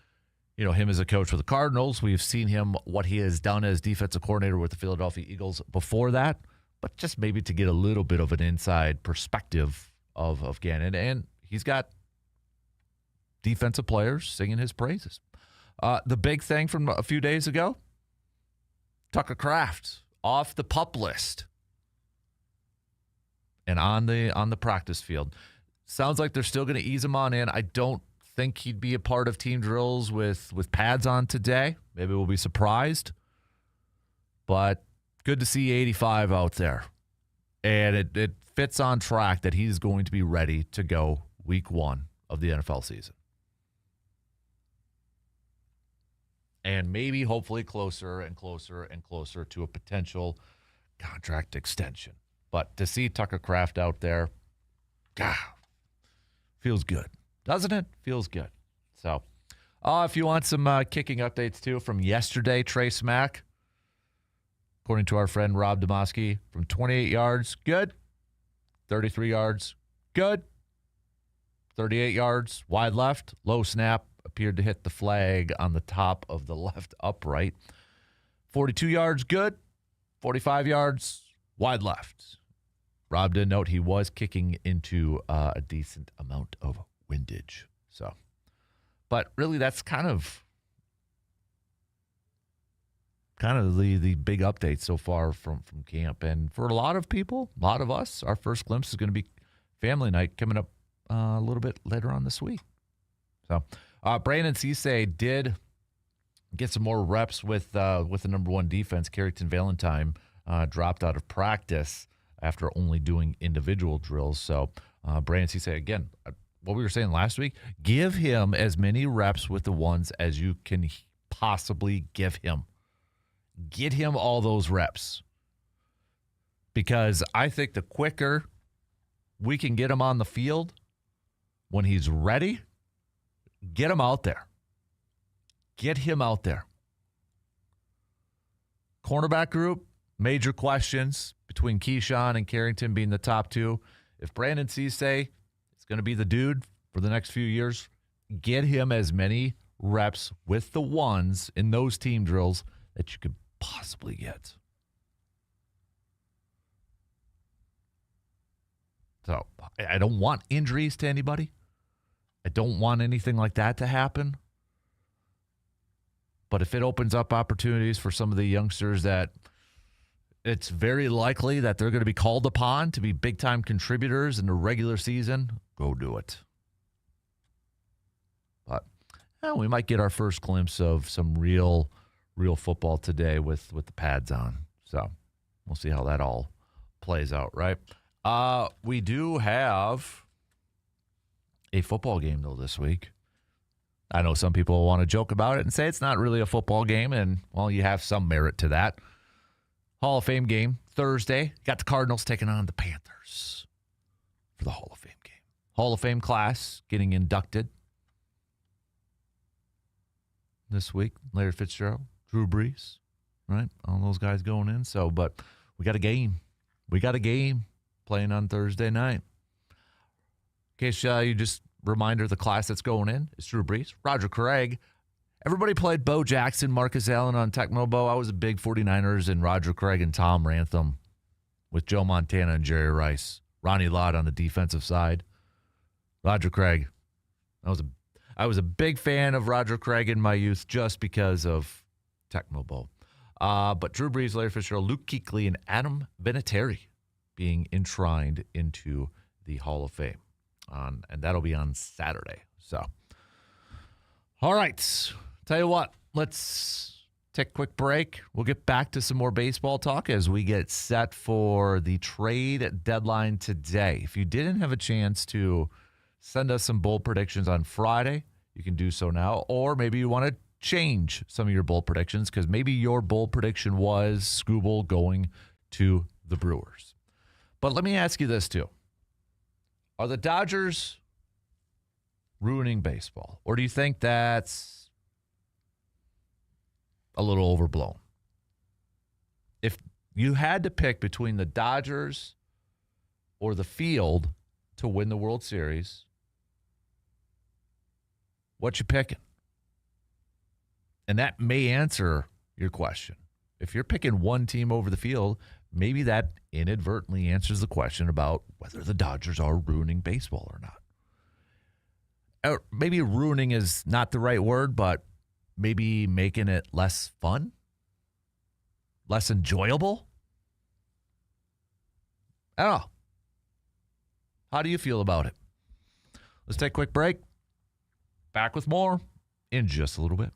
him as a coach for the Cardinals. We've seen him, what he has done as defensive coordinator with the Philadelphia Eagles before that. But just maybe to get a little bit of an inside perspective of Gannon. And he's got defensive players singing his praises. The big thing from a few days ago, Tucker Kraft off the PUP list and on the practice field. Sounds like they're still going to ease him on in. I don't think he'd be a part of team drills with pads on today. Maybe we'll be surprised. But good to see 85 out there. And it fits on track that he's going to be ready to go week 1 of the NFL season. And maybe, hopefully, closer and closer and closer to a potential contract extension. But to see Tucker Kraft out there, God, feels good. Doesn't it? Feels good. So, if you want some kicking updates, too, from yesterday, Trey Smack, according to our friend Rob Demoski, from 28 yards, good. 33 yards, good. 38 yards, wide left, low snap, appeared to hit the flag on the top of the left upright. 42 yards, good. 45 yards, wide left. Rob did note he was kicking into a decent amount of windage. So, but really, that's kind of kind of the big update so far from camp. And for a lot of people, a lot of us, our first glimpse is going to be family night coming up a little bit later on this week. So Brandon Cisse did get some more reps with the number one defense. Carrington Valentine dropped out of practice after only doing individual drills. So Brandon Cisse, again, what we were saying last week, give him as many reps with the ones as you can possibly give him. Get him all those reps. Because I think the quicker we can get him on the field when he's ready, get him out there. Get him out there. Cornerback group, major questions between Keyshawn and Carrington being the top two. If Brandon Cisse is going to be the dude for the next few years, get him as many reps with the ones in those team drills that you could possibly get. So I don't want injuries to anybody. I don't want anything like that to happen. But if it opens up opportunities for some of the youngsters that it's very likely that they're going to be called upon to be big-time contributors in the regular season, go do it. But we might get our first glimpse of some real football today with the pads on. So we'll see how that all plays out, right? We do have a football game, though, this week. I know some people want to joke about it and say it's not really a football game, and, well, you have some merit to that. Hall of Fame game Thursday. Got the Cardinals taking on the Panthers for the Hall of Fame game. Hall of Fame class getting inducted this week. Larry Fitzgerald, Drew Brees, right? All those guys going in. So, but we got a game. We got a game playing on Thursday night. In case you just reminder, the class that's going in is Drew Brees, Roger Craig. Everybody played Bo Jackson, Marcus Allen on Tecmo Bo. I was a big 49ers and Roger Craig and Tom Rantham with Joe Montana and Jerry Rice. Ronnie Lott on the defensive side. Roger Craig. I was a big fan of Roger Craig in my youth just because of Tecmo Bowl. But Drew Brees, Larry Fitzgerald, Luke Kuechly, and Adam Vinatieri being enshrined into the Hall of Fame. And that'll be on Saturday. So, all right. Tell you what, let's take a quick break. We'll get back to some more baseball talk as we get set for the trade deadline today. If you didn't have a chance to send us some bold predictions on Friday, you can do so now. Or maybe you want to change some of your bold predictions because maybe your bold prediction was Skubal going to the Brewers. But let me ask you this too. Are the Dodgers ruining baseball? Or do you think that's a little overblown? If you had to pick between the Dodgers or the field to win the World Series, what you picking? And that may answer your question. If you're picking one team over the field, maybe that inadvertently answers the question about whether the Dodgers are ruining baseball or not. Or maybe ruining is not the right word, but maybe making it less fun, less enjoyable. I don't know. How do you feel about it? Let's take a quick break. Back with more in just a little bit.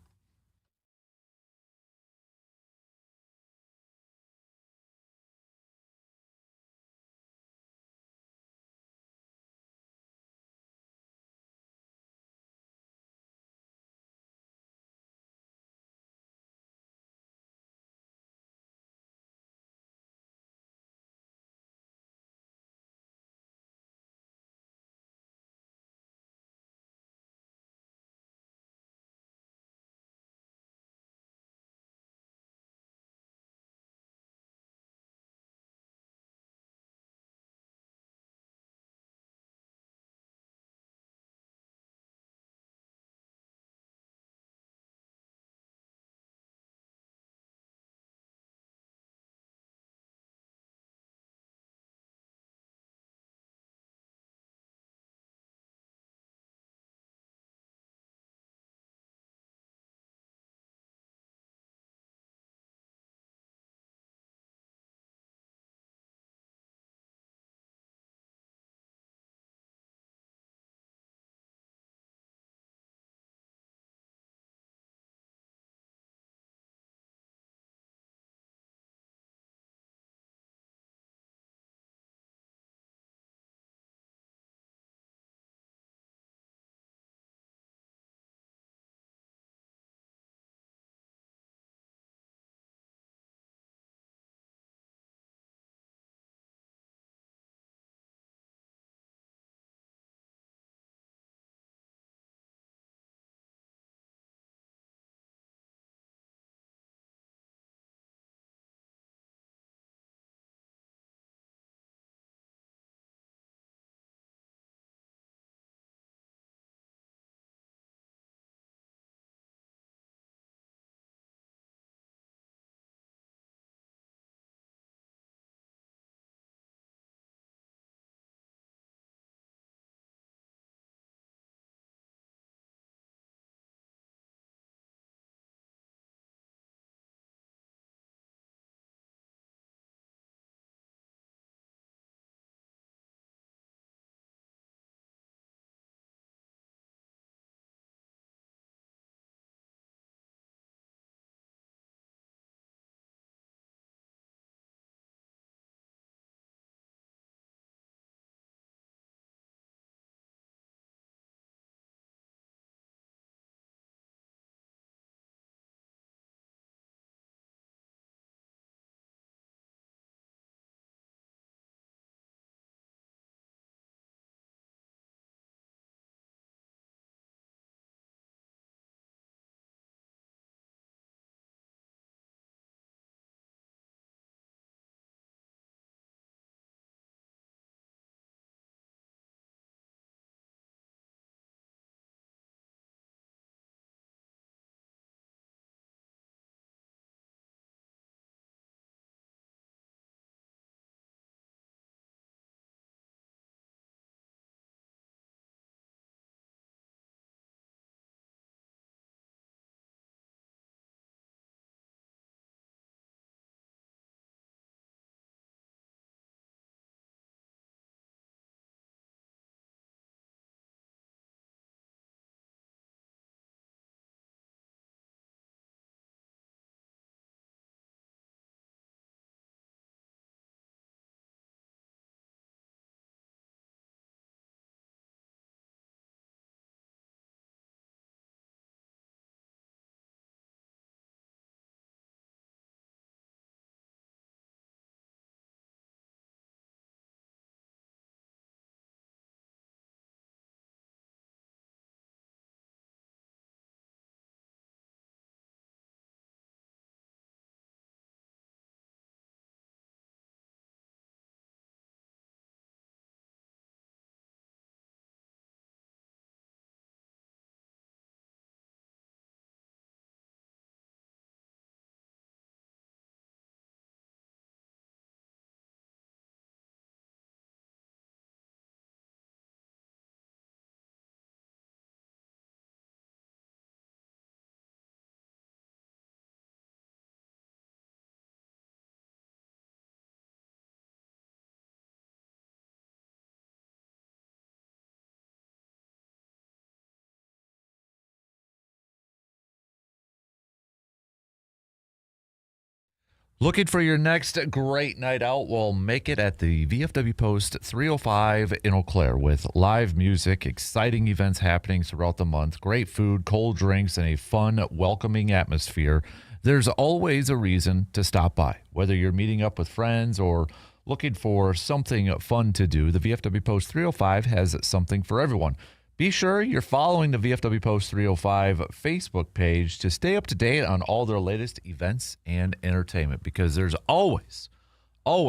Looking for your next great night out? Well, make it at the VFW Post 305 in Eau Claire with live music, exciting events happening throughout the month, great food, cold drinks, and a fun, welcoming atmosphere. There's always a reason to stop by. Whether you're meeting up with friends or looking for something fun to do, the VFW Post 305 has something for everyone. Be sure you're following the VFW Post 305 Facebook page to stay up to date on all their latest events and entertainment, because there's always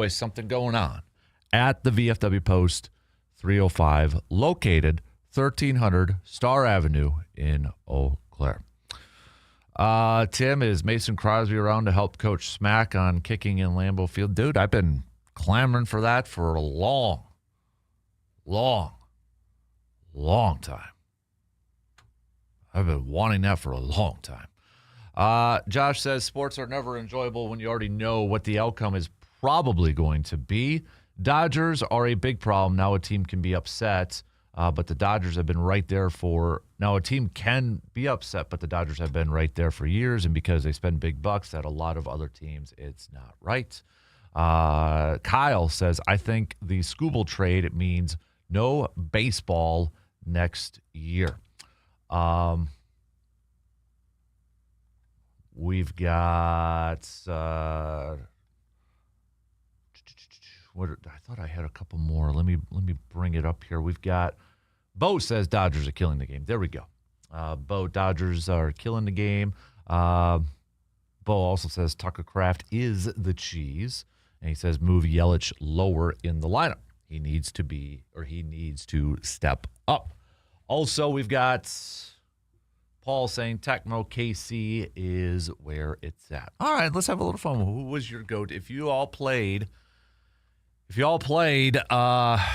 something going on at the VFW Post 305, located 1300 Star Avenue in Eau Claire. Tim, is Mason Crosby around to help Coach Smack on kicking in Lambeau Field? Dude, I've been clamoring for that for a long time. I've been wanting that for a long time. Josh says sports are never enjoyable when you already know what the outcome is probably going to be. Dodgers are a big problem. Now a team can be upset, but the Dodgers have been right there for... Now a team can be upset, but the Dodgers have been right there for years, and because they spend big bucks at a lot of other teams, it's not right. Kyle says, I think the Skubal trade means no baseball next year. We've got what? I thought I had a couple more. Let me bring it up here. We've got Bo says Dodgers are killing the game. There we go. Bo, Dodgers are killing the game. Bo also says Tucker Kraft is the cheese, and he says move Yelich lower in the lineup. He needs to step up. Also, we've got Paul saying Tecmo KC is where it's at. All right, let's have a little fun. Who was your go-to? If you all played Tecmo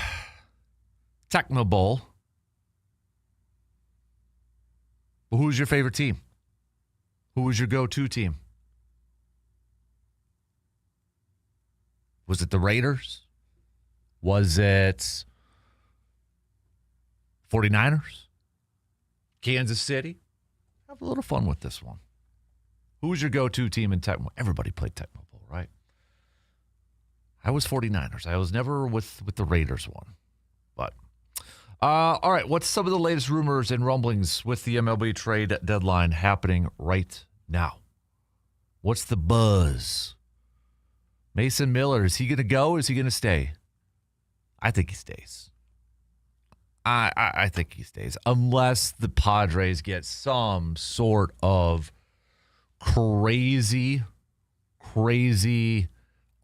Bowl, who was your favorite team? Who was your go-to team? Was it the Raiders? Was it 49ers? Kansas City? Have a little fun with this one. Who was your go-to team in Tecmo? Everybody played Tecmo Bowl, right? I was 49ers. I was never with the Raiders one. But, all right, what's some of the latest rumors and rumblings with the MLB trade deadline happening right now? What's the buzz? Mason Miller, is he going to go? Is he going to stay? I think he stays. I think he stays, unless the Padres get some sort of crazy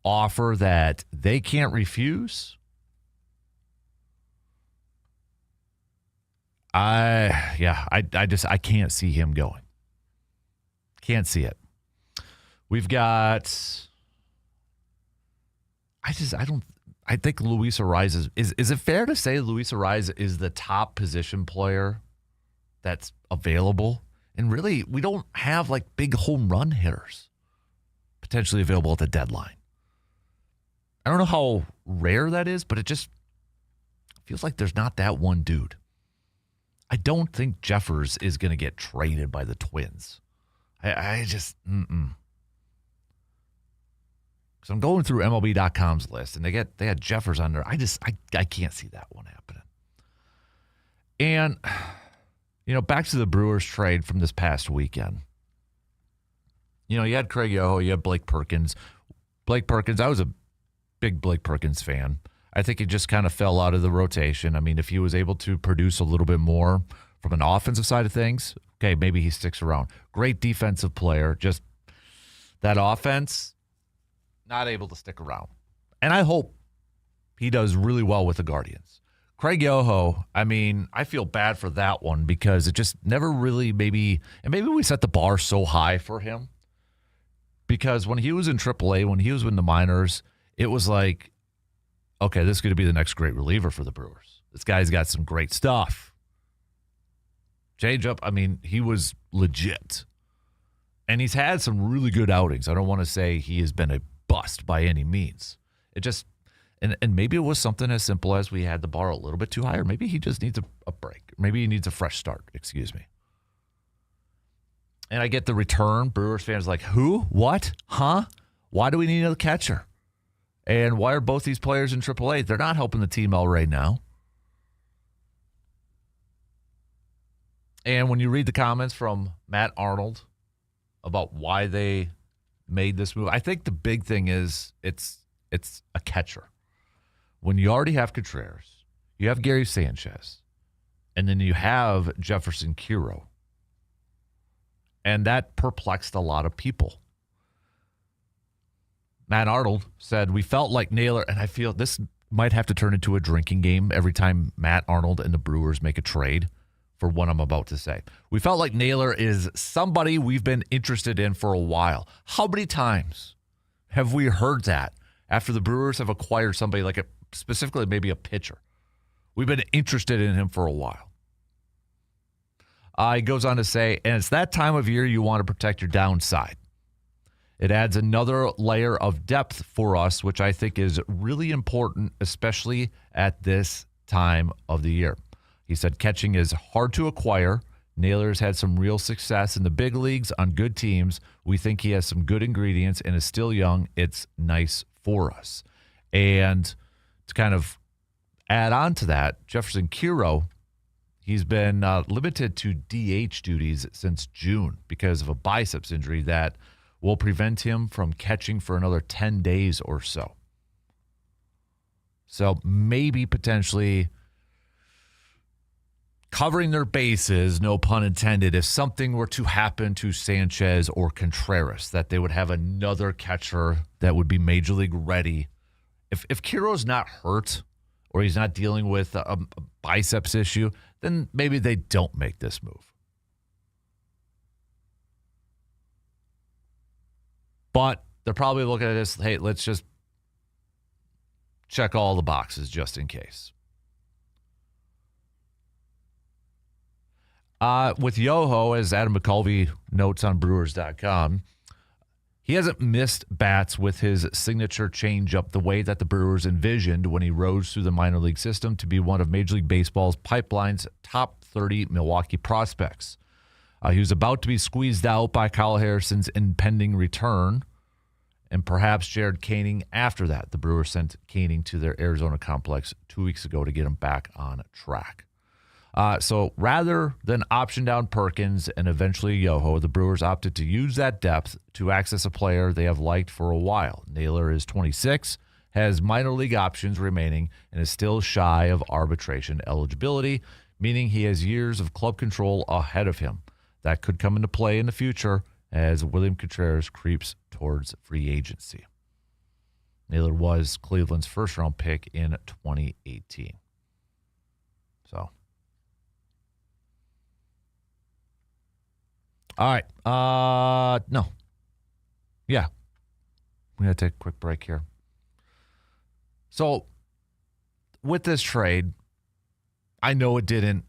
offer that they can't refuse. I can't see him going. Can't see it. We've got. I think Luis Ariz is it fair to say Luis Ariz is the top position player that's available? And really, we don't have like big home run hitters potentially available at the deadline. I don't know how rare that is, but it just feels like there's not that one dude. I don't think Jeffers is going to get traded by the Twins. I just, So I'm going through MLB.com's list, and they had Jeffers on there. I can't see that one happening. And, back to the Brewers trade from this past weekend. You had Craig Yoho, you had Blake Perkins. Blake Perkins, I was a big Blake Perkins fan. I think he just kind of fell out of the rotation. I mean, if he was able to produce a little bit more from an offensive side of things, okay, maybe he sticks around. Great defensive player, just that offense, not able to stick around. And I hope he does really well with the Guardians. Craig Yoho, I mean, I feel bad for that one because it just never really maybe we set the bar so high for him. Because when he was in AAA, when he was in the minors, it was like, okay, this is going to be the next great reliever for the Brewers. This guy's got some great stuff. Changeup, I mean, he was legit. And he's had some really good outings. I don't want to say he has been a bust by any means. It just, and maybe it was something as simple as we had the bar a little bit too high, or maybe he just needs a break. Maybe he needs a fresh start, excuse me. And I get the return. Brewers fans like, who? What? Huh? Why do we need a catcher? And why are both these players in AAA? They're not helping the team out right now. And when you read the comments from Matt Arnold about why they made this move, I think the big thing is it's a catcher. When you already have Contreras, you have Gary Sanchez, and then you have Jefferson Kiro. And that perplexed a lot of people. Matt Arnold said, we felt like Naylor, and I feel this might have to turn into a drinking game every time Matt Arnold and the Brewers make a trade for what I'm about to say. We felt like Naylor is somebody we've been interested in for a while. How many times have we heard that after the Brewers have acquired somebody like specifically maybe a pitcher? We've been interested in him for a while. He goes on to say, and it's that time of year you want to protect your downside. It adds another layer of depth for us, which I think is really important, especially at this time of the year. He said catching is hard to acquire. Naylor's had some real success in the big leagues on good teams. We think he has some good ingredients and is still young. It's nice for us. And to kind of add on to that, Jefferson Kiro, he's been limited to DH duties since June because of a biceps injury that will prevent him from catching for another 10 days or so. So maybe potentially covering their bases, no pun intended, if something were to happen to Sanchez or Contreras, that they would have another catcher that would be major league ready. If Kiro's not hurt or he's not dealing with a biceps issue, then maybe they don't make this move. But they're probably looking at this, hey, let's just check all the boxes just in case. With Yoho, as Adam McCulvey notes on Brewers.com, he hasn't missed bats with his signature changeup the way that the Brewers envisioned when he rose through the minor league system to be one of Major League Baseball's pipeline's top 30 Milwaukee prospects. He was about to be squeezed out by Kyle Harrison's impending return and perhaps Jared Koenig after that. The Brewers sent Koenig to their Arizona complex 2 weeks ago to get him back on track. So rather than option down Perkins and eventually Yoho, the Brewers opted to use that depth to access a player they have liked for a while. Naylor is 26, has minor league options remaining, and is still shy of arbitration eligibility, meaning he has years of club control ahead of him. That could come into play in the future as William Contreras creeps towards free agency. Naylor was Cleveland's first-round pick in 2018. So, all right. No. Yeah. We got to take a quick break here. So, with this trade, I know it didn't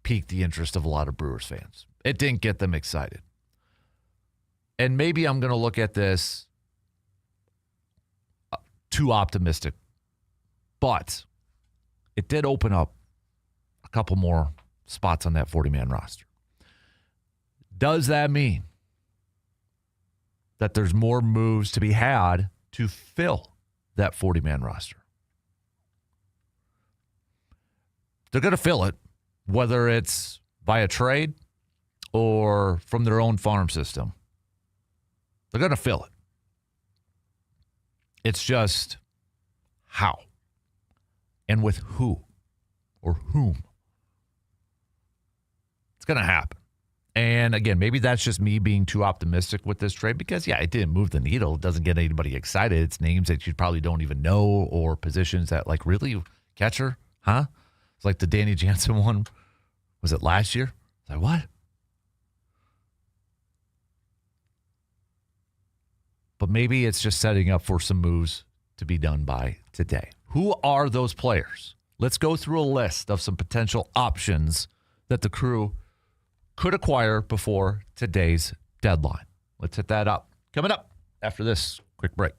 pique the interest of a lot of Brewers fans. It didn't get them excited. And maybe I'm going to look at this too optimistic. But it did open up a couple more spots on that 40-man roster. Does that mean that there's more moves to be had to fill that 40-man roster? They're going to fill it, whether it's via trade or from their own farm system. They're going to fill it. It's just how and with who or whom. It's going to happen. And again, maybe that's just me being too optimistic with this trade because, yeah, it didn't move the needle. It doesn't get anybody excited. It's names that you probably don't even know or positions that, like, really? Catcher? Huh? It's like the Danny Jansen one. Was it last year? It's like, what? But maybe it's just setting up for some moves to be done by today. Who are those players? Let's go through a list of some potential options that the Crew could acquire before today's deadline. Let's hit that up. Coming up after this quick break.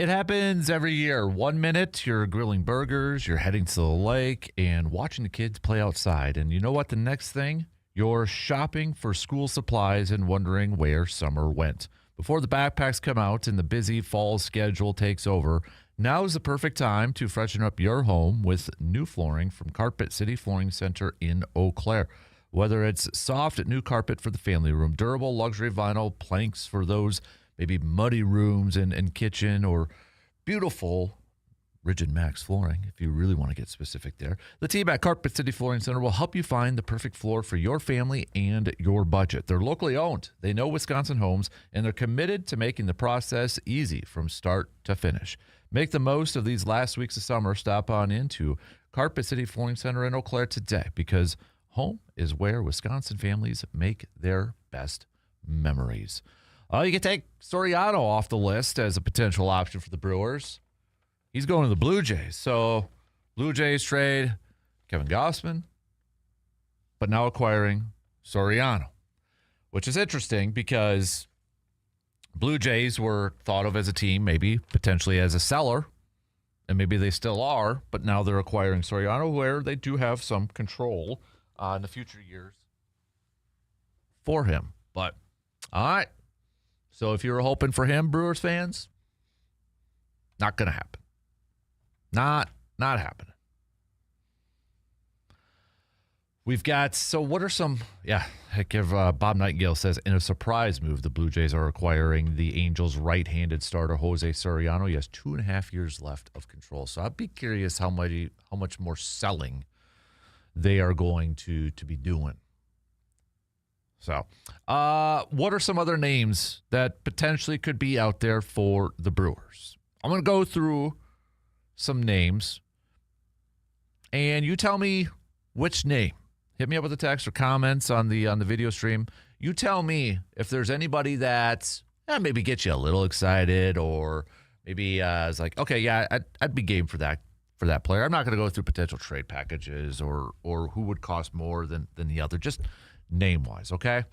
It happens every year. 1 minute, you're grilling burgers, you're heading to the lake, and watching the kids play outside. And you know what? The next thing, you're shopping for school supplies and wondering where summer went. Before the backpacks come out and the busy fall schedule takes over, now is the perfect time to freshen up your home with new flooring from Carpet City Flooring Center in Eau Claire. Whether it's soft new carpet for the family room, durable luxury vinyl planks for those maybe muddy rooms and kitchen, or beautiful Rigid Max flooring, if you really want to get specific there. The team at Carpet City Flooring Center will help you find the perfect floor for your family and your budget. They're locally owned. They know Wisconsin homes, and they're committed to making the process easy from start to finish. Make the most of these last weeks of summer. Stop on into Carpet City Flooring Center in Eau Claire today, because home is where Wisconsin families make their best memories. You can take Soriano off the list as a potential option for the Brewers. He's going to the Blue Jays. So Blue Jays trade Kevin Gausman, but now acquiring Soriano, which is interesting because Blue Jays were thought of as a team, maybe potentially as a seller, and maybe they still are, but now they're acquiring Soriano, where they do have some control in the future years for him. But all right. So if you were hoping for him, Brewers fans, not going to happen. Not happening. We've got, so what are some, Bob Nightingale says, in a surprise move, the Blue Jays are acquiring the Angels' right-handed starter, Jose Soriano. He has 2.5 years left of control. So I'd be curious how much more selling they are going to be doing. So, what are some other names that potentially could be out there for the Brewers? I'm going to go through some names, and you tell me which name. Hit me up with a text or comments on the video stream. You tell me if there's anybody that maybe gets you a little excited, or maybe is like, okay, yeah, I'd be game for that player. I'm not going to go through potential trade packages or who would cost more than the other. Just name-wise, okay?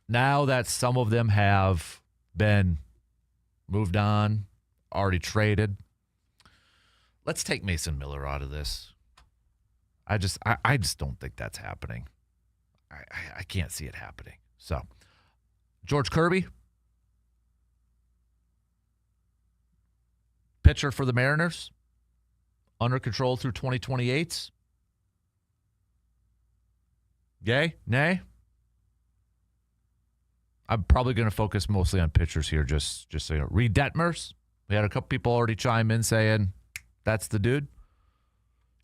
Now that some of them have been moved on, already traded, let's take Mason Miller out of this. I just don't think that's happening. I can't see it happening. So, George Kirby, pitcher for the Mariners, under control through 2028. Yay? Nay? I'm probably going to focus mostly on pitchers here, just so you know. Reed Detmers, we had a couple people already chime in saying that's the dude.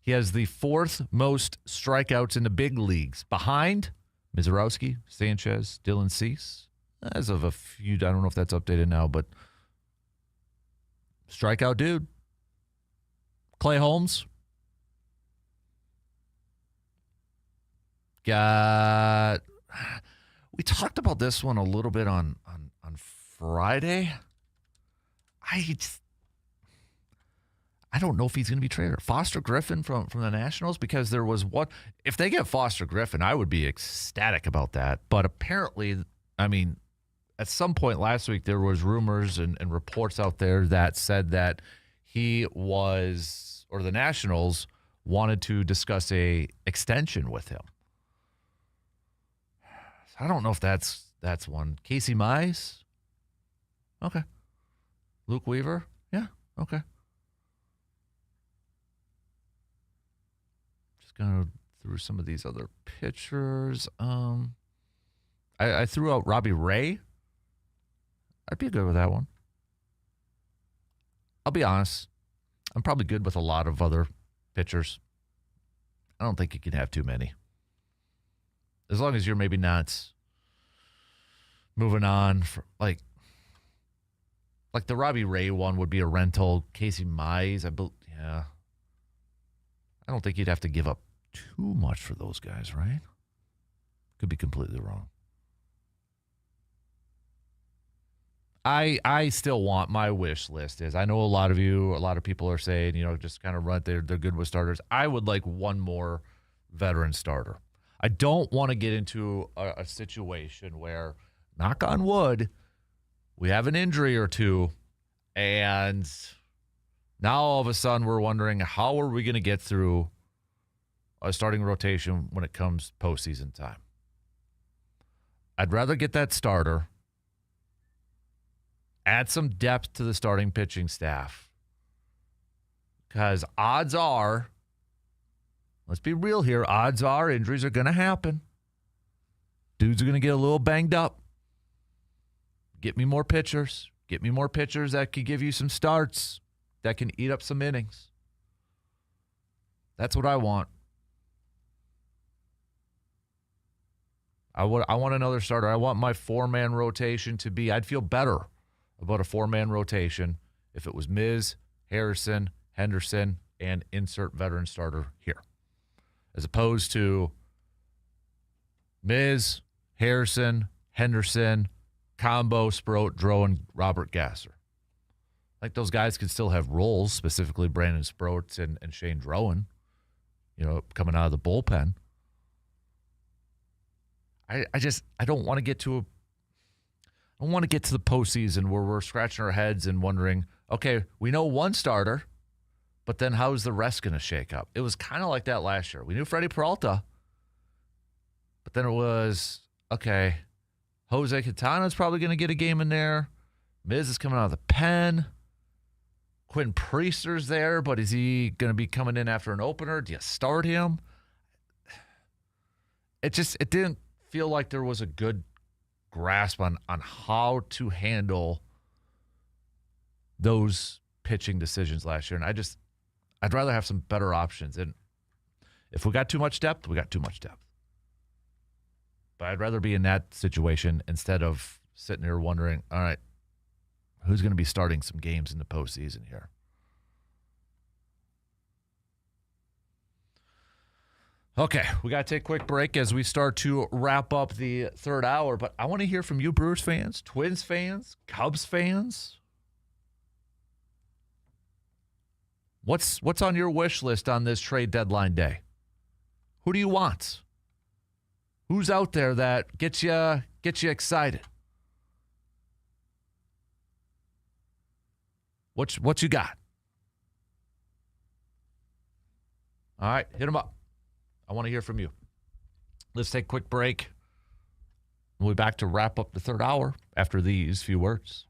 He has the 4th most strikeouts in the big leagues, behind Mizorowski, Sanchez, Dylan Cease. As of a few, I don't know if that's updated now, but strikeout dude. Clay Holmes. We talked about this one a little bit on Friday. I don't know if he's going to be traded. Foster Griffin from the Nationals, because there was one. If they get Foster Griffin, I would be ecstatic about that. But apparently, I mean, at some point last week, there was rumors and reports out there that said that he was, or the Nationals wanted to discuss a extension with him. I don't know if that's one. Casey Mize? Okay. Luke Weaver? Yeah, okay. Just going through some of these other pitchers. I threw out Robbie Ray. I'd be good with that one. I'll be honest. I'm probably good with a lot of other pitchers. I don't think you can have too many. As long as you're maybe not moving on for like the Robbie Ray one would be a rental. Casey Mize, I don't think you'd have to give up too much for those guys, right? Could be completely wrong. I still want, my wish list is, I know a lot of people are saying, just kind of run, they're good with starters. I would like one more veteran starter. I don't want to get into a situation where, knock on wood, we have an injury or two, And now all of a sudden we're wondering, how are we going to get through a starting rotation when it comes postseason time? I'd rather get that starter, add some depth to the starting pitching staff, because odds are, let's be real here, odds are injuries are going to happen. Dudes are going to get a little banged up. Get me more pitchers. Get me more pitchers that can give you some starts, that can eat up some innings. That's what I want. I want another starter. I want my four-man rotation to be, I'd feel better about a four-man rotation if it was Miz, Harrison, Henderson, and insert veteran starter here, as opposed to Miz, Harrison, Henderson, Combo, Sproat, Dro, and Robert Gasser. Like, those guys could still have roles, specifically Brandon Sproat and Shane Drowan, coming out of the bullpen. I don't want to get to the postseason where we're scratching our heads and wondering, okay, we know one starter, but then how's the rest going to shake up? It was kind of like that last year. We knew Freddie Peralta, but then it was, okay, Jose Quintana's probably going to get a game in there. Miz is coming out of the pen. Quinn Priester's there, but is he going to be coming in after an opener? Do you start him? It didn't feel like there was a good grasp on how to handle those pitching decisions last year. And I'd rather have some better options. And if we got too much depth, we got too much depth. But I'd rather be in that situation instead of sitting here wondering, all right, who's going to be starting some games in the postseason here? Okay, we got to take a quick break as we start to wrap up the third hour. But I want to hear from you, Brewers fans, Twins fans, Cubs fans. What's on your wish list on this trade deadline day? Who do you want? Who's out there that gets you excited? What you got? All right, hit them up. I want to hear from you. Let's take a quick break. We'll be back to wrap up the third hour after these few words.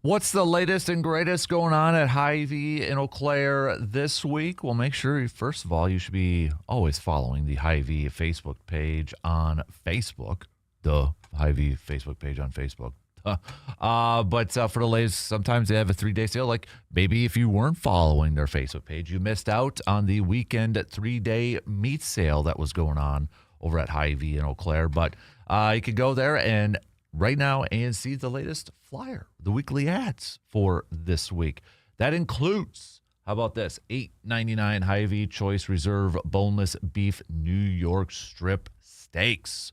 What's the latest and greatest going on at Hy-Vee in Eau Claire this week? Well, make sure, first of all, you should be always following the Hy-Vee Facebook page on Facebook. The Hy-Vee Facebook page on Facebook. But for the latest, sometimes they have a 3-day sale. Like maybe if you weren't following their Facebook page, you missed out on the weekend 3-day meat sale that was going on over at Hy-Vee in Eau Claire. But you could go there and right now and see the latest flyer, the weekly ads for this week. That includes, how about this, $8.99 Hy-Vee Choice Reserve Boneless Beef New York Strip Steaks.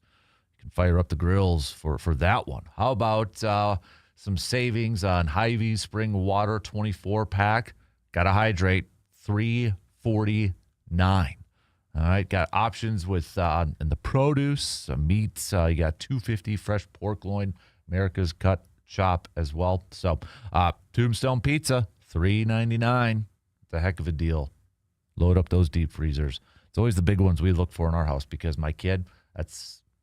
You can fire up the grills for that one. How about some savings on Hy-Vee Spring Water 24-pack? Gotta hydrate, $3.49. All right, got options with in the produce, meats. You got $2.50 fresh pork loin, America's Cut Chop as well. So Tombstone Pizza, $3.99. It's a heck of a deal. Load up those deep freezers. It's always the big ones we look for in our house because my kid,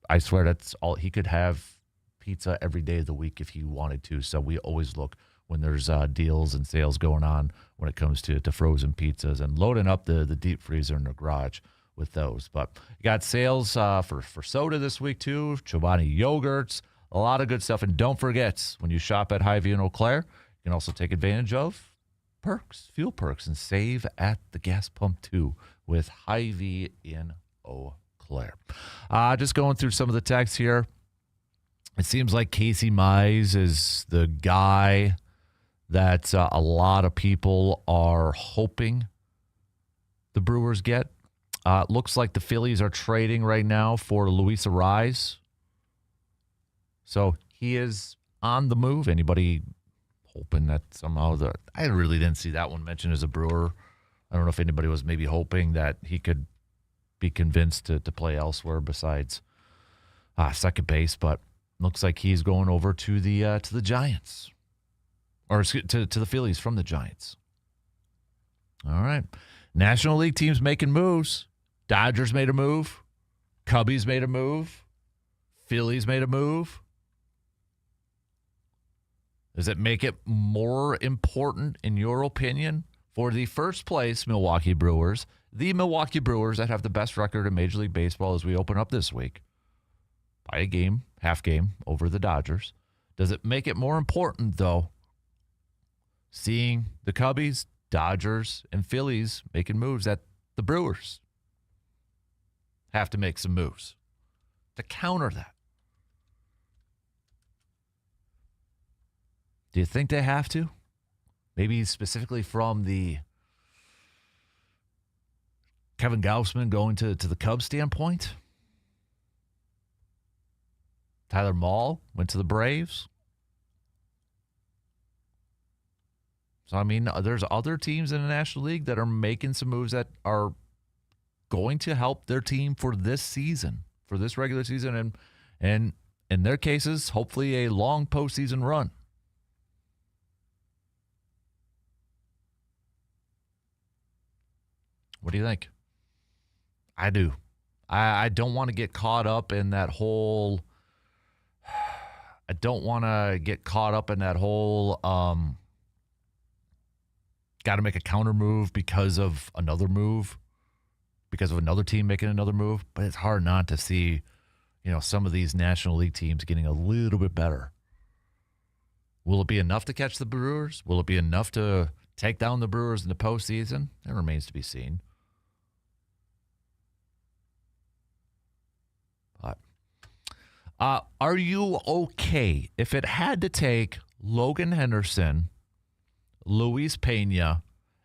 I swear that's all he could have pizza every day of the week if he wanted to. So we always look when there's deals and sales going on when it comes to frozen pizzas and loading up the deep freezer in the garage with those. But you got sales for soda this week too, Chobani yogurts, a lot of good stuff. And don't forget, when you shop at Hy-Vee in Eau Claire, you can also take advantage of perks, fuel perks, and save at the gas pump too with Hy-Vee in Eau Claire. Just going through some of the texts here. It seems like Casey Mize is the guy that a lot of people are hoping the Brewers get. Looks like the Phillies are trading right now for Luis Arraez. So he is on the move. Anybody hoping that somehow I really didn't see that one mentioned as a Brewer. I don't know if anybody was maybe hoping that he could be convinced to play elsewhere besides second base, but looks like he's going over to the Giants, or to the Phillies from the Giants. All right, National League teams making moves. Dodgers made a move, Cubbies made a move, Phillies made a move. Does it make it more important, in your opinion, for the first place Milwaukee Brewers? The Milwaukee Brewers that have the best record in Major League Baseball as we open up this week by a game, half game, over the Dodgers. Does it make it more important, though, seeing the Cubbies, Dodgers, and Phillies making moves that the Brewers have to make some moves to counter that? Do you think they have to? Maybe specifically from the Kevin Gausman going to the Cubs standpoint? Tyler Mahle went to the Braves. So, I mean, there's other teams in the National League that are making some moves that are going to help their team for this season, for this regular season, and in their cases, hopefully a long postseason run. What do you think? I do. I don't want to get caught up in that whole. I don't want to get caught up in that whole. Got to make a counter move because of another move, because of another team making another move. But it's hard not to see, some of these National League teams getting a little bit better. Will it be enough to catch the Brewers? Will it be enough to take down the Brewers in the postseason? That remains to be seen. Are you okay if it had to take Logan Henderson, Luis Pena,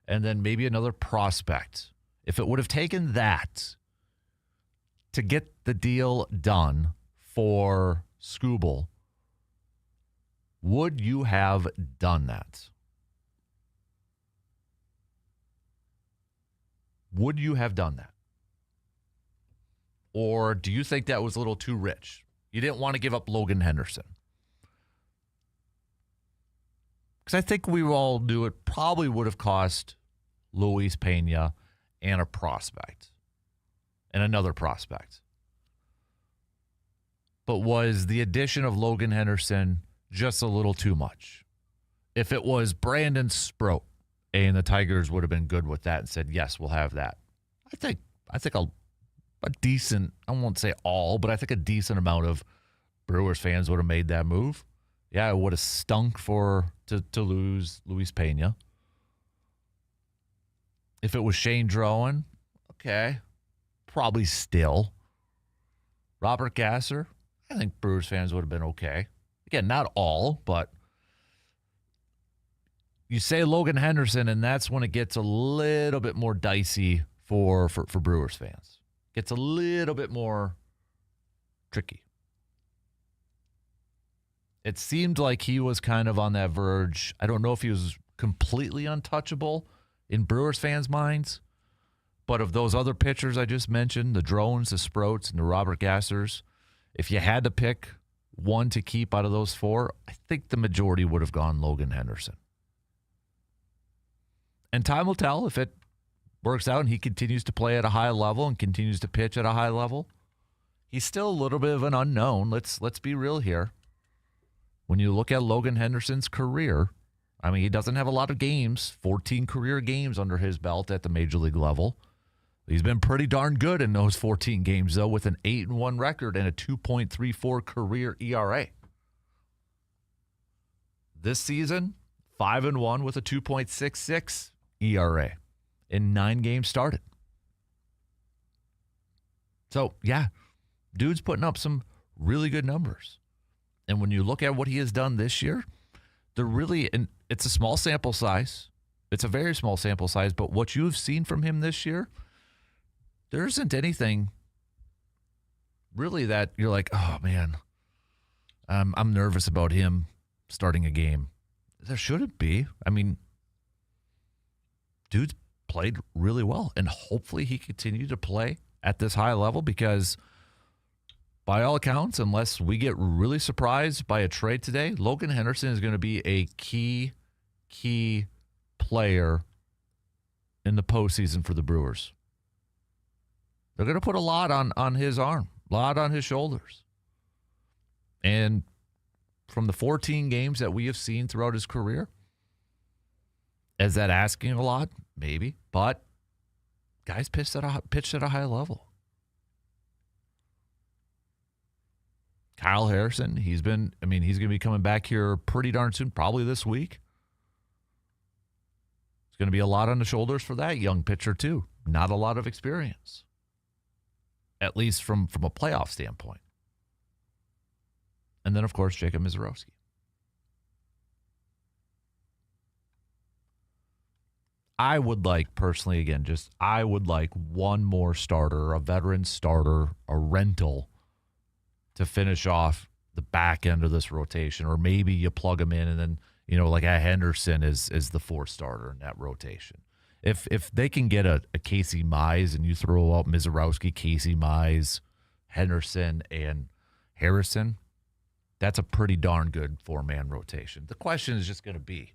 and then maybe another prospect? If it would have taken that to get the deal done for Skubal, would you have done that? Would you have done that? Or do you think that was a little too rich? You didn't want to give up Logan Henderson. Because I think we all knew it probably would have cost Luis Pena and a prospect. And another prospect. But was the addition of Logan Henderson just a little too much? If it was Brandon Sproat and the Tigers would have been good with that and said, yes, we'll have that. I think a decent, I won't say all, but I think a decent amount of Brewers fans would have made that move. Yeah, it would have stunk to lose Luis Pena. If it was Shane Drowan, okay, probably still. Robert Gasser, I think Brewers fans would have been okay. Again, not all, but you say Logan Henderson, and that's when it gets a little bit more dicey for Brewers fans. Gets a little bit more tricky. It seemed like he was kind of on that verge. I don't know if he was completely untouchable in Brewers fans' minds, but of those other pitchers I just mentioned, the Drones, the Sprouts, and the Robert Gassers, if you had to pick one to keep out of those four, I think the majority would have gone Logan Henderson. And time will tell if it works out and he continues to play at a high level and continues to pitch at a high level. He's still a little bit of an unknown. Let's be real here. When you look at Logan Henderson's career, I mean, he doesn't have a lot of games, 14 career games under his belt at the major league level. He's been pretty darn good in those 14 games, though, with an 8-1 record and a 2.34 career ERA. This season, 5-1 with a 2.66 ERA in 9 games started. So, yeah, dude's putting up some really good numbers. And when you look at what he has done this year, and it's a small sample size. It's a very small sample size, but what you've seen from him this year, there isn't anything really that you're like, oh, man, I'm nervous about him starting a game. There shouldn't be. I mean, dude's played really well, and hopefully he continued to play at this high level because by all accounts, unless we get really surprised by a trade today, Logan Henderson is going to be a key player in the postseason for the Brewers. They're going to put a lot on his arm, a lot on his shoulders. And from the 14 games that we have seen throughout his career, is that asking a lot? Maybe. But guys pitched at a high level. Kyle Harrison, he's going to be coming back here pretty darn soon, probably this week. It's going to be a lot on the shoulders for that young pitcher, too. Not a lot of experience, at least from a playoff standpoint. And then, of course, Jacob Mizorowski. I would like, personally, again, I would like one more starter, a veteran starter, a rental, to finish off the back end of this rotation. Or maybe you plug him in and then, like a Henderson is the fourth starter in that rotation. If they can get a Casey Mize and you throw out Mizorowski, Casey Mize, Henderson, and Harrison, that's a pretty darn good four-man rotation. The question is just going to be,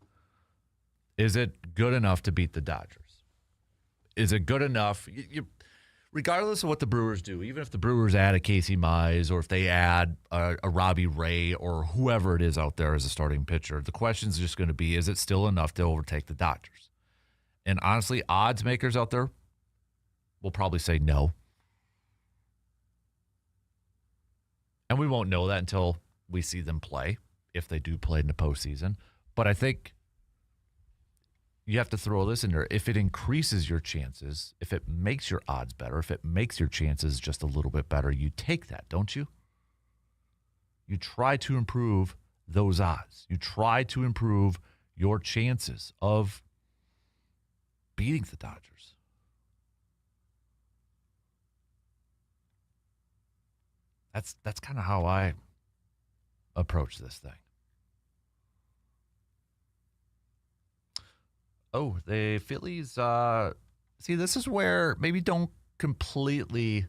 is it good enough to beat the Dodgers? Is it good enough? Regardless of what the Brewers do, even if the Brewers add a Casey Mize or if they add a Robbie Ray or whoever it is out there as a starting pitcher, the question is just going to be, is it still enough to overtake the Dodgers? And honestly, odds makers out there will probably say no. And we won't know that until we see them play, if they do play in the postseason. But I think you have to throw this in there. If it increases your chances, if it makes your odds better, if it makes your chances just a little bit better, you take that, don't you? You try to improve those odds. You try to improve your chances of beating the Dodgers. That's kind of how I approach this thing. Oh, the Phillies, see, this is where maybe don't completely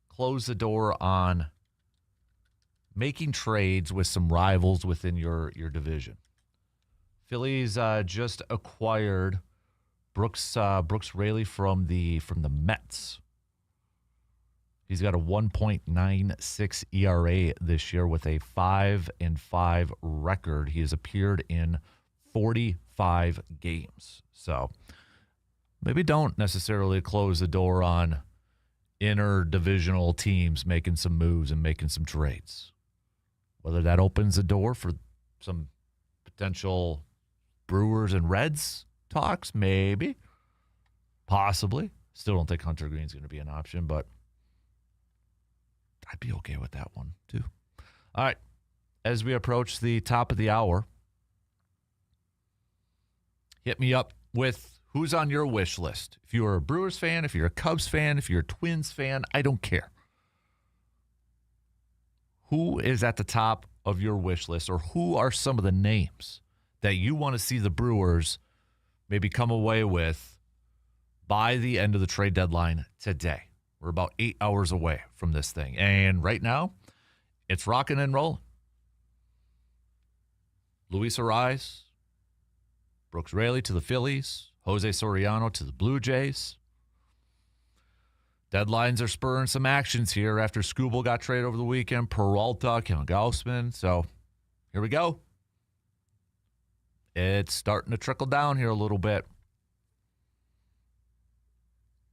close the door on making trades with some rivals within your division. Phillies just acquired Brooks Raley from the Mets. He's got a 1.96 ERA this year with a 5-5 record. He has appeared in 45 games. So maybe don't necessarily close the door on interdivisional teams making some moves and making some trades. Whether that opens the door for some potential Brewers and Reds talks, maybe. Possibly. Still don't think Hunter Green's going to be an option, but I'd be okay with that one too. All right. As we approach the top of the hour, hit me up with who's on your wish list. If you're a Brewers fan, if you're a Cubs fan, if you're a Twins fan, I don't care. Who is at the top of your wish list, or who are some of the names that you want to see the Brewers maybe come away with by the end of the trade deadline today? We're about 8 hours away from this thing. And right now, it's rocking and rolling. Luis Ariz, Brooks Raley to the Phillies, Jose Soriano to the Blue Jays. Deadlines are spurring some actions here after Skubal got traded over the weekend, Peralta, Kevin Gausman. So here we go. It's starting to trickle down here a little bit.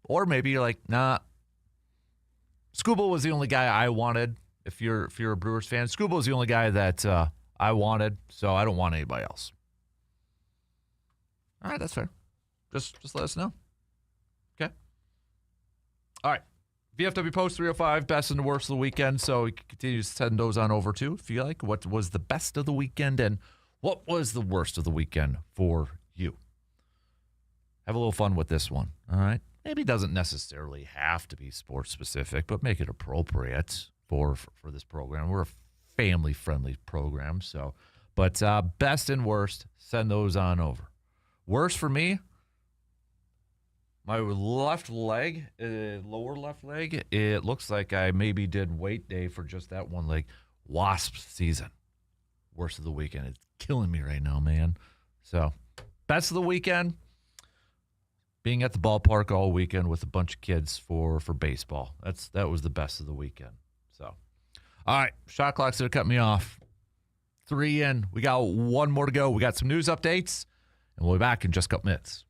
Or maybe you're like, nah, Skubal was the only guy I wanted. If you're a Brewers fan, Skubal was the only guy that I wanted, so I don't want anybody else. All right, that's fair. Just let us know. Okay. All right. VFW Post 305, best and the worst of the weekend. So you can continue to send those on over too, if you like. What was the best of the weekend and what was the worst of the weekend for you? Have a little fun with this one. All right. Maybe it doesn't necessarily have to be sports specific, but make it appropriate for this program. We're a family-friendly program. So, but best and worst, send those on over. Worst for me, my left leg, lower left leg, it looks like I maybe did weight day for just that one leg. Wasp season. Worst of the weekend. It's killing me right now, man. So, best of the weekend, being at the ballpark all weekend with a bunch of kids for baseball. That was the best of the weekend. So, all right, shot clock's going to cut me off. 3 in. We got one more to go. We got some news updates, and we'll be back in just a couple minutes.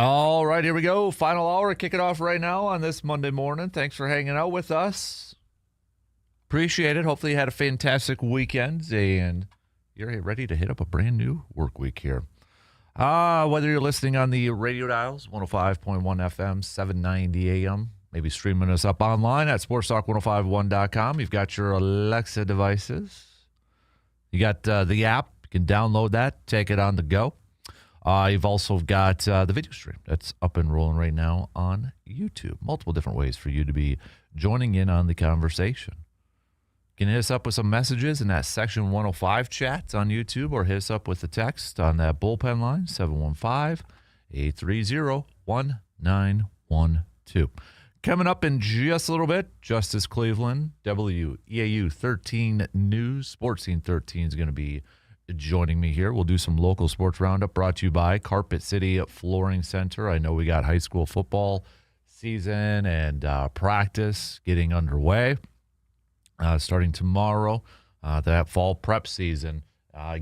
All right, here we go. Final hour. Kick it off right now on this Monday morning. Thanks for hanging out with us. Appreciate it. Hopefully you had a fantastic weekend and you're ready to hit up a brand new work week here. Whether you're listening on the radio dials, 105.1 FM, 790 AM, maybe streaming us up online at sportstalk1051.com. You've got your Alexa devices. You got the app. You can download that, take it on the go. You've also got the video stream that's up and rolling right now on YouTube. Multiple different ways for you to be joining in on the conversation. You can hit us up with some messages in that Section 105 chat on YouTube, or hit us up with a text on that bullpen line, 715-830-1912. Coming up in just a little bit, Justice Cleveland, WEAU 13 News, Sports Scene 13 is going to be joining me here. We'll do some local sports roundup brought to you by Carpet City Flooring Center. I know we got high school football season and practice getting underway. Starting tomorrow, that fall prep season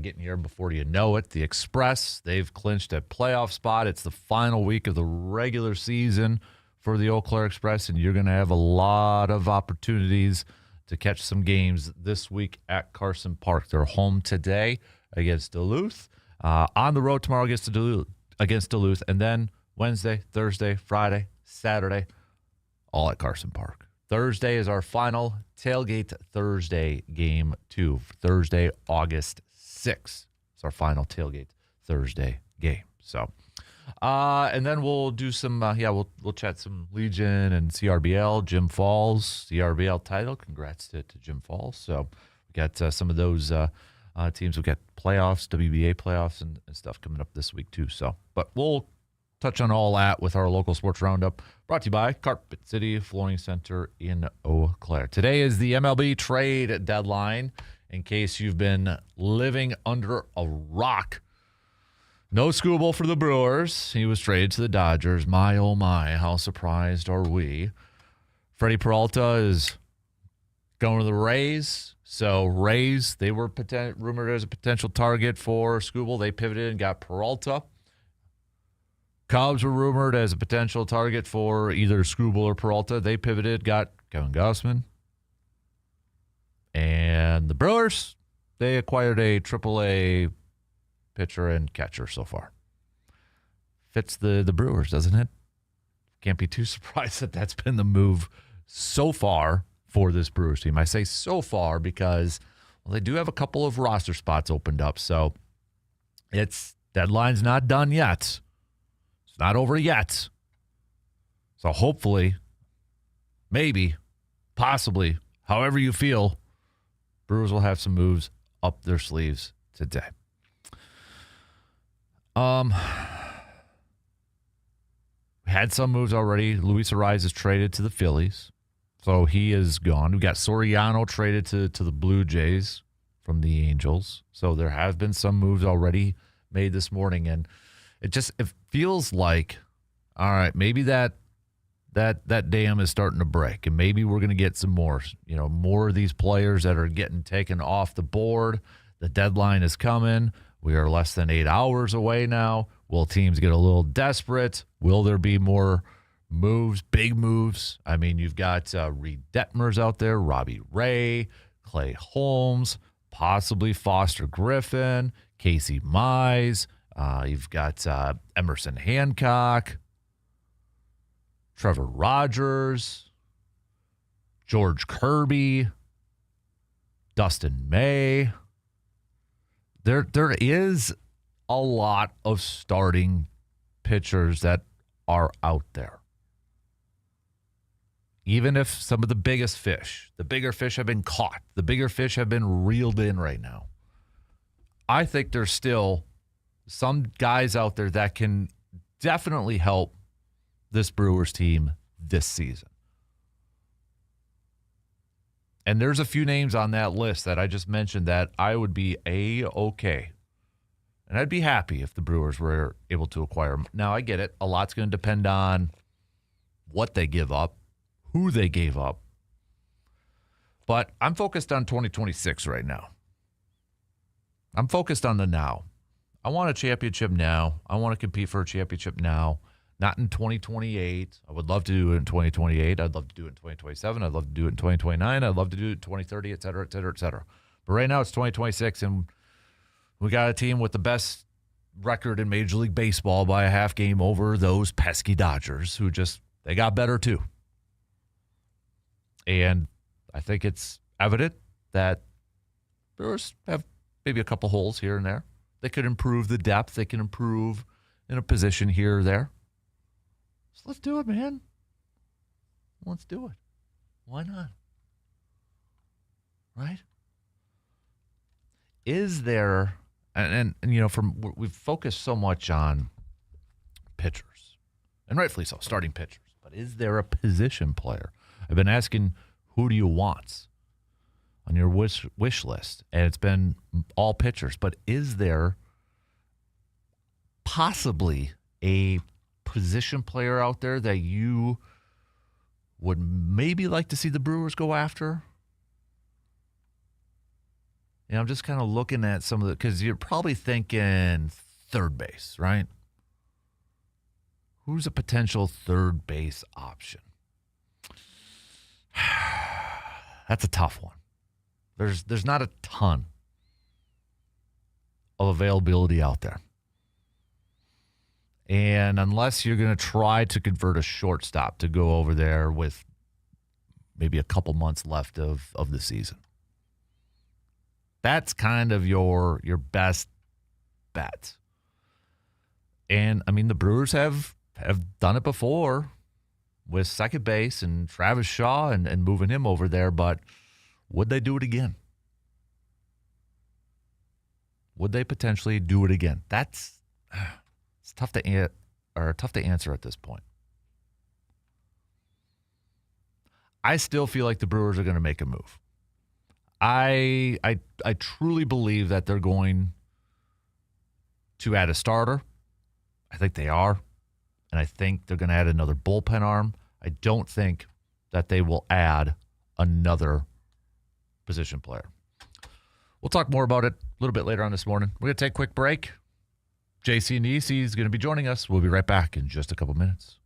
getting here before you know it. The Express, they've clinched a playoff spot. It's the final week of the regular season for the Eau Claire Express, and you're going to have a lot of opportunities to catch some games this week at Carson Park. They're home today against Duluth, on the road tomorrow against Duluth, and then Wednesday, Thursday, Friday, Saturday, all at Carson Park. Thursday is our final Tailgate Thursday game, too. Thursday, August 6th. It's our final Tailgate Thursday game. So, and then we'll do some, we'll chat some Legion and CRBL. Jim Falls, CRBL title. Congrats to Jim Falls. So, we got some of those teams. We've got playoffs, WBA playoffs, and stuff coming up this week, too. So, but we'll touch on all that with our local sports roundup, brought to you by Carpet City Flooring Center in Eau Claire. Today is the MLB trade deadline. In case you've been living under a rock, no Skubal for the Brewers. He was traded to the Dodgers. My, oh my, how surprised are we? Freddie Peralta is going to the Rays. So Rays, they were rumored as a potential target for Skubal. They pivoted and got Peralta. Cubs were rumored as a potential target for either Skubal or Peralta. They pivoted, got Kevin Gausman. And the Brewers, they acquired a AAA pitcher and catcher so far. Fits the Brewers, doesn't it? Can't be too surprised that that's been the move so far for this Brewers team. I say so far because, well, they do have a couple of roster spots opened up. So deadline's not done yet. Not over yet. So hopefully, maybe, possibly, however you feel, Brewers will have some moves up their sleeves today. We had some moves already. Luis Ariz is traded to the Phillies. So he is gone. We got Soriano traded to the Blue Jays from the Angels. So there have been some moves already made this morning, and it feels like, all right, maybe that dam is starting to break, and maybe we're going to get some more of these players that are getting taken off the board. The deadline is coming. We are less than 8 hours away now. Will teams get a little desperate? Will there be more moves, big moves? I mean, you've got Reed Detmers out there, Robbie Ray, Clay Holmes, possibly Foster Griffin, Casey Mize. You've got Emerson Hancock, Trevor Rogers, George Kirby, Dustin May. There is a lot of starting pitchers that are out there. Even if some of the bigger fish have been caught, the bigger fish have been reeled in right now, I think there's still some guys out there that can definitely help this Brewers team this season. And there's a few names on that list that I just mentioned that I would be A-okay. And I'd be happy if the Brewers were able to acquire them. Now, I get it. A lot's going to depend on what they give up, who they gave up. But I'm focused on 2026 right now. I'm focused on the now. I want a championship now. I want to compete for a championship now, Not in 2028. I would love to do it in 2028. I'd love to do it in 2027. I'd love to do it in 2029. I'd love to do it in 2030, et cetera, et cetera, et cetera. But right now it's 2026, and we got a team with the best record in Major League Baseball by a half game over those pesky Dodgers, who they got better too. And I think it's evident that Brewers have maybe a couple holes here and there. They could improve the depth. They can improve in a position here or there. So let's do it, man. Let's do it. Why not? Right? Is there, and we've focused so much on pitchers, and rightfully so, starting pitchers, but is there a position player? I've been asking, who do you want on your wish list? And it's been all pitchers, but is there possibly a position player out there that you would maybe like to see the Brewers go after? I'm just kind of looking at some of the, because you're probably thinking third base, right? Who's a potential third base option? That's a tough one. There's not a ton of availability out there. And unless you're going to try to convert a shortstop to go over there with maybe a couple months left of the season. That's kind of your best bet. And, I mean, the Brewers have done it before with second base and Travis Shaw and moving him over there, but would they do it again? Would they potentially do it again? It's tough to answer at this point. I still feel like the Brewers are going to make a move. I truly believe that they're going to add a starter. I think they are. And I think they're going to add another bullpen arm. I don't think that they will add another position player. We'll talk more about it a little bit later on this morning. We're going to take a quick break. JC and EC is going to be joining us. We'll be right back in just a couple minutes.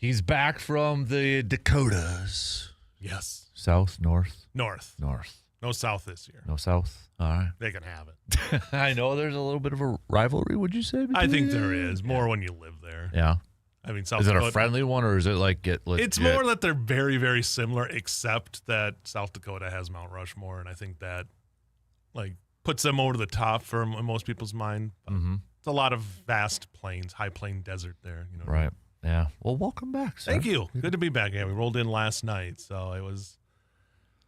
He's back from the Dakotas. Yes. South, north? North. No south this year. No south? All right. They can have it. I know there's a little bit of a rivalry, would you say? I think there is. More when you live there. Yeah. I mean, South Is it Dakota, a friendly one, or is it like get legit? It's more that they're very, very similar, except that South Dakota has Mount Rushmore, and I think that like puts them over the top for most people's mind. It's a lot of vast plains, high plain desert there. You know. Right. Yeah. Well, welcome back, sir. Thank you. Good to be back. Yeah, we rolled in last night, so it was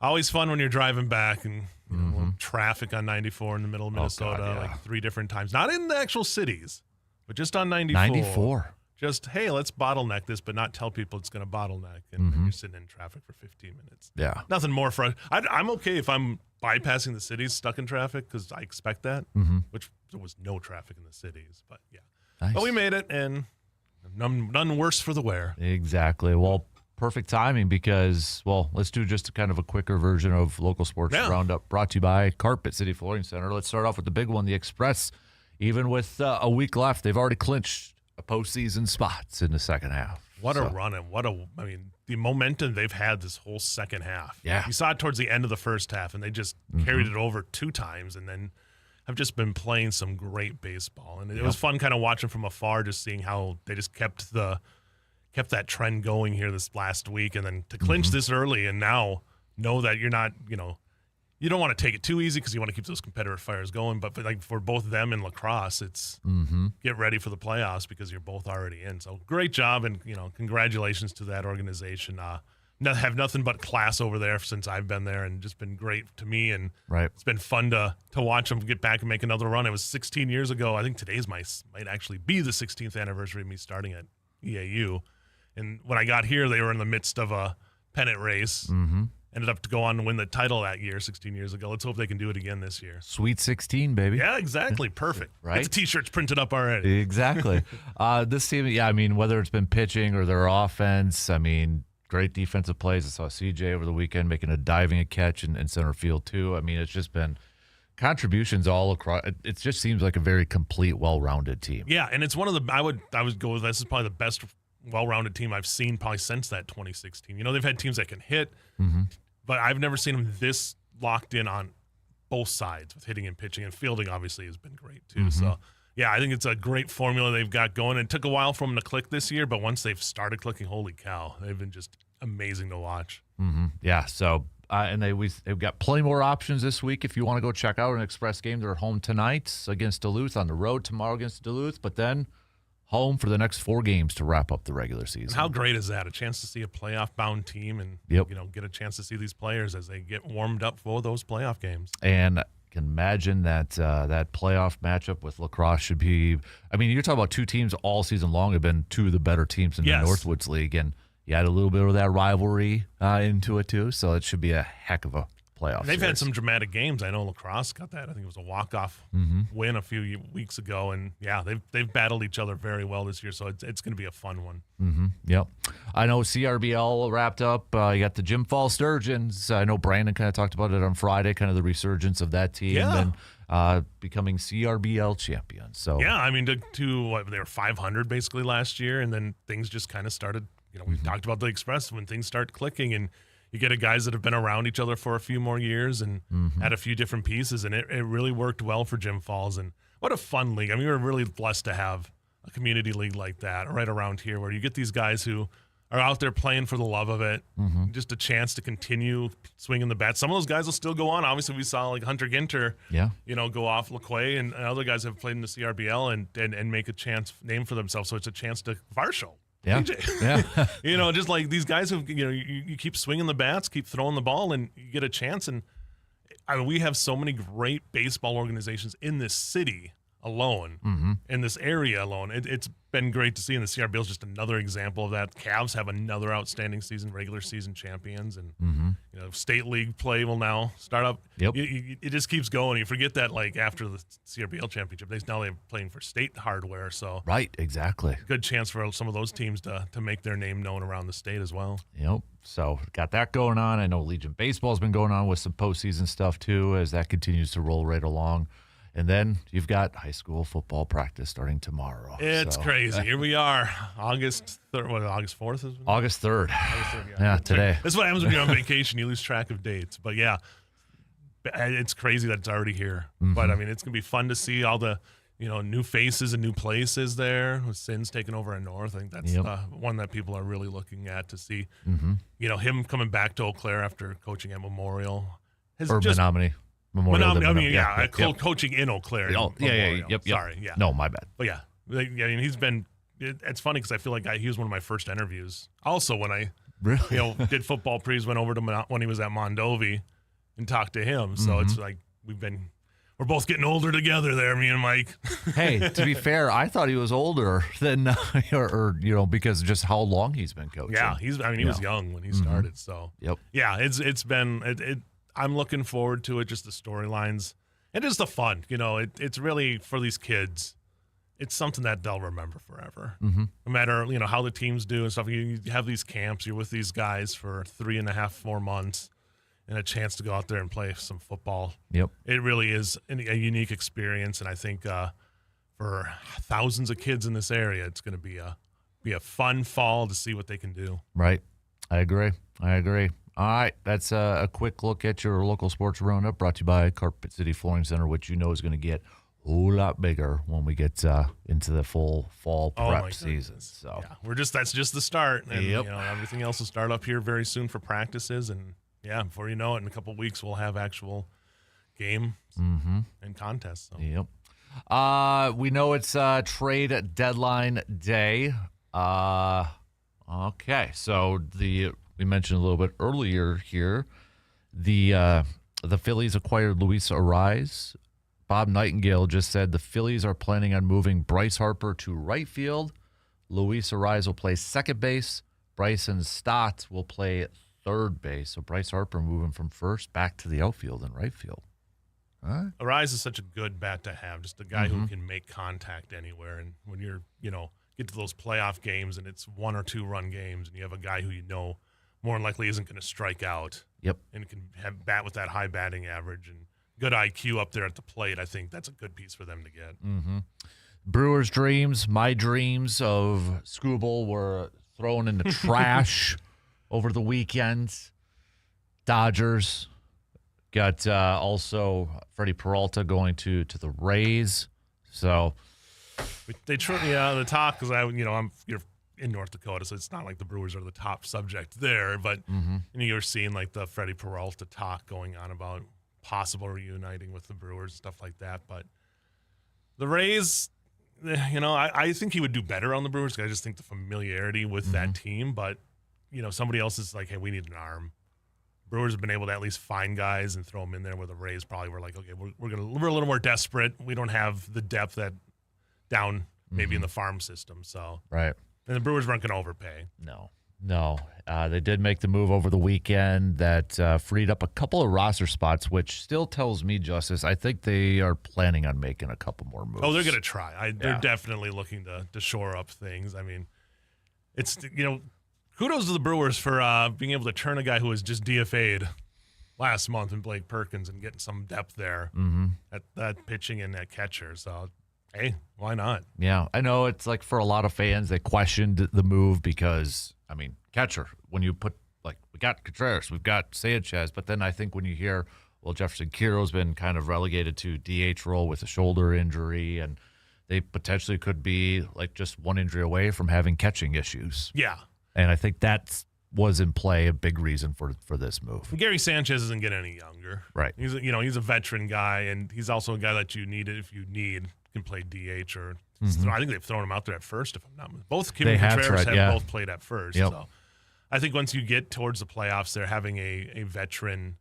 always fun when you're driving back and you know, traffic on 94 in the middle of Minnesota, God, yeah. like 3 different times. Not in the actual cities, but just on 94. 94. Just, hey, let's bottleneck this, but not tell people it's going to bottleneck. And then you're sitting in traffic for 15 minutes. Yeah. Nothing more I'm okay if I'm bypassing the cities, stuck in traffic, because I expect that, which there was no traffic in the cities. But, yeah. Nice. But we made it, and none worse for the wear. Exactly. Well, perfect timing because, well, let's do just a kind of a quicker version of Local Sports Roundup brought to you by Carpet City Flooring Center. Let's start off with the big one, the Express. Even with a week left, they've already clinched a postseason spots in the second half. What a run, and the momentum they've had this whole second half. Yeah. You saw it towards the end of the first half, and they just carried it over 2 times, and then have just been playing some great baseball. And it was fun kind of watching from afar, just seeing how they just kept that trend going here this last week, and then to clinch this early and now know that you're not, you don't want to take it too easy because you want to keep those competitive fires going. But for both them and lacrosse, it's get ready for the playoffs because you're both already in. So great job, and congratulations to that organization. Have nothing but class over there since I've been there, and just been great to me. And it's been fun to watch them get back and make another run. It was 16 years ago. I think today's might actually be the 16th anniversary of me starting at EAU. And when I got here, they were in the midst of a pennant race. Ended up to go on to win the title that year, 16 years ago. Let's hope they can do it again this year. Sweet 16, baby. Yeah, exactly. Perfect. Right? Get the T-shirts printed up already. Exactly. This team, I mean, whether it's been pitching or their offense, I mean, great defensive plays. I saw CJ over the weekend making a diving catch in center field, too. I mean, it's just been contributions all across. It just seems like a very complete, well-rounded team. Yeah, and it's one of the, I would go with this is probably the best well-rounded team I've seen probably since that 2016. They've had teams that can hit, but I've never seen them this locked in on both sides with hitting and pitching, and fielding obviously has been great too. So, yeah, I think it's a great formula they've got going. It took a while for them to click this year, but once they've started clicking, holy cow, they've been just amazing to watch. Yeah, so and they've got plenty more options this week if you want to go check out an Express game. They're home tonight against Duluth, on the road tomorrow against Duluth, but then home for the next 4 games to wrap up the regular season. And how great is that? A chance to see a playoff-bound team and get a chance to see these players as they get warmed up for those playoff games. And I can imagine that that playoff matchup with lacrosse should be. I mean, you're talking about 2 teams all season long have been 2 of the better teams in the Northwoods League, and you add a little bit of that rivalry into it too. So it should be a heck of a playoff. They've had some dramatic games. I know lacrosse got that. I think it was a walk-off win a few weeks ago, and they've battled each other very well this year. So it's going to be a fun one. Yep. I know CRBL wrapped up. You got the Jim Fall Sturgeons. I know Brandon kind of talked about it on Friday, kind of the resurgence of that team and becoming CRBL champions. So I mean, they were 500 basically last year, and then things just kind of started. We've talked about the Express when things start clicking, and you get guys that have been around each other for a few more years and had a few different pieces, and it really worked well for Jim Falls. And what a fun league. I mean, we were really blessed to have a community league like that right around here where you get these guys who are out there playing for the love of it, just a chance to continue swinging the bat. Some of those guys will still go on. Obviously, we saw like Hunter Ginter, go off LaQuay, and other guys have played in the CRBL and make a name for themselves. So it's a chance to Varsho. Yeah. Yeah. Just like these guys who, you keep swinging the bats, keep throwing the ball, and you get a chance. And we have so many great baseball organizations in this city alone, in this area alone. It's been great to see, and the CRBL is just another example of that. Cavs have another outstanding season, regular season champions, and state league play will now start up. Yep. It just keeps going. You forget that after the CRBL championship, they're playing for state hardware. So right, exactly. Good chance for some of those teams to make their name known around the state as well. Yep. So got that going on. I know Legion Baseball's been going on with some postseason stuff too, as that continues to roll right along. And then you've got high school football practice starting tomorrow. It's crazy. Here we are, August 3rd. What, August 4th? Is August 3rd. August 3rd, Yeah, today. That's what happens when you're on vacation. You lose track of dates. But, yeah, it's crazy that it's already here. But, I mean, it's going to be fun to see all the, new faces and new places there with Sins taking over in North. I think that's one that people are really looking at to see. Him coming back to Eau Claire after coaching at Memorial. Menominee. Memorial. Coaching in Eau Claire. Sorry, yeah. No, my bad. But, he's been – it's funny because I feel like he was one of my first interviews. Also, when I did football pre's, went over to when he was at Mondovi and talked to him. So it's like we're both getting older together there, me and Mike. Hey, to be fair, I thought he was older than, because of just how long he's been coaching. Yeah, he was young when he started. So, yeah, it's been I'm looking forward to it, just the storylines. And just the fun, it's really, for these kids, it's something that they'll remember forever. No matter, how the teams do and stuff. You have these camps, you're with these guys for 3.5, 4 months. And a chance to go out there and play some football. Yep. It really is a unique experience, and I think for thousands of kids in this area, it's going to be a fun fall to see what they can do. Right. I agree. All right, that's a quick look at your local sports roundup brought to you by Carpet City Flooring Center, which is going to get a whole lot bigger when we get into the full fall prep season. So that's just the start, and everything else will start up here very soon for practices and. Yeah, before you know it, in a couple of weeks, we'll have actual games and contests. So. Yep. We know it's trade deadline day. Okay, so we mentioned a little bit earlier here, the Phillies acquired Luis Arraez. Bob Nightingale just said the Phillies are planning on moving Bryce Harper to right field. Luis Arraez will play second base. Bryson Stott will play third base. So Bryce Harper moving from first back to the outfield and right field. Arraez is such a good bat to have, just a guy who can make contact anywhere. And when you're, get to those playoff games and it's 1 or 2 run games and you have a guy who more than likely isn't going to strike out. Yep. And can have bat with that high batting average and good IQ up there at the plate. I think that's a good piece for them to get. Brewers' dreams, my dreams of Skubal were thrown in the trash over the weekend. Dodgers got also Freddie Peralta going to the Rays. So they the talk because you're in North Dakota, so it's not like the Brewers are the top subject there. But you're seeing like the Freddie Peralta talk going on about possible reuniting with the Brewers, stuff like that. But the Rays, I think he would do better on the Brewers. I just think the familiarity with that team, but. Somebody else is like, hey, we need an arm. Brewers have been able to at least find guys and throw them in there where the Rays probably were like, okay, we're a little more desperate. We don't have the depth that down maybe in the farm system. So right. And the Brewers weren't going to overpay. No. They did make the move over the weekend that freed up a couple of roster spots, which still tells me, Justice, I think they are planning on making a couple more moves. Oh, they're going to try. They're definitely looking to shore up things. I mean, it's, kudos to the Brewers for being able to turn a guy who was just DFA'd last month in Blake Perkins and getting some depth there at that pitching and that catcher. So, hey, why not? Yeah, I know it's like for a lot of fans, they questioned the move because, catcher, when you put, we got Contreras, we've got Sanchez, but then I think when you hear, Jefferson Quiro's been kind of relegated to DH role with a shoulder injury, and they potentially could be just one injury away from having catching issues. Yeah. And I think that was in play a big reason for this move. Gary Sanchez isn't getting any younger. Right. He's a veteran guy, and he's also a guy that you need if you can play DH or I think they've thrown him out there at first. If I'm not mistaken. Both Kim and Contreras have both played at first. Yep. So I think once you get towards the playoffs, they're having a veteran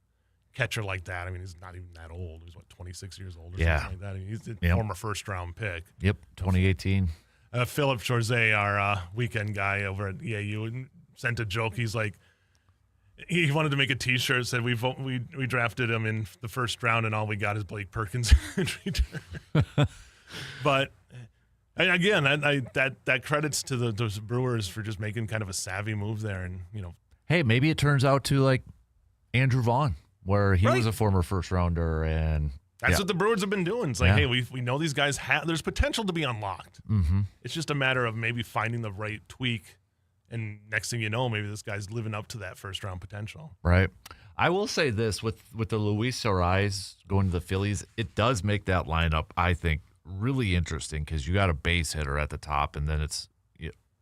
catcher like that. He's not even that old. He's 26 years old or something like that. He's a former first-round pick. Yep, 2018. Philip Chorzay, our weekend guy over at EAU, sent a joke. He's like, he wanted to make a T-shirt, said we drafted him in the first round and all we got is Blake Perkins in return. But again, that credits to those Brewers for just making kind of a savvy move there, and hey, maybe it turns out to like Andrew Vaughn, where he was a former first rounder and That's what the Brewers have been doing. It's like, Yeah. hey, we know these guys there's potential to be unlocked. It's just a matter of maybe finding the right tweak, and next thing you know, maybe this guy's living up to that first round potential. Right. I will say this with the Luis Ariz going to the Phillies, it does make that lineup, I think, really interesting because you got a base hitter at the top, and then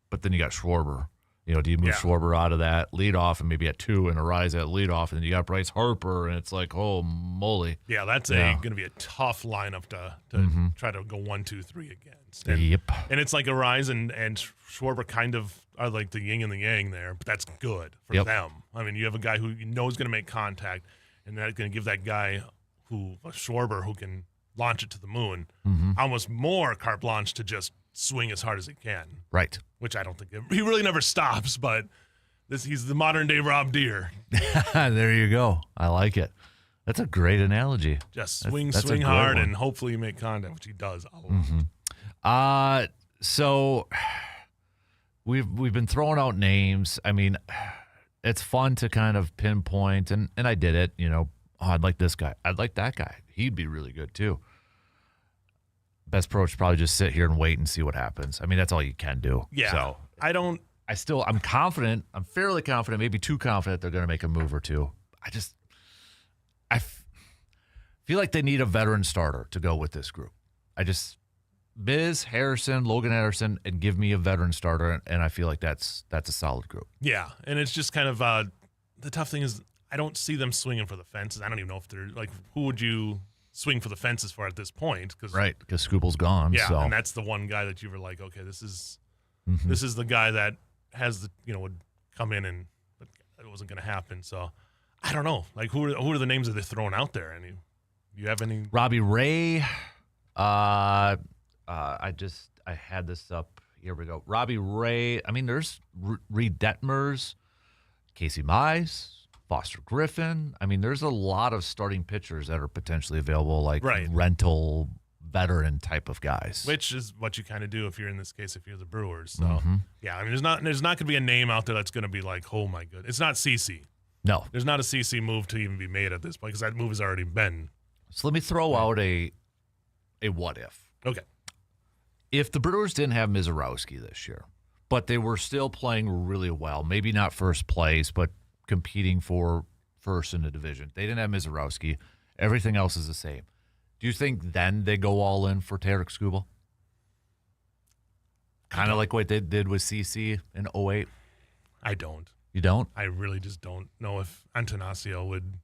but then you got Schwarber. Do you move Schwarber out of that leadoff and maybe at 2 and Ariz at leadoff, and then you got Bryce Harper, and it's like, oh moly. Yeah, that's going to be a tough lineup to try to go 1, 2, 3 against. And, Yep. And it's like Ariz and Schwarber kind of are like the yin and the yang there, but that's good for them. I mean, you have a guy who you know is going to make contact, and that's going to give that guy Schwarber who can launch it to the moon, almost more carte blanche to just swing as hard as he can. Right. Which I don't think he really never stops, but he's the modern day Rob Deere. There you go. I like it. That's a great analogy. Just swing that's a hard, great one. and hopefully you make contact, which he does a lot. So we've been throwing out names. I mean, it's fun to kind of pinpoint, and I did it. I'd like this guy. I'd like that guy. He'd be really good too. Best approach is probably just sit here and wait and see what happens. I mean, that's all you can do. Yeah. So I'm confident. I'm fairly confident, maybe too confident they're going to make a move or two. I feel like they need a veteran starter to go with this group. Biz, Harrison, Logan Harrison, and give me a veteran starter, and I feel like that's a solid group. Yeah, and it's just kind of the tough thing is I don't see them swinging for the fences. I don't even know if they're like, who would you swing for the fences for at this point? Right, because Scooble's gone. Yeah, so. and that's the one guy that you were like, okay, this is the guy that has would come in, and but it wasn't going to happen. So I don't know. Like, who are the names that they're throwing out there? Any? Do you have any? Robbie Ray. I had this up. Here we go. Robbie Ray. I mean, there's Reed Detmers, Casey Mize, Foster Griffin. I mean, there's a lot of starting pitchers that are potentially available, like rental veteran type of guys. Which is what you kind of do if you're in this case, if you're the Brewers. So yeah, I mean, there's not going to be a name out there that's going to be like, oh my goodness. It's not CC. No, there's not a CC move to even be made at this point because that move has already been. So let me throw out a what if. Okay. If the Brewers didn't have Mizorowski this year, but they were still playing really well, maybe not first place, but competing for first in the division. They didn't have Mizorowski. Everything else is the same. Do you think then they go all in for Tarek Skubal? Kind of like what they did with CC in 08? I don't. You don't? I really just don't know if Antanasio would.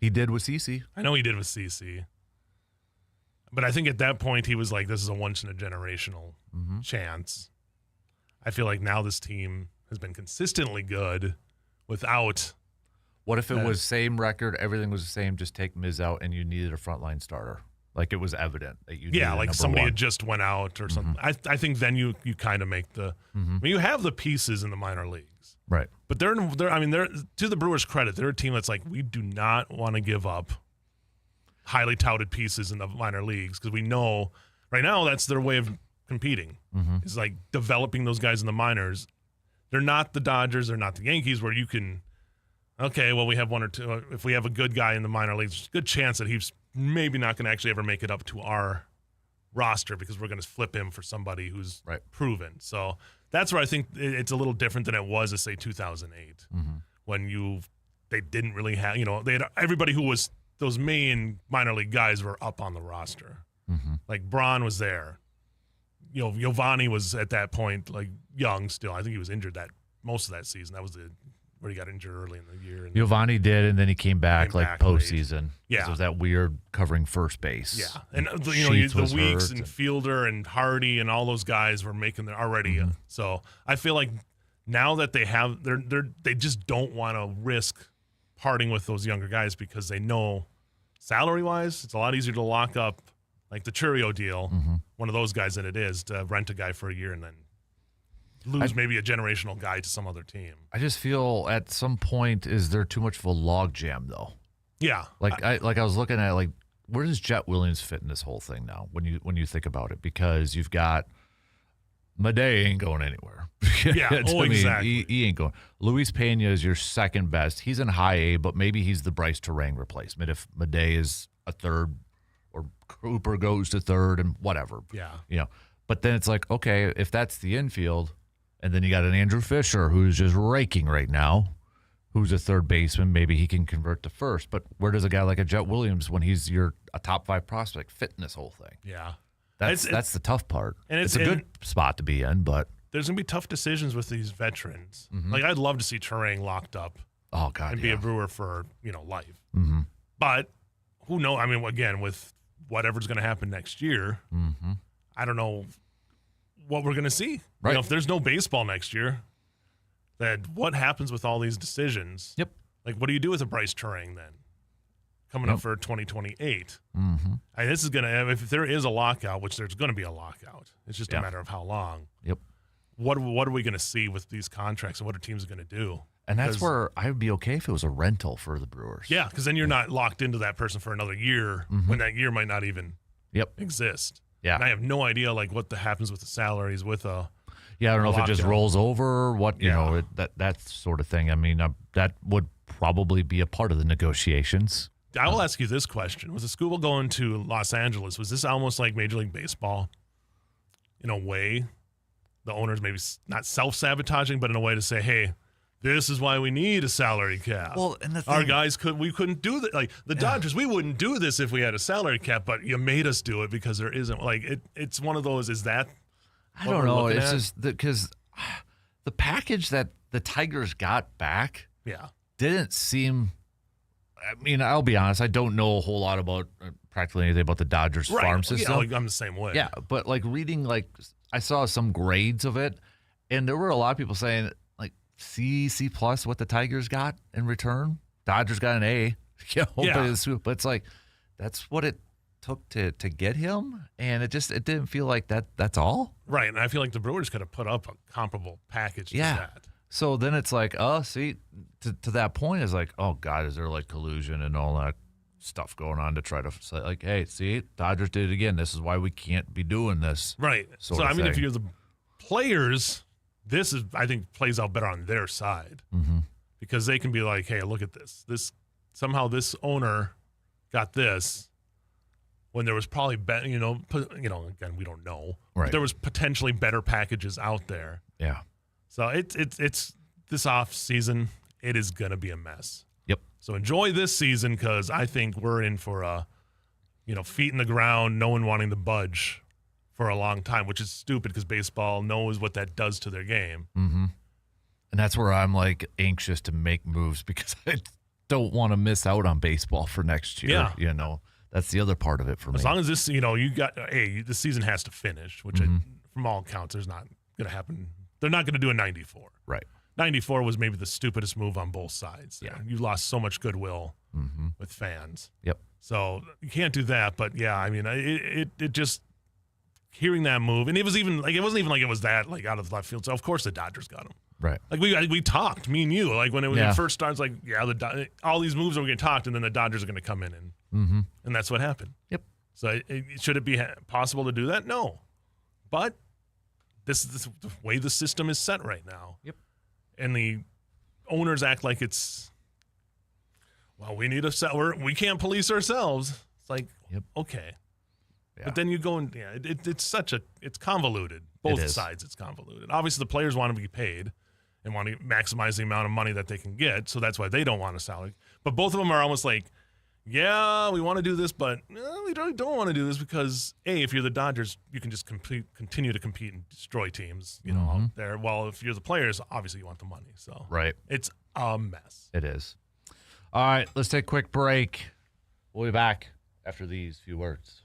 He did with CC. I know he did with CC. But I think at that point he was like, this is a once-in-a-generational chance. I feel like now this team has been consistently good without. What if it was same record, everything was the same, just take Miz out and you needed a frontline starter? Like it was evident that you needed like number somebody one. had just went out or something. I think then you kind of make the. I mean, you have the pieces in the minor leagues. Right. But they're to the Brewers' credit, they're a team that's like, we do not want to give up highly touted pieces in the minor leagues because we know right now that's their way of competing. Is like developing those guys in the minors. They're not the Dodgers, they're not the Yankees where you can, okay, well, we have one or two. If we have a good guy in the minor leagues, there's a good chance that he's maybe not going to actually ever make it up to our roster because we're going to flip him for somebody who's proven. So that's where I think it's a little different than it was, to say 2008, when they didn't really have, they had everybody who was those main minor league guys were up on the roster. Like Braun was there. Giovanni was at that point like young still. I think he was injured that most of that season. That was where he got injured early in the year. Giovanni did, and then he came back postseason. Late. Yeah, it was that weird covering first base. Yeah, and the Weeks and Fielder and Hardy and all those guys were making their already. So I feel like now that they have, they just don't want to risk parting with those younger guys because they know salary wise it's a lot easier to lock up like the Churio deal, one of those guys than it is to rent a guy for a year and then lose maybe a generational guy to some other team. I just feel at some point is there too much of a log jam though? Yeah. I was looking at like where does Jet Williams fit in this whole thing now when you think about it? Because you've got Madej ain't going anywhere. Yeah, exactly. He ain't going. Luis Pena is your second best. He's in high A, but maybe he's the Bryce Terang replacement if Madej is a third or Cooper goes to third and whatever. Yeah. But then it's like, okay, if that's the infield, and then you got an Andrew Fisher who's just raking right now, who's a third baseman, maybe he can convert to first. But where does a guy like a Jet Williams, when he's a top 5 prospect, fit in this whole thing? Yeah. That's the tough part. And it's a good spot to be in, but there's gonna be tough decisions with these veterans. Like I'd love to see Turang locked up. Oh God, and be a Brewer for life. Mm-hmm. But who knows? I mean, again, with whatever's going to happen next year, I don't know what we're going to see. Right. If there's no baseball next year, then what happens with all these decisions? Yep. Like, what do you do with a Bryce Turang then? Coming up for 2028. This is going to, if there is a lockout, which there's going to be a lockout, it's just a matter of how long. Yep. What are we going to see with these contracts, and what are teams going to do? And that's where I would be okay if it was a rental for the Brewers. Yeah, because then you're not locked into that person for another year when that year might not even exist. Yeah. And I have no idea what happens with the salaries with a I don't know if it just rolls over or what, that sort of thing. I mean, that would probably be a part of the negotiations. I will ask you this question. Was the Scuba going to Los Angeles, was this almost like Major League Baseball in a way? The owners maybe not self-sabotaging, but in a way to say, hey, this is why we need a salary cap. Well, and our guys couldn't do that. Like the Dodgers, we wouldn't do this if we had a salary cap, but you made us do it because there isn't. Like it's one of those. Is that? I don't know. It's just because the package that the Tigers got back, didn't seem. I mean, I'll be honest. I don't know a whole lot about practically anything about the Dodgers farm system. Yeah, I'm the same way. Yeah, but reading, I saw some grades of it, and there were a lot of people saying C plus what the Tigers got in return. Dodgers got an A. But it's like that's what it took to get him, and it didn't feel like that's all. Right, and I feel like the Brewers could have put up a comparable package to that. So then it's like, to that point is like, oh God, is there collusion and all that stuff going on to try to say hey, see, Dodgers did it again. This is why we can't be doing this. Right. So I mean, if you're the players, this is, I think, plays out better on their side because they can be like, hey, look at this. Somehow this owner got this when there was probably again, we don't know. Right. But there was potentially better packages out there. Yeah. So it's this off season, it is going to be a mess. Yep. So enjoy this season because I think we're in for feet in the ground, no one wanting to budge for a long time, which is stupid because baseball knows what that does to their game. Mm-hmm. And that's where I'm anxious to make moves because I don't want to miss out on baseball for next year. Yeah. That's the other part of it for me. As long as this, the season has to finish, which from all accounts, there's not going to happen. They're not going to do a 94. Right. 94 was maybe the stupidest move on both sides. Yeah. You lost so much goodwill with fans. Yep. So you can't do that. But yeah, I mean, it just, hearing that move, and it wasn't even like it was that out of left field. So of course the Dodgers got him. Right. We when it first starts, all these moves are going to get talked, and then the Dodgers are going to come in and that's what happened. Yep. So should it be possible to do that? No, but this is the way the system is set right now. Yep. And the owners act like it's, we need we can't police ourselves. It's like, okay. Yeah. But then you go and it's convoluted. Both sides, it's convoluted. Obviously, the players want to be paid and want to maximize the amount of money that they can get, so that's why they don't want a salary. But both of them are almost like, yeah, we want to do this, but we really don't want to do this because, A, if you're the Dodgers, you can just continue to compete and destroy teams, out there. Well, if you're the players, obviously you want the money. So it's a mess. It is. All right, let's take a quick break. We'll be back after these few words.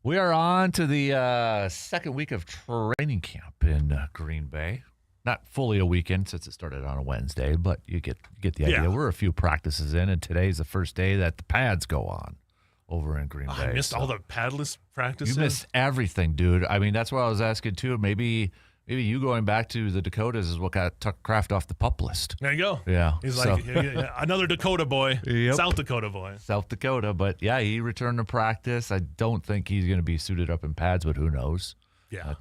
We are on to the second week of training camp in Green Bay. Not fully a weekend since it started on a Wednesday, but you get the idea. Yeah. We're a few practices in, and today's the first day that the pads go on over in Green Bay. I missed all the padless practices. You missed everything, dude. I mean, that's what I was asking, too. Maybe you going back to the Dakotas is what got Tuck Kraft off the PUP list. There you go. Yeah. He's like another Dakota boy. Yep. South Dakota boy. South Dakota. But, yeah, he returned to practice. I don't think he's going to be suited up in pads, but who knows? Yeah.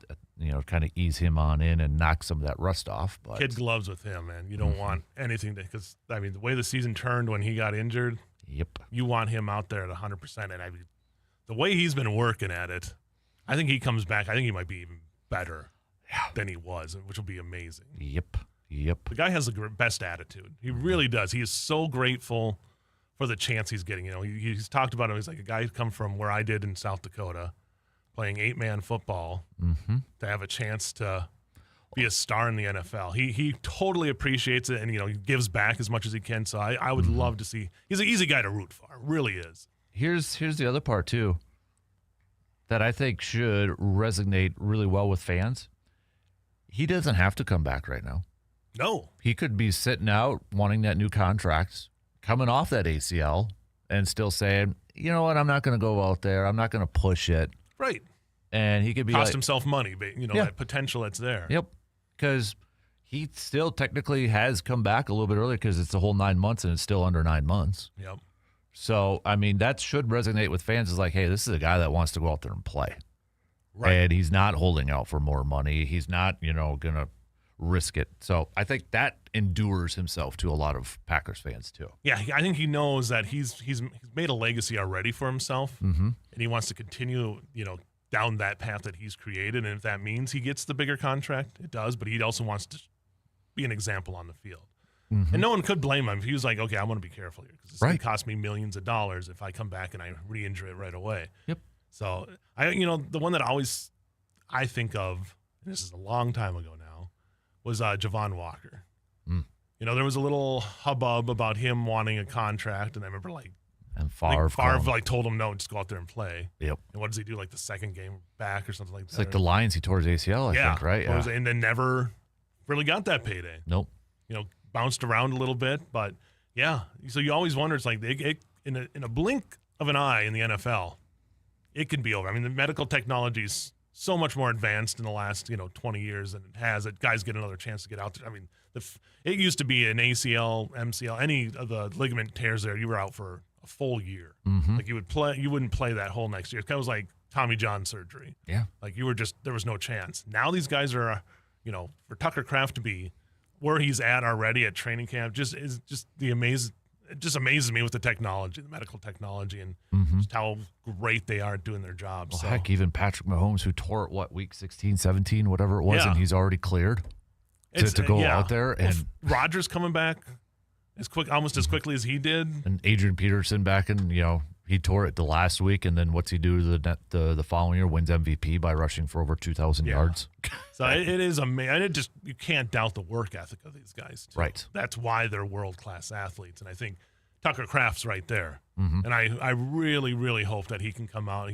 Kind of ease him on in and knock some of that rust off. But Kid gloves with him, man. You don't want anything to, because, I mean, the way the season turned when he got injured, Yep. you want him out there at 100%. And I mean, the way he's been working at it, I think he comes back. I think he might be even better than he was, which will be amazing. Yep. The guy has the best attitude. He really does. He is so grateful for the chance he's getting. You know, he's talked about him. He's like a guy who come from where I did in South Dakota, playing 8-man football, to have a chance to be a star in the NFL. He totally appreciates it, and he gives back as much as he can. So I would love to see. He's an easy guy to root for. Really is. Here's the other part too that I think should resonate really well with fans. He doesn't have to come back right now. No. He could be sitting out wanting that new contract, coming off that ACL, and still saying, you know what, I'm not going to go out there. I'm not going to push it. Right. And he could be Cost himself money, but that potential that's there. Yep. Because he still technically has come back a little bit earlier because it's the whole 9 months and it's still under 9 months. Yep. So, I mean, that should resonate with fans. Is like, hey, this is a guy that wants to go out there and play. Right. And he's not holding out for more money. He's not, going to risk it. So I think that endures himself to a lot of Packers fans too. Yeah, I think he knows that he's made a legacy already for himself, and he wants to continue, down that path that he's created. And if that means he gets the bigger contract, it does. But he also wants to be an example on the field. And no one could blame him if he was like, okay, I want to be careful here because it's going to cost me millions of dollars if I come back and I re-injure it right away. Yep. So the one that always I think of, and this is a long time ago now, was Javon Walker. There was a little hubbub about him wanting a contract, and I remember and Favre told him no, just go out there and play. Yep. And what does he do? Like the second game back or something like that. It's like the Lions. He tore his ACL, I think, right? Yeah. And then never really got that payday. Nope. Bounced around a little bit, but yeah. So you always wonder. It's like in a blink of an eye in the NFL, it can be over. I mean, the medical technology is so much more advanced in the last 20 years than it has. That guys get another chance to get out there. I mean, it used to be an ACL, MCL, any of the ligament tears there, you were out for a full year. Like you wouldn't play that whole next year. It kind of was like Tommy John surgery. Yeah. Like there was no chance. Now these guys are, for Tucker Kraft to be where he's at already at training camp it just amazes me with the technology, the medical technology, and just how great they are at doing their job. Well, heck, even Patrick Mahomes, who tore it, week 16, 17, whatever it was, and he's already cleared to go out there. And Rodgers coming back almost as quickly as he did. And Adrian Peterson back in, he tore it the last week, and then what's he do the following year? Wins MVP by rushing for over 2,000 yards. So it is amazing. You can't doubt the work ethic of these guys, too. Right. That's why they're world-class athletes, and I think Tucker Kraft's right there. And I really, really hope that he can come out.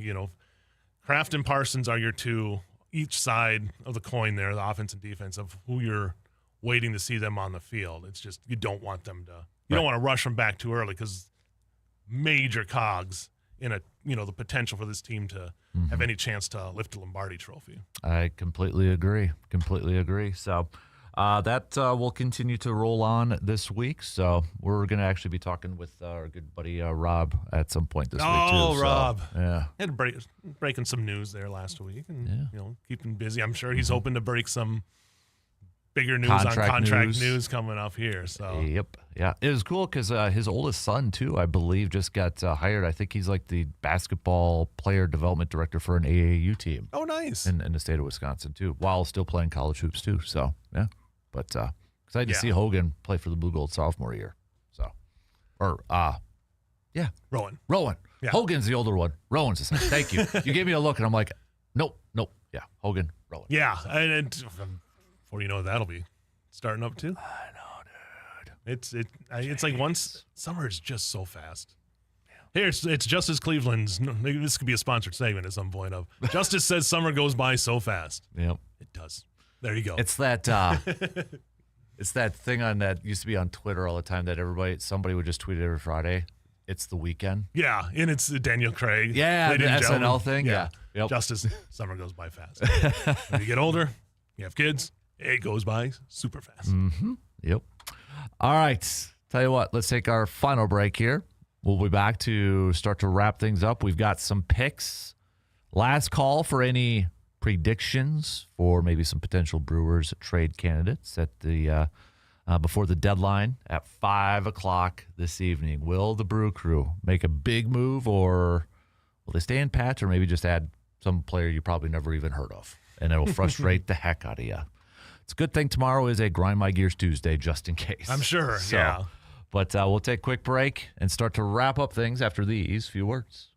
Kraft and Parsons are your two, each side of the coin there, the offense and defense, of who you're waiting to see them on the field. It's just you don't want them to – you don't want to rush them back too early because – major cogs in the potential for this team to have any chance to lift a Lombardi trophy. I completely agree. So that will continue to roll on this week. So we're going to actually be talking with our good buddy Rob at some point this week too. Oh, Rob. So, yeah. Had breaking some news there last week and keeping busy. I'm sure he's hoping to break some bigger news on contract news coming up here. So yep, yeah, it was cool because his oldest son too, I believe, just got hired. I think he's like the basketball player development director for an AAU team. Oh, nice! In the state of Wisconsin too, while still playing college hoops too. So yeah, but excited to see Hogan play for the Blue Gold sophomore year. So, Rowan. Yeah. Hogan's the older one. Rowan's the second. Thank you. You gave me a look, and I'm like, nope. Yeah, Hogan, Rowan. Yeah, and before you know, that'll be starting up too. I know, dude. It's like once summer is just so fast. Here, it's Justice Cleveland's. Maybe this could be a sponsored segment at some point. Of Justice says summer goes by so fast. Yep, it does. There you go. It's that. It's that thing on that used to be on Twitter all the time that somebody would just tweet it every Friday. It's the weekend. Yeah, and it's Daniel Craig. Yeah, the SNL thing. Yeah. Yep. Justice, summer goes by fast. When you get older, you have kids, it goes by super fast. Mm-hmm. Yep. All right. Tell you what, let's take our final break here. We'll be back to start to wrap things up. We've got some picks. Last call for any predictions for maybe some potential Brewers trade candidates at the before the deadline at 5:00 this evening. Will the Brew Crew make a big move, or will they stay in pat, or maybe just add some player you probably never even heard of, and it will frustrate the heck out of you? It's a good thing tomorrow is a Grind My Gears Tuesday, just in case. I'm sure, yeah. But we'll take a quick break and start to wrap up things after these few words.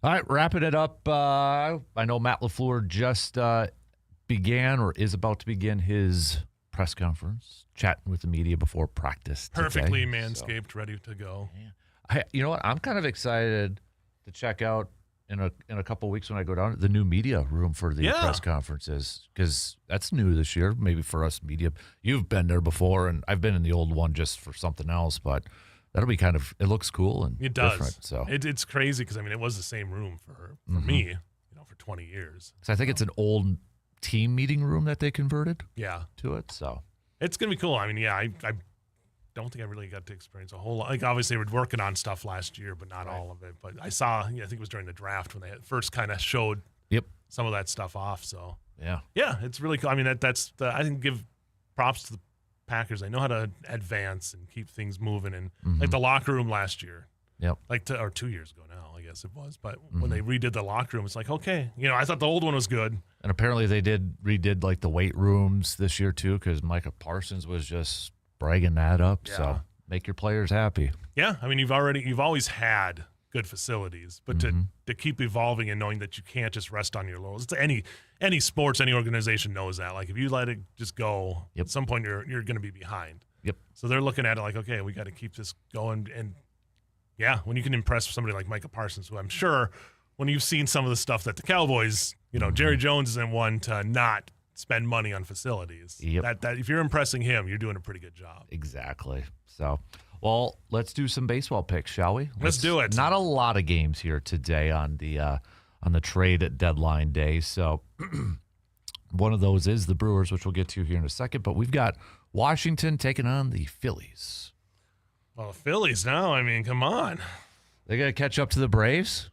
All right, wrapping it up. I know Matt LaFleur just began or is about to begin his press conference, chatting with the media before practice today. Perfectly manscaped, ready to go. Yeah. You know what? I'm kind of excited to check out in a couple of weeks when I go down the new media room for the press conferences, because that's new this year. Maybe for us media, you've been there before, and I've been in the old one just for something else, but that'll be it looks cool and it does. different. So it's crazy because, I mean, it was the same room for me, for 20 years. So I think it's an old team meeting room that they converted Yeah. to it. So It's going to be cool. I mean, I don't think I really got to experience a whole lot. Like, obviously, we were working on stuff last year, but not all of it. But I saw, I think it was during the draft when they first kind of showed some of that stuff off. So, yeah, it's really cool. I mean, I think give props to the Packers. They know how to advance and keep things moving. And like the locker room last year, or 2 years ago now, I guess it was. But when they redid the locker room, it's like, okay, I thought the old one was good. And apparently they redid like the weight rooms this year too, because Micah Parsons was just bragging that up. Yeah. So make your players happy. Yeah, I mean, you've always had good facilities, but to keep evolving and knowing that you can't just rest on your laurels. Any sports, any organization knows that. Like, if you let it just go, at some point you're going to be behind. Yep. So they're looking at it like, okay, we got to keep this going. And yeah, when you can impress somebody like Micah Parsons, who I'm sure when you've seen some of the stuff that the Cowboys, Jerry Jones isn't one to not spend money on facilities. Yep. That if you're impressing him, you're doing a pretty good job. Exactly. So, well, let's do some baseball picks, shall we? Let's do it. Not a lot of games here today on the trade at deadline day. So, one of those is the Brewers, which we'll get to here in a second. But we've got Washington taking on the Phillies. Well, the Phillies now, I mean, come on. They got to catch up to the Braves?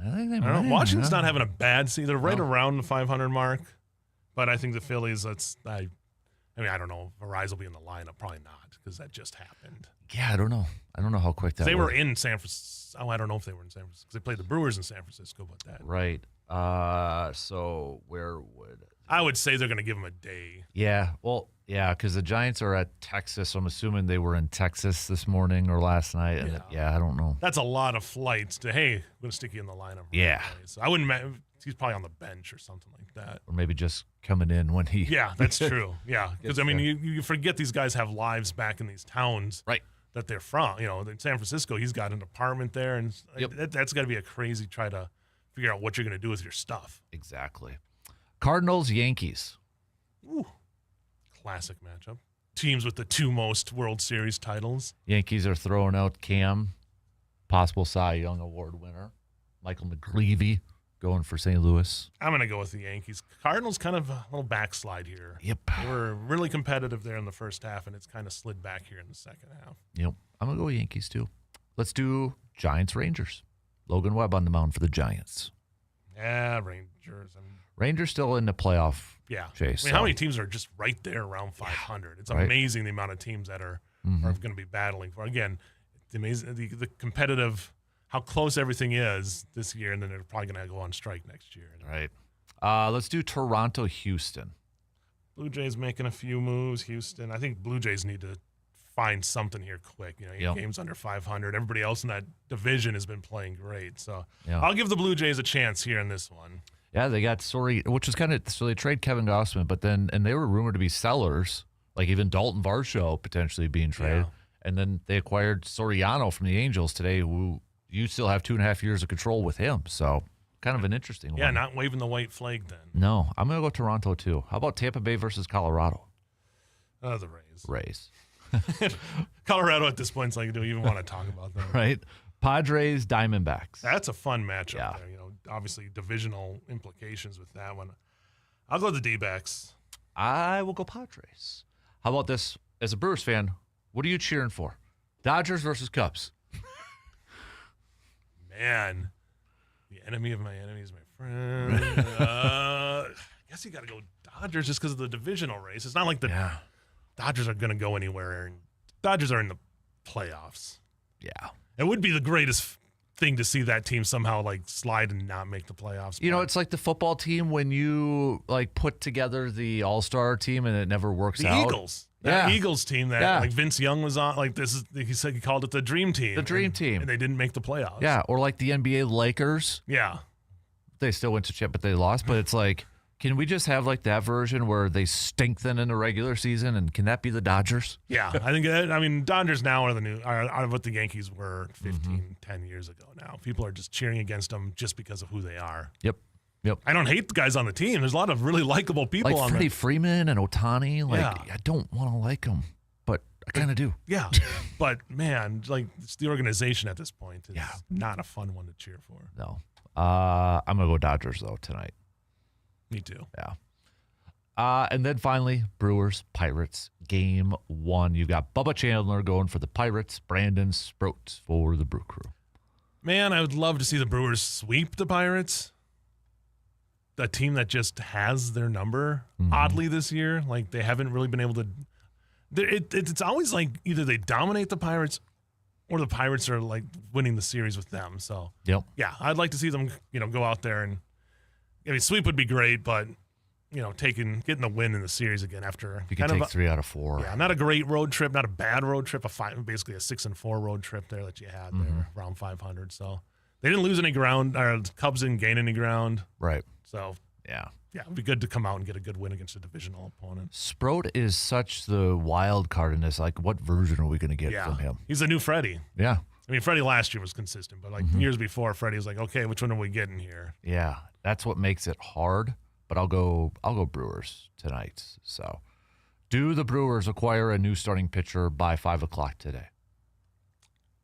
I think they might. Washington's not having a bad season. They're right around the 500 mark. But I think the Phillies, I don't know if Arise will be in the lineup. Probably not, because that just happened. Yeah, I don't know. I don't know how quick that They were in San Francisco. Oh, I don't know if they were in San Francisco, because they played the Brewers in San Francisco, but that. Right. So where would... I would say they're going to give them a day. Yeah, well, yeah, because the Giants are at Texas. So I'm assuming they were in Texas this morning or last night. And I don't know. That's a lot of flights to, hey, we're going to stick you in the lineup. Yeah. So I wouldn't... He's probably on the bench or something like that. Or maybe just coming in when he... Yeah, that's true. Yeah, because, I mean, you forget these guys have lives back in these towns that they're from. In San Francisco, he's got an apartment there, and that's got to be a crazy try to figure out what you're going to do with your stuff. Exactly. Cardinals, Yankees. Ooh, classic matchup. Teams with the two most World Series titles. Yankees are throwing out Cam, possible Cy Young Award winner. Michael McGreevy going for St. Louis. I'm going to go with the Yankees. Cardinals kind of a little backslide here. Yep. They were really competitive there in the first half, and it's kind of slid back here in the second half. Yep. I'm going to go Yankees, too. Let's do Giants-Rangers. Logan Webb on the mound for the Giants. Yeah, Rangers. Rangers still in the playoff chase. I mean, how many teams are just right there around 500? It's amazing the amount of teams that are going to be battling for. Again, it's amazing the competitive, how close everything is this year, and then they're probably going to go on strike next year. Right. Let's do Toronto-Houston. Blue Jays making a few moves. Houston. I think Blue Jays need to find something here quick. 8 games under 500. Everybody else in that division has been playing great. So I'll give the Blue Jays a chance here in this one. Yeah, they got which is kind of, so they trade Kevin Gausman, but then, and they were rumored to be sellers, like even Dalton Varsho potentially being traded. Yeah. And then they acquired Soriano from the Angels today, who you still have 2.5 years of control with him. So kind of an interesting one. Yeah, not waving the white flag then. No, I'm going to go Toronto too. How about Tampa Bay versus Colorado? The Rays. Colorado at this point is like, do we even want to talk about them? Right. Padres, Diamondbacks. That's a fun matchup there. Obviously divisional implications with that one. I'll go the D-backs. I will go Padres. How about this? As a Brewers fan, what are you cheering for? Dodgers versus Cubs. Man, the enemy of my enemy is my friend. I guess you got to go Dodgers just because of the divisional race. It's not like the Dodgers are going to go anywhere. And Dodgers are in the playoffs. Yeah. It would be the greatest thing to see that team somehow slide and not make the playoffs. It's like the football team when you put together the all-star team and it never works out. The Eagles. That Eagles team that Vince Young was on, he called it the dream team. The dream team. And they didn't make the playoffs. Yeah, or like the NBA Lakers. Yeah. They still went to chip, but they lost. But it's like, can we just have that version where they stink then in the regular season? And can that be the Dodgers? Yeah, I think Dodgers now are what the Yankees were 15, 10 years ago now. People are just cheering against them just because of who they are. Yep. I don't hate the guys on the team. There's a lot of really likable people on Freddie Freeman and Ohtani. I don't want to like them, but I kind of do. Yeah. But, man, like, it's the organization at this point is not a fun one to cheer for. No. I'm going to go Dodgers, though, tonight. Me too. Yeah. And then finally, Brewers, Pirates, Game 1. You've got Bubba Chandler going for the Pirates, Brandon Sproat for the Brew Crew. Man, I would love to see the Brewers sweep the Pirates. A team that just has their number, oddly, this year. Like, they haven't really been able to. It's always like either they dominate the Pirates or the Pirates are, like, winning the series with them. So, yeah, I'd like to see them, go out there and. I mean, sweep would be great, but. Getting the win in the series again after you can take 3 out of 4. Yeah, not a great road trip, not a bad road trip. Basically a 6-4 road trip there that you had there around 500. So they didn't lose any ground. Or the Cubs didn't gain any ground. Right. So yeah, it'd be good to come out and get a good win against a divisional opponent. Sproat is such the wild card in this. Like, what version are we going to get from him? He's the new Freddie. Yeah. I mean, Freddie last year was consistent, but like years before, Freddie was like, okay, which one are we getting here? Yeah, that's what makes it hard. But I'll go Brewers tonight. So, do the Brewers acquire a new starting pitcher by 5:00 today?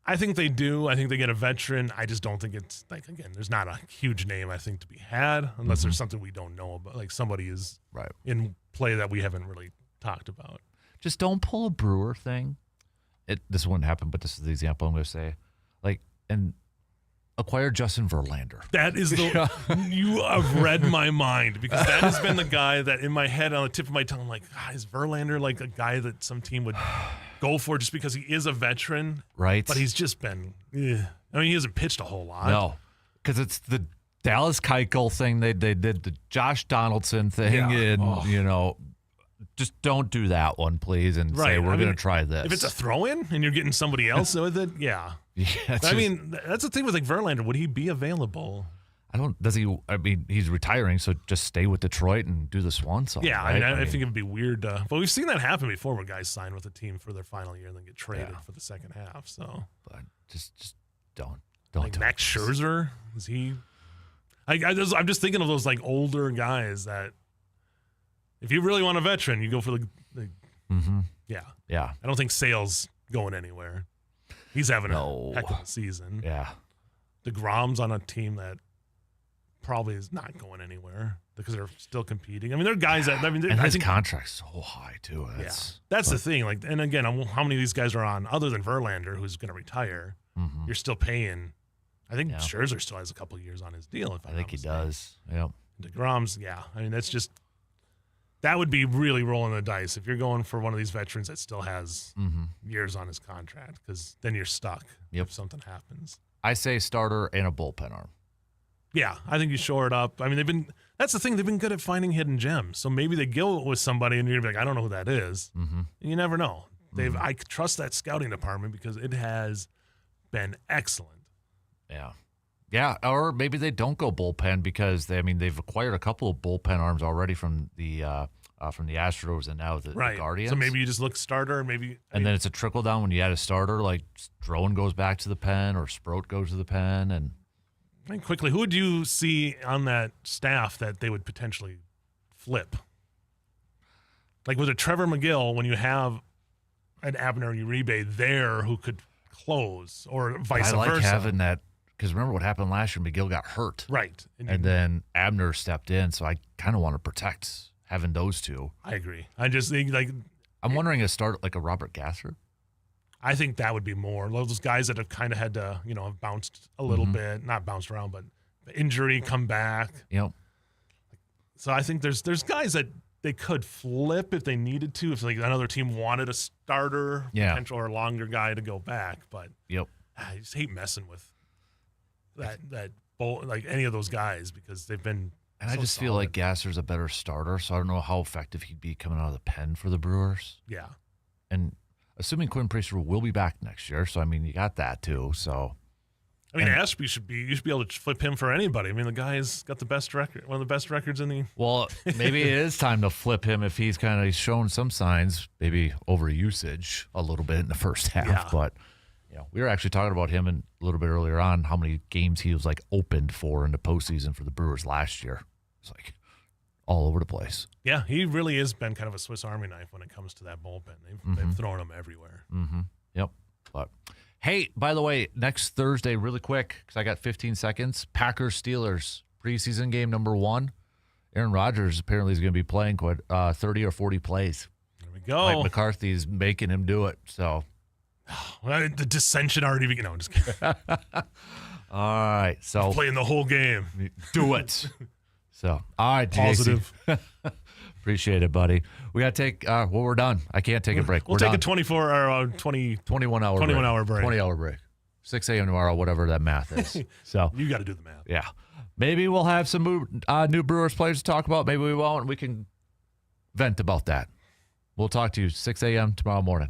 I think they do. I think they get a veteran. I just don't think it's like, again, there's not a huge name I think to be had unless there's something we don't know about. Like somebody is in play that we haven't really talked about. Just don't pull a Brewer thing. This wouldn't happen, but this is the example I'm going to say. Like, and acquire Justin Verlander. That is you have read my mind because that has been the guy that in my head on the tip of my tongue, I'm like, is Verlander like a guy that some team would go for just because he is a veteran? Right. But he's just been, I mean, he hasn't pitched a whole lot. No, because it's the Dallas Keuchel thing. They did the Josh Donaldson thing, and just don't do that one, please, and say we're going to try this. If it's a throw-in and you're getting somebody else with it, yeah. I mean, that's the thing with like Verlander. Would he be available? He's retiring, so just stay with Detroit and do the Swan song. Yeah, right? I think it'd be weird. But we've seen that happen before where guys sign with a team for their final year and then get traded for the second half. So, but just don't like do Max Scherzer, is he? I'm just thinking of those like older guys that if you really want a veteran, you go for the yeah. I don't think Sale's going anywhere. He's having a heck of a season. Yeah. DeGrom's on a team that probably is not going anywhere because they're still competing. I mean, they're guys that I think contract's so high too. That's the thing. Like, and again, how many of these guys are on other than Verlander, who's going to retire? You're still paying. I think Scherzer still has a couple of years on his deal. I think he does. Yep. DeGrom's, I mean, that's just. That would be really rolling the dice if you're going for one of these veterans that still has years on his contract, because then you're stuck if something happens. I say starter and a bullpen arm. Yeah, I think you shore it up. I mean, that's the thing. They've been good at finding hidden gems. So maybe they go with somebody and you're going to be like, I don't know who that is. And you never know. I trust that scouting department because it has been excellent. Yeah. Yeah, or maybe they don't go bullpen because they've acquired a couple of bullpen arms already from the Astros and now the Guardians. So maybe you just look starter, then it's a trickle down when you add a starter, like Stroman goes back to the pen or Sproat goes to the pen. And quickly, who would you see on that staff that they would potentially flip? Like with a Trevor McGill, when you have an Abner Uribe there who could close, or vice versa. I like having that. Because remember what happened last year? McGill got hurt. Right. And then Abner stepped in, so I kind of want to protect having those two. I agree. I just think, I'm wondering a start like a Robert Gasser. I think that would be more. Those guys that have kind of had to, have bounced a little bit. Not bounced around, but the injury, come back. Yep. So I think there's guys that they could flip if they needed to, if like another team wanted a starter, potential or longer guy to go back. But I just hate messing with that like any of those guys because they've been. And I just feel like Gasser's a better starter, so I don't know how effective he'd be coming out of the pen for the Brewers. Yeah. And assuming Quinn Priester will be back next year, so you got that too. So Ashby you should be able to flip him for anybody. I mean, the guy's got the best record, one of the best records in the. Well, maybe it is time to flip him if he's kind of shown some signs, maybe over usage a little bit in the first half, but. We were actually talking about him a little bit earlier on, how many games he was opened for in the postseason for the Brewers last year. It's like all over the place. Yeah, he really has been kind of a Swiss Army knife when it comes to that bullpen. They've thrown him everywhere. Yep. But hey, by the way, next Thursday, really quick, because I got 15 seconds, Packers-Steelers, preseason game number 1. Aaron Rodgers apparently is going to be playing 30 or 40 plays. There we go. Mike McCarthy's making him do it. So, the dissension already began. No, just kidding. all right. So playing the whole game. Do it. So, all right, Positive. JC. Appreciate it, buddy. We got to take, we're done. I can't take a break. We'll We're take done. a 24 or 21 hour 21-hour break. 20-hour break. 6 a.m. tomorrow, whatever that math is. So You got to do the math. yeah. Maybe we'll have some new Brewers players to talk about. Maybe we won't. We can vent about that. We'll talk to you 6 a.m. tomorrow morning.